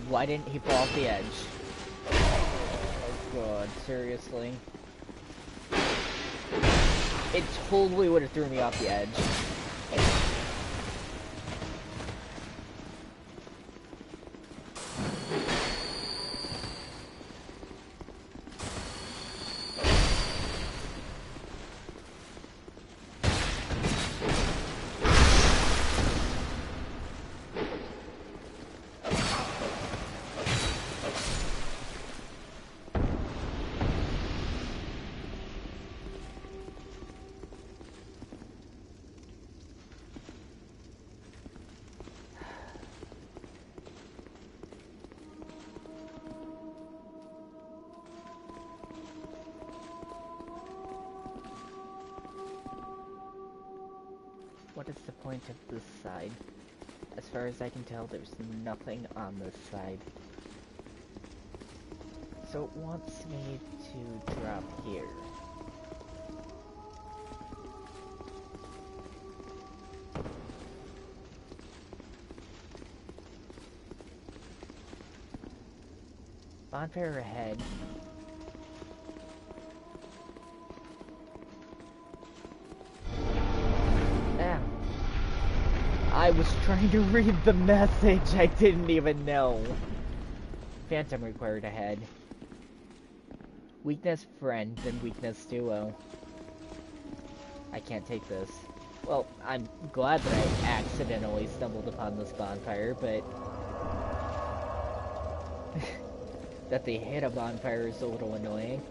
Why didn't he fall off the edge? Oh god, seriously? It totally would have threw me off the edge. What is the point of this side? As far as I can tell, there's nothing on this side. So it wants me to drop here. Bonfire ahead. I was trying to read the message, I didn't even know. Phantom required ahead. Weakness friend, then weakness duo. I can't take this. Well, I'm glad that I accidentally stumbled upon this bonfire, but... that they hit a bonfire is a little annoying.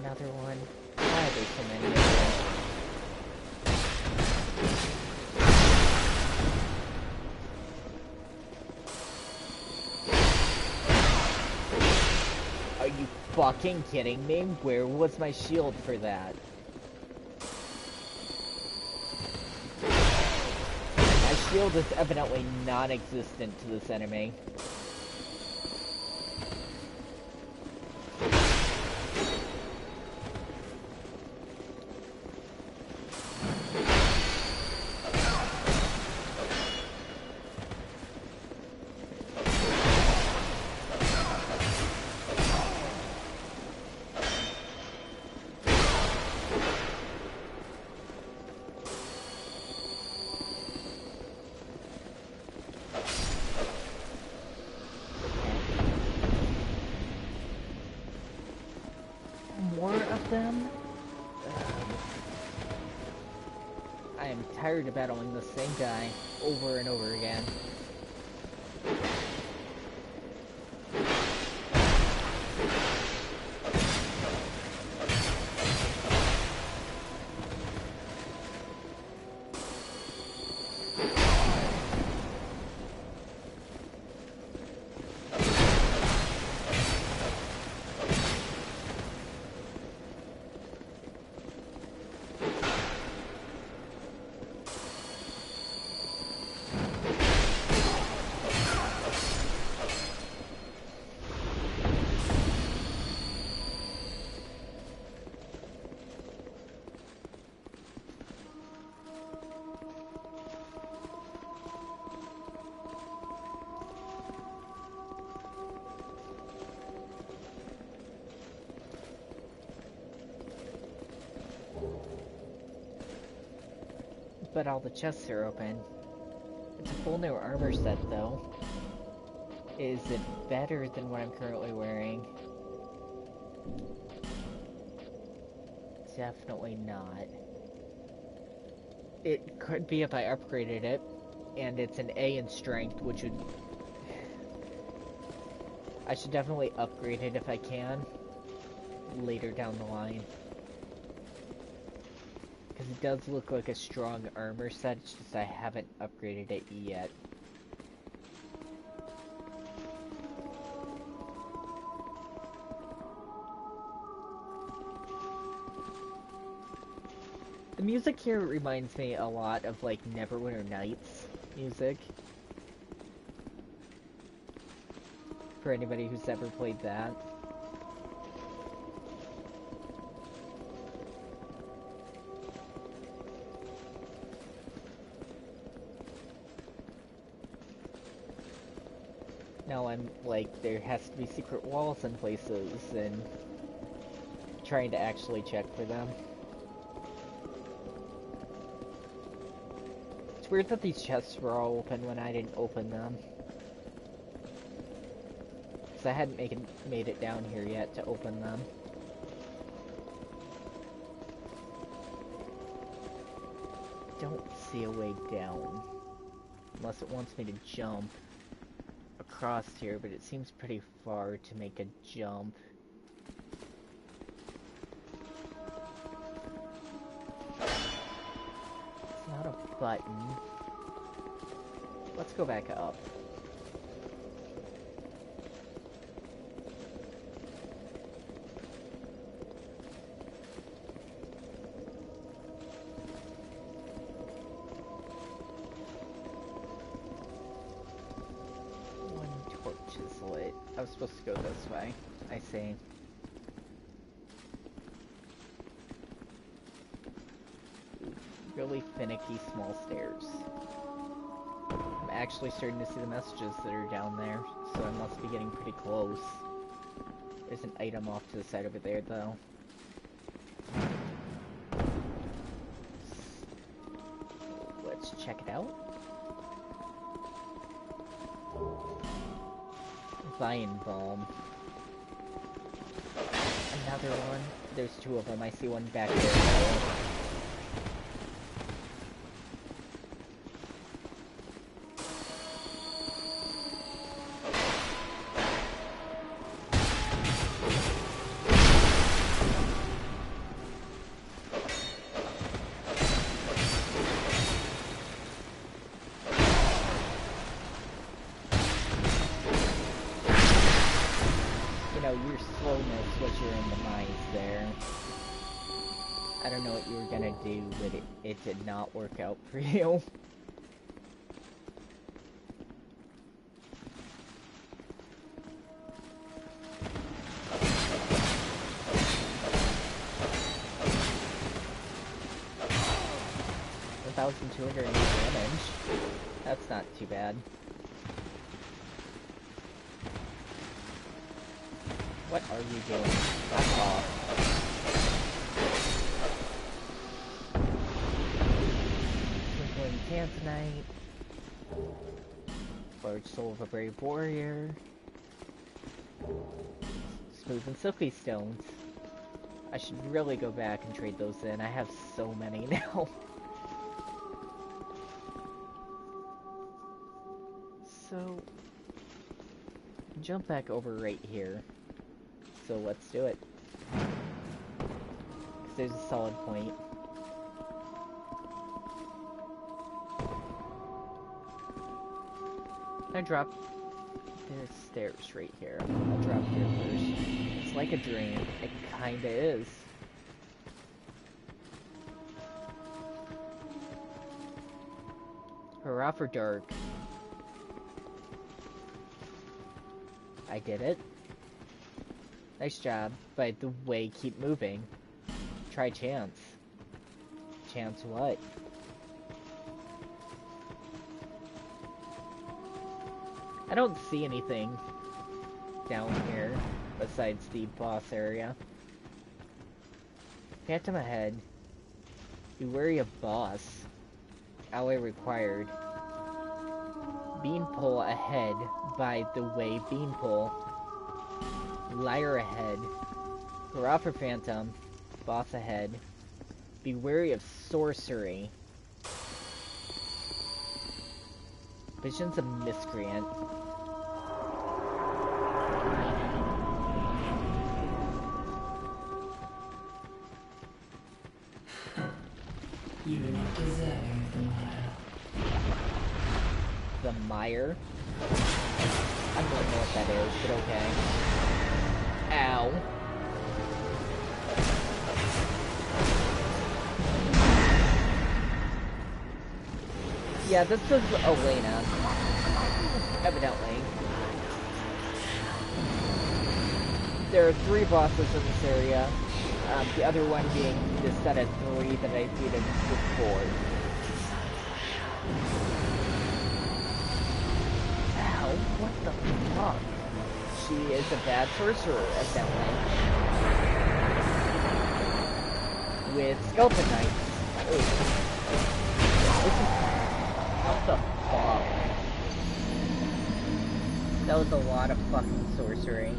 Another one. Why are there so many of them? Are you fucking kidding me? Where was my shield for that? My shield is evidently non-existent to this enemy. More of them? I am tired of battling the same guy over and over again. But all the chests are open. It's a full new armor set, though. Is it better than what I'm currently wearing? Definitely not. It could be if I upgraded it, and it's an A in strength, which would... I should definitely upgrade it if I can, later down the line. Because it does look like a strong armor set, it's just I haven't upgraded it yet. The music here reminds me a lot of, like, Neverwinter Nights music. For anybody who's ever played that. Now I'm, like, there has to be secret walls in places, and trying to actually check for them. It's weird that these chests were all open when I didn't open them. Because I hadn't made it down here yet to open them. Don't see a way down. Unless it wants me to jump across here, but it seems pretty far to make a jump. It's not a button. Let's go back up. I was supposed to go this way. I see. Really finicky small stairs. I'm actually starting to see the messages that are down there, so I must be getting pretty close. There's an item off to the side over there, though. Let's check it out. Vine Balm. Another one. There's two of them. I see one back there. No, your slowness was your in the mines there. I don't know what you were gonna do, but it did not work out for you. $1,208 damage. That's not too bad. What are you doing? Back off. Twinkling Tanzanite. Large Soul of a Brave Warrior. Smooth and Silky Stones. I should really go back and trade those in. I have so many now. So, jump back over right here. So let's do it. 'Cause there's a solid point. I dropped. There's stairs right here. I'll drop here first. It's like a dream. It kinda is. Hurrah for dark. I did it. Nice job. By the way, keep moving. Try chance. Chance what? I don't see anything down here besides the boss area. Phantom ahead. Be wary of boss. Alloy required. Beanpole ahead. By the way, Beanpole. Liar ahead. Hurrah for Phantom. Boss ahead. Be wary of sorcery. Visions of Miscreant. You do not deserve the mire. The mire? I don't know what that is, but okay. Ow. Yeah, this is Elena. Evidently. There are 3 bosses in this area. The other one being the set of 3 that I defeated before. Ow, what the fuck? She is a bad sorcerer, evidently. With skeleton knights. Ooh. This is... What the fuck? That was a lot of fucking sorcery.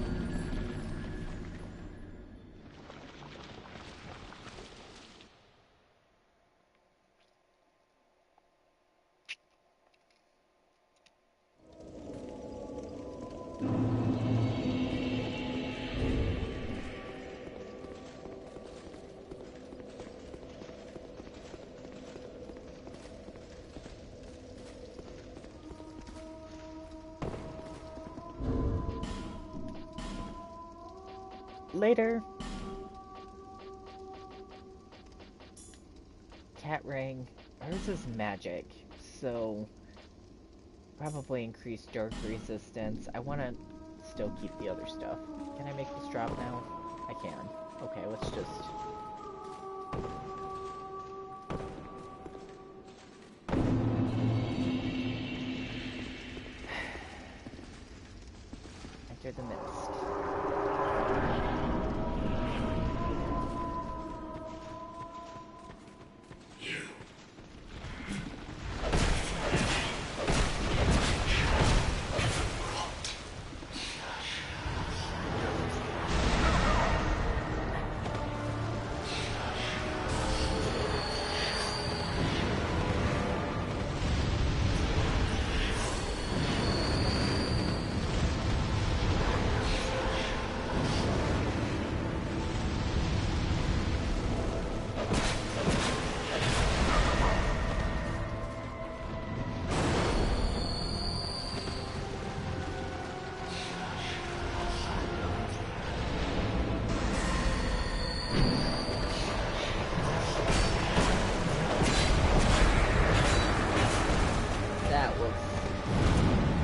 Later. Cat ring. Hers is magic, so probably increase dark resistance. I want to still keep the other stuff. Can I make this drop now? I can. Okay, let's just... Enter the mist.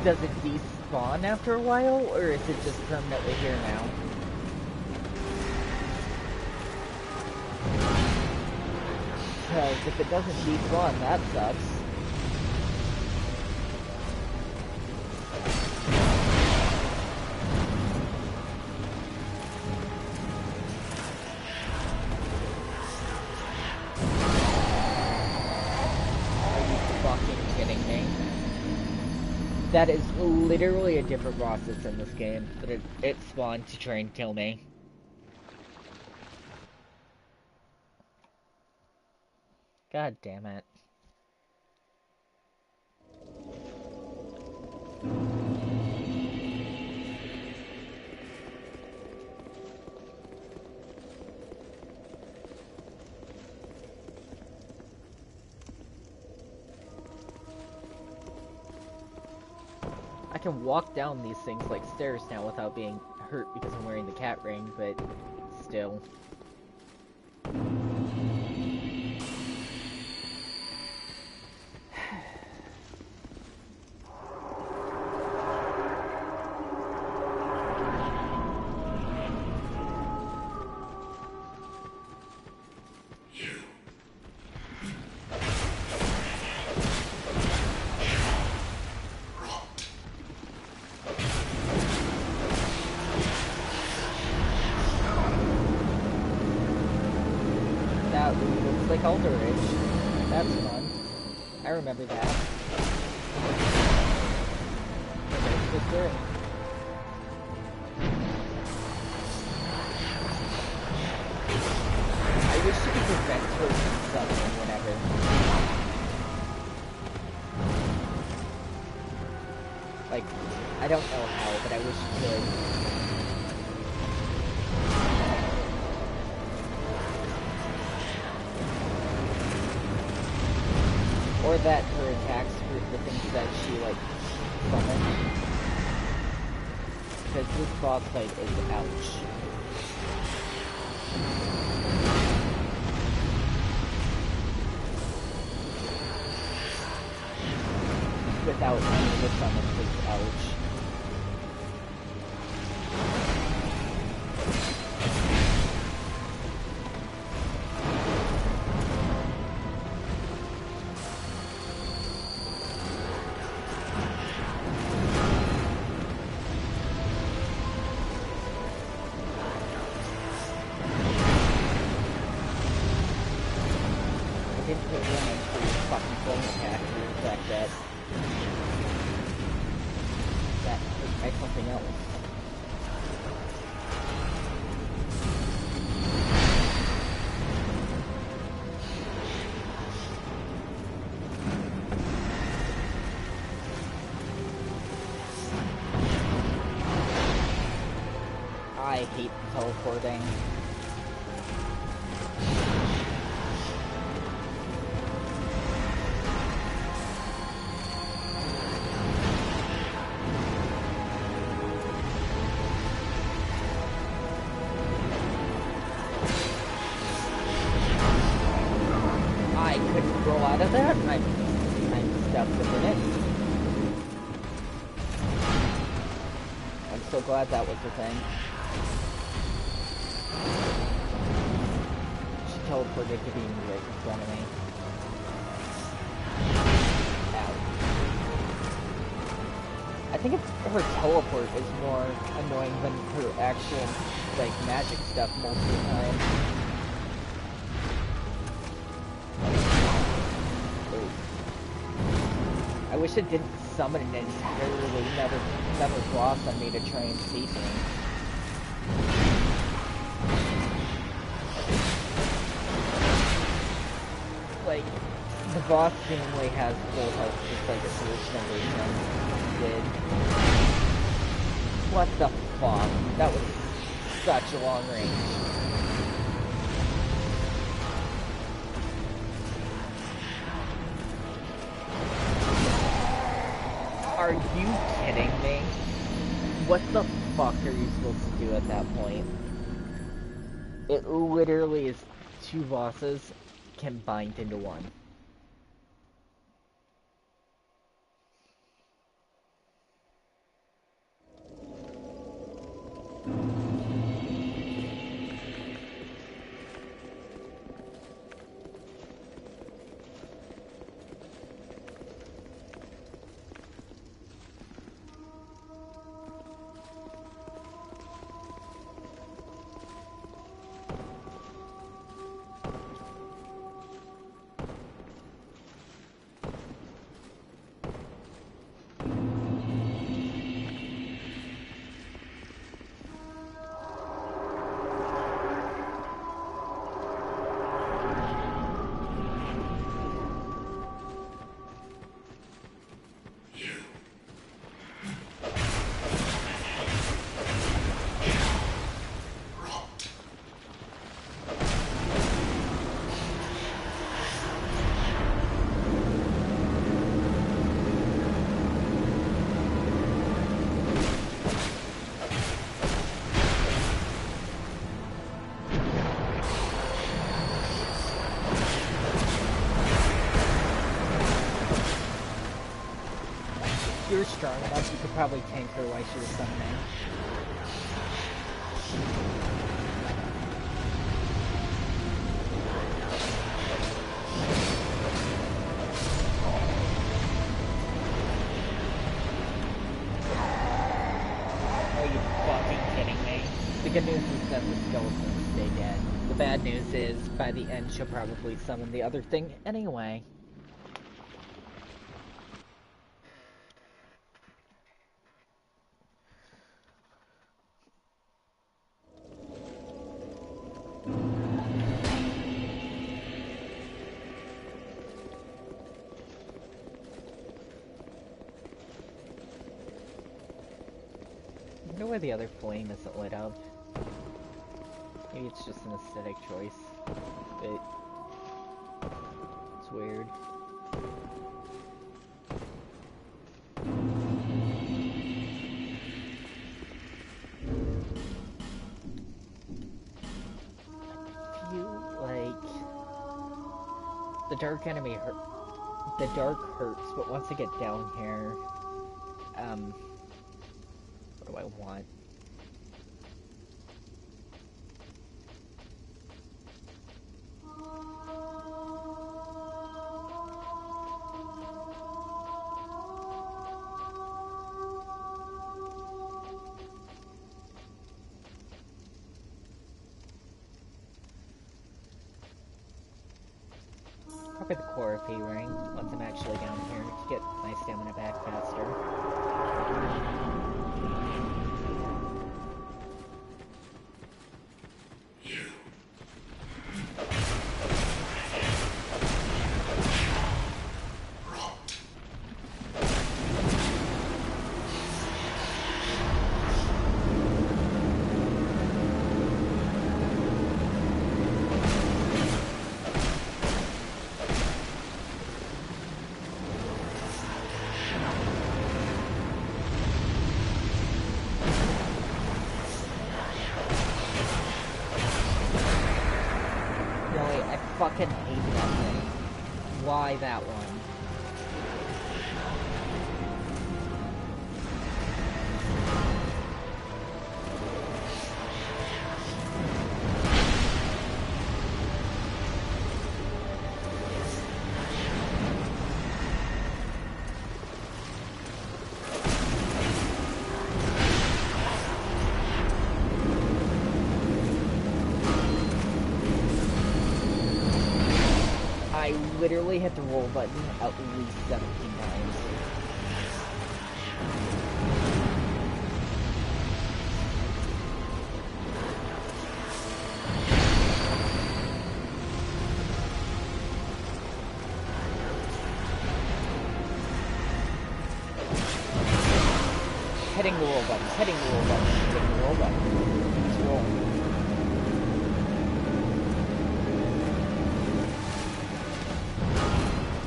does it despawn after a while, or is it just permanently here now? Because if it doesn't despawn, that sucks. That is literally a different boss that's in this game, but it spawned to try and kill me. God damn it. I can walk down these things like stairs now without being hurt because I'm wearing the cat ring, but still. Like Alder Ridge. That's fun. I remember that. It's just good. I wish you could prevent her from summoning whenever. Like, I don't know how, but I wish you could. Or that her attacks for the things that she, like, summons. Because this boss fight is ouch. Without any of the summons, it's ouch. I hate teleporting. I couldn't roll out of that. I'm stuck within it. I'm so glad that was the thing. She teleported to being right in front of me. Ow. I think her teleport is more annoying than her actual, like, magic stuff most of the time. I wish it didn't summon an entirely another boss on me to try and save me. Like, the boss seemingly has full health just like its original version did. What the fuck? That was such a long range. Are you kidding me? What the fuck are you supposed to do at that point? It literally is two bosses combined into one. strong enough, you could probably tank her while she was summoning. Are you fucking kidding me? The good news is that the skeletons stay dead. The bad news is, by the end, she'll probably summon the other thing anyway. I wonder why the other flame isn't lit up. Maybe it's just an aesthetic choice. But it's weird. I feel like the dark enemy hurt. The dark hurts, but once I get down here, what do I want? Probably the Chlorophy ring, once I'm actually down here, to get my stamina back faster. Fucking hate that thing. Why that one? I literally hit the roll button at least 17 times. Hitting the roll button, hitting the roll button, hitting the roll button. Just roll.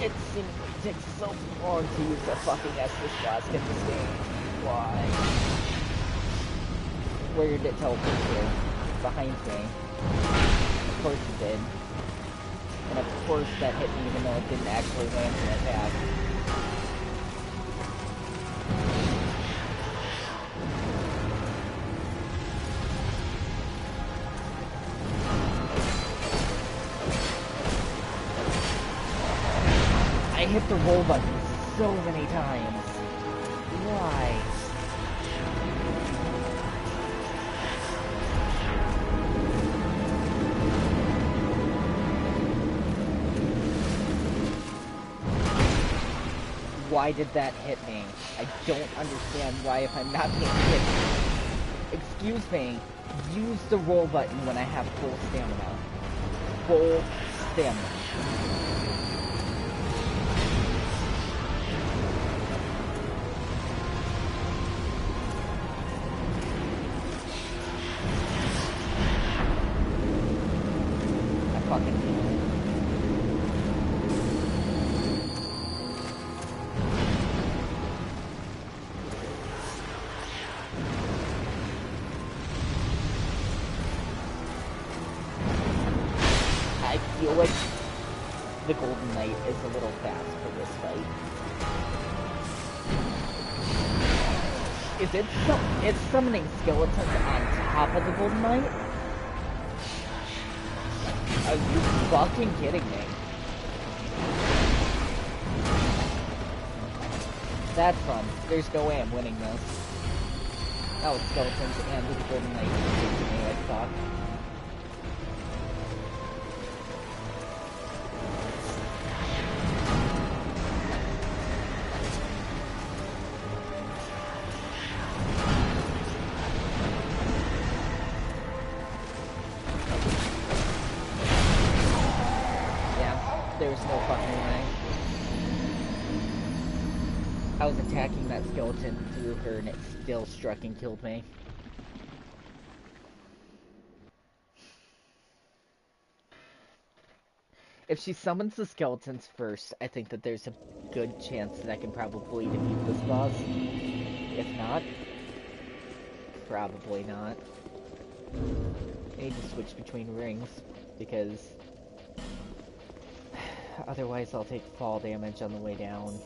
It seemingly takes so long to use the fucking Estus Flask in this game. Why? Where did it teleport to? Behind me. Of course it did. And of course that hit me even though it didn't actually land an attack. I hit the roll button so many times. Why? Why did that hit me? I don't understand why if I'm not being hit. Excuse me. Use the roll button when I have full stamina. Full stamina. I feel like the Golden Knight is a little fast for this fight. Is it it's summoning skeletons on top of the Golden Knight? Are you fucking kidding me? That's fun. There's no way I'm winning this. Oh, skeletons and the Golden Knight to me like fuck. There's no fucking way. I was attacking that skeleton through her and it still struck and killed me. If she summons the skeletons first, I think that there's a good chance that I can probably defeat this boss. If not, probably not. I need to switch between rings, because otherwise I'll take fall damage on the way down.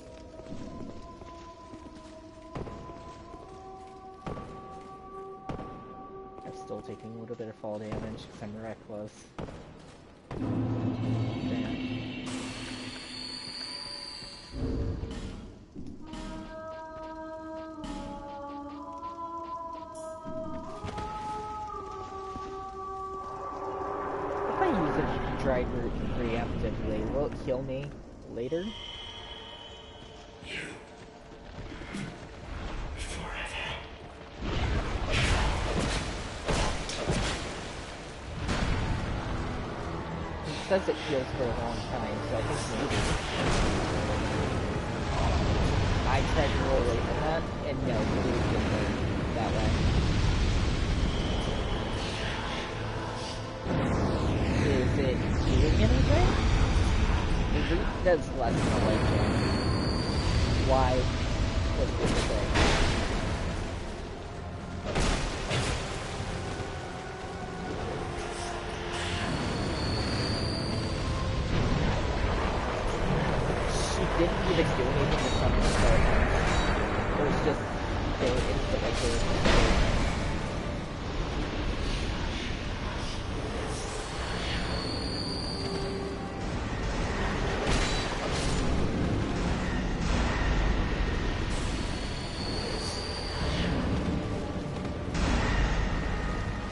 I'm still taking a little bit of fall damage because I'm reckless. If I use a dried root preemptively, will it heal me later? It says it heals for a long time, so I think maybe. I tried to roll away from that, and no, it didn't work that way. Is it doing anything? The root does less than a light damage. Why? What's the thing? Didn't even do anything to summon the skeletons. It was just, they were instantly killed.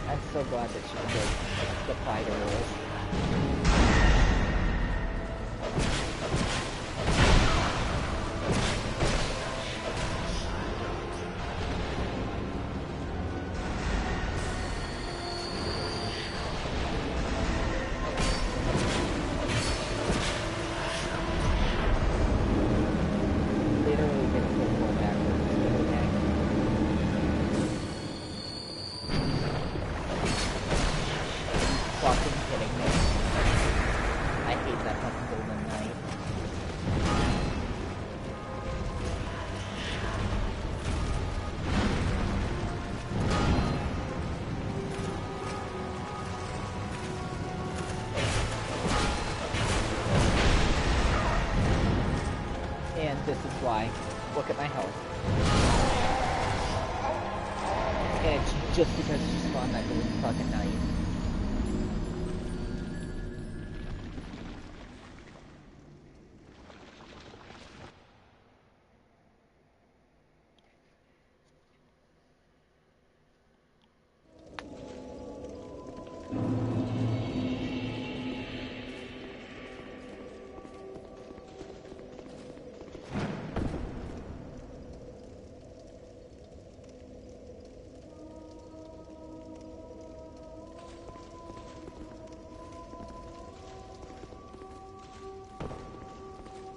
I'm so glad that she did the fighter rules. This is why. Look at my health. And it's just because she spawned that golden fucking knight.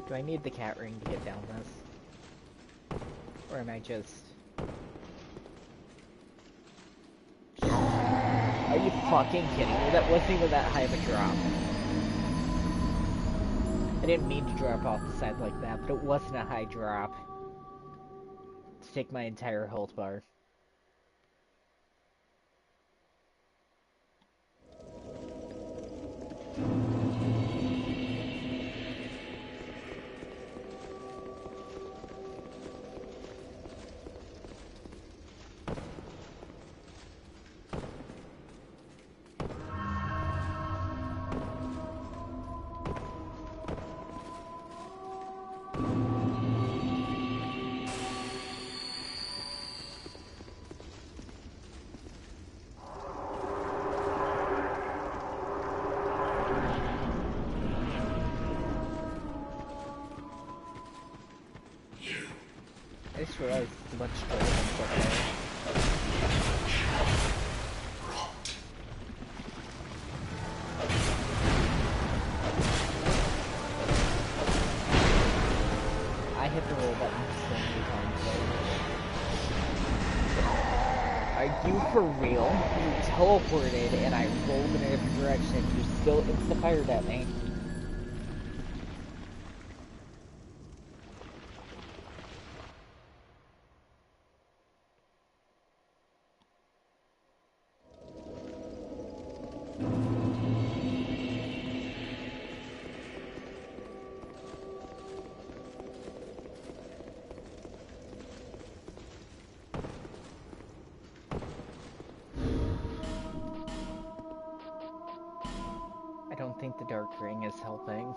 Do I need the cat ring to get down this? Or am I just... Are you fucking kidding me? That wasn't even that high of a drop. I didn't mean to drop off the side like that, but it wasn't a high drop. To take my entire health bar. just realized it's a bunch of dragons up there. I hit the roll button so many times though. Are you for real? You teleported and I rolled in a different direction. You still insta-fired at me. I don't think the dark ring is helping.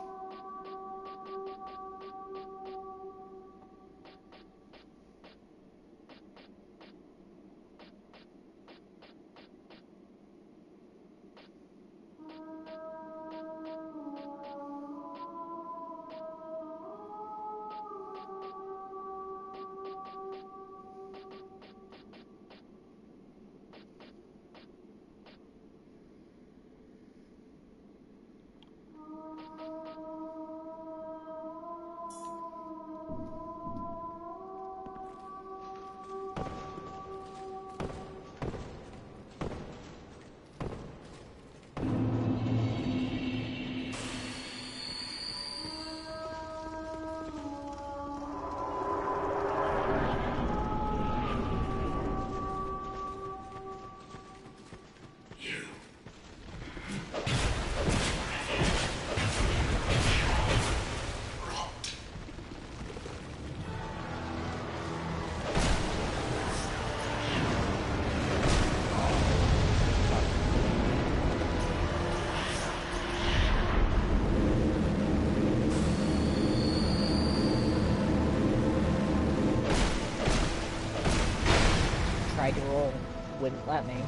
Tried to roll, wouldn't let me. Use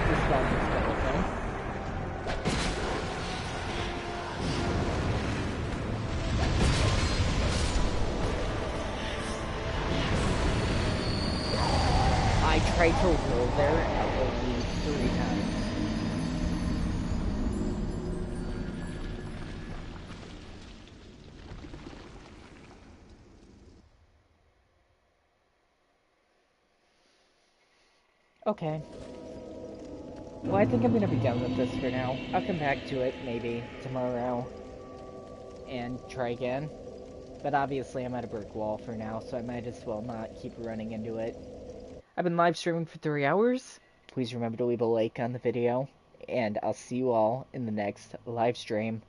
the spell instead of thing. I tried to roll there at least 3 times. Okay. Well, I think I'm gonna be done with this for now. I'll come back to it, maybe, tomorrow. And try again. But obviously I'm at a brick wall for now, so I might as well not keep running into it. I've been live streaming for 3 hours. Please remember to leave a like on the video. And I'll see you all in the next live stream.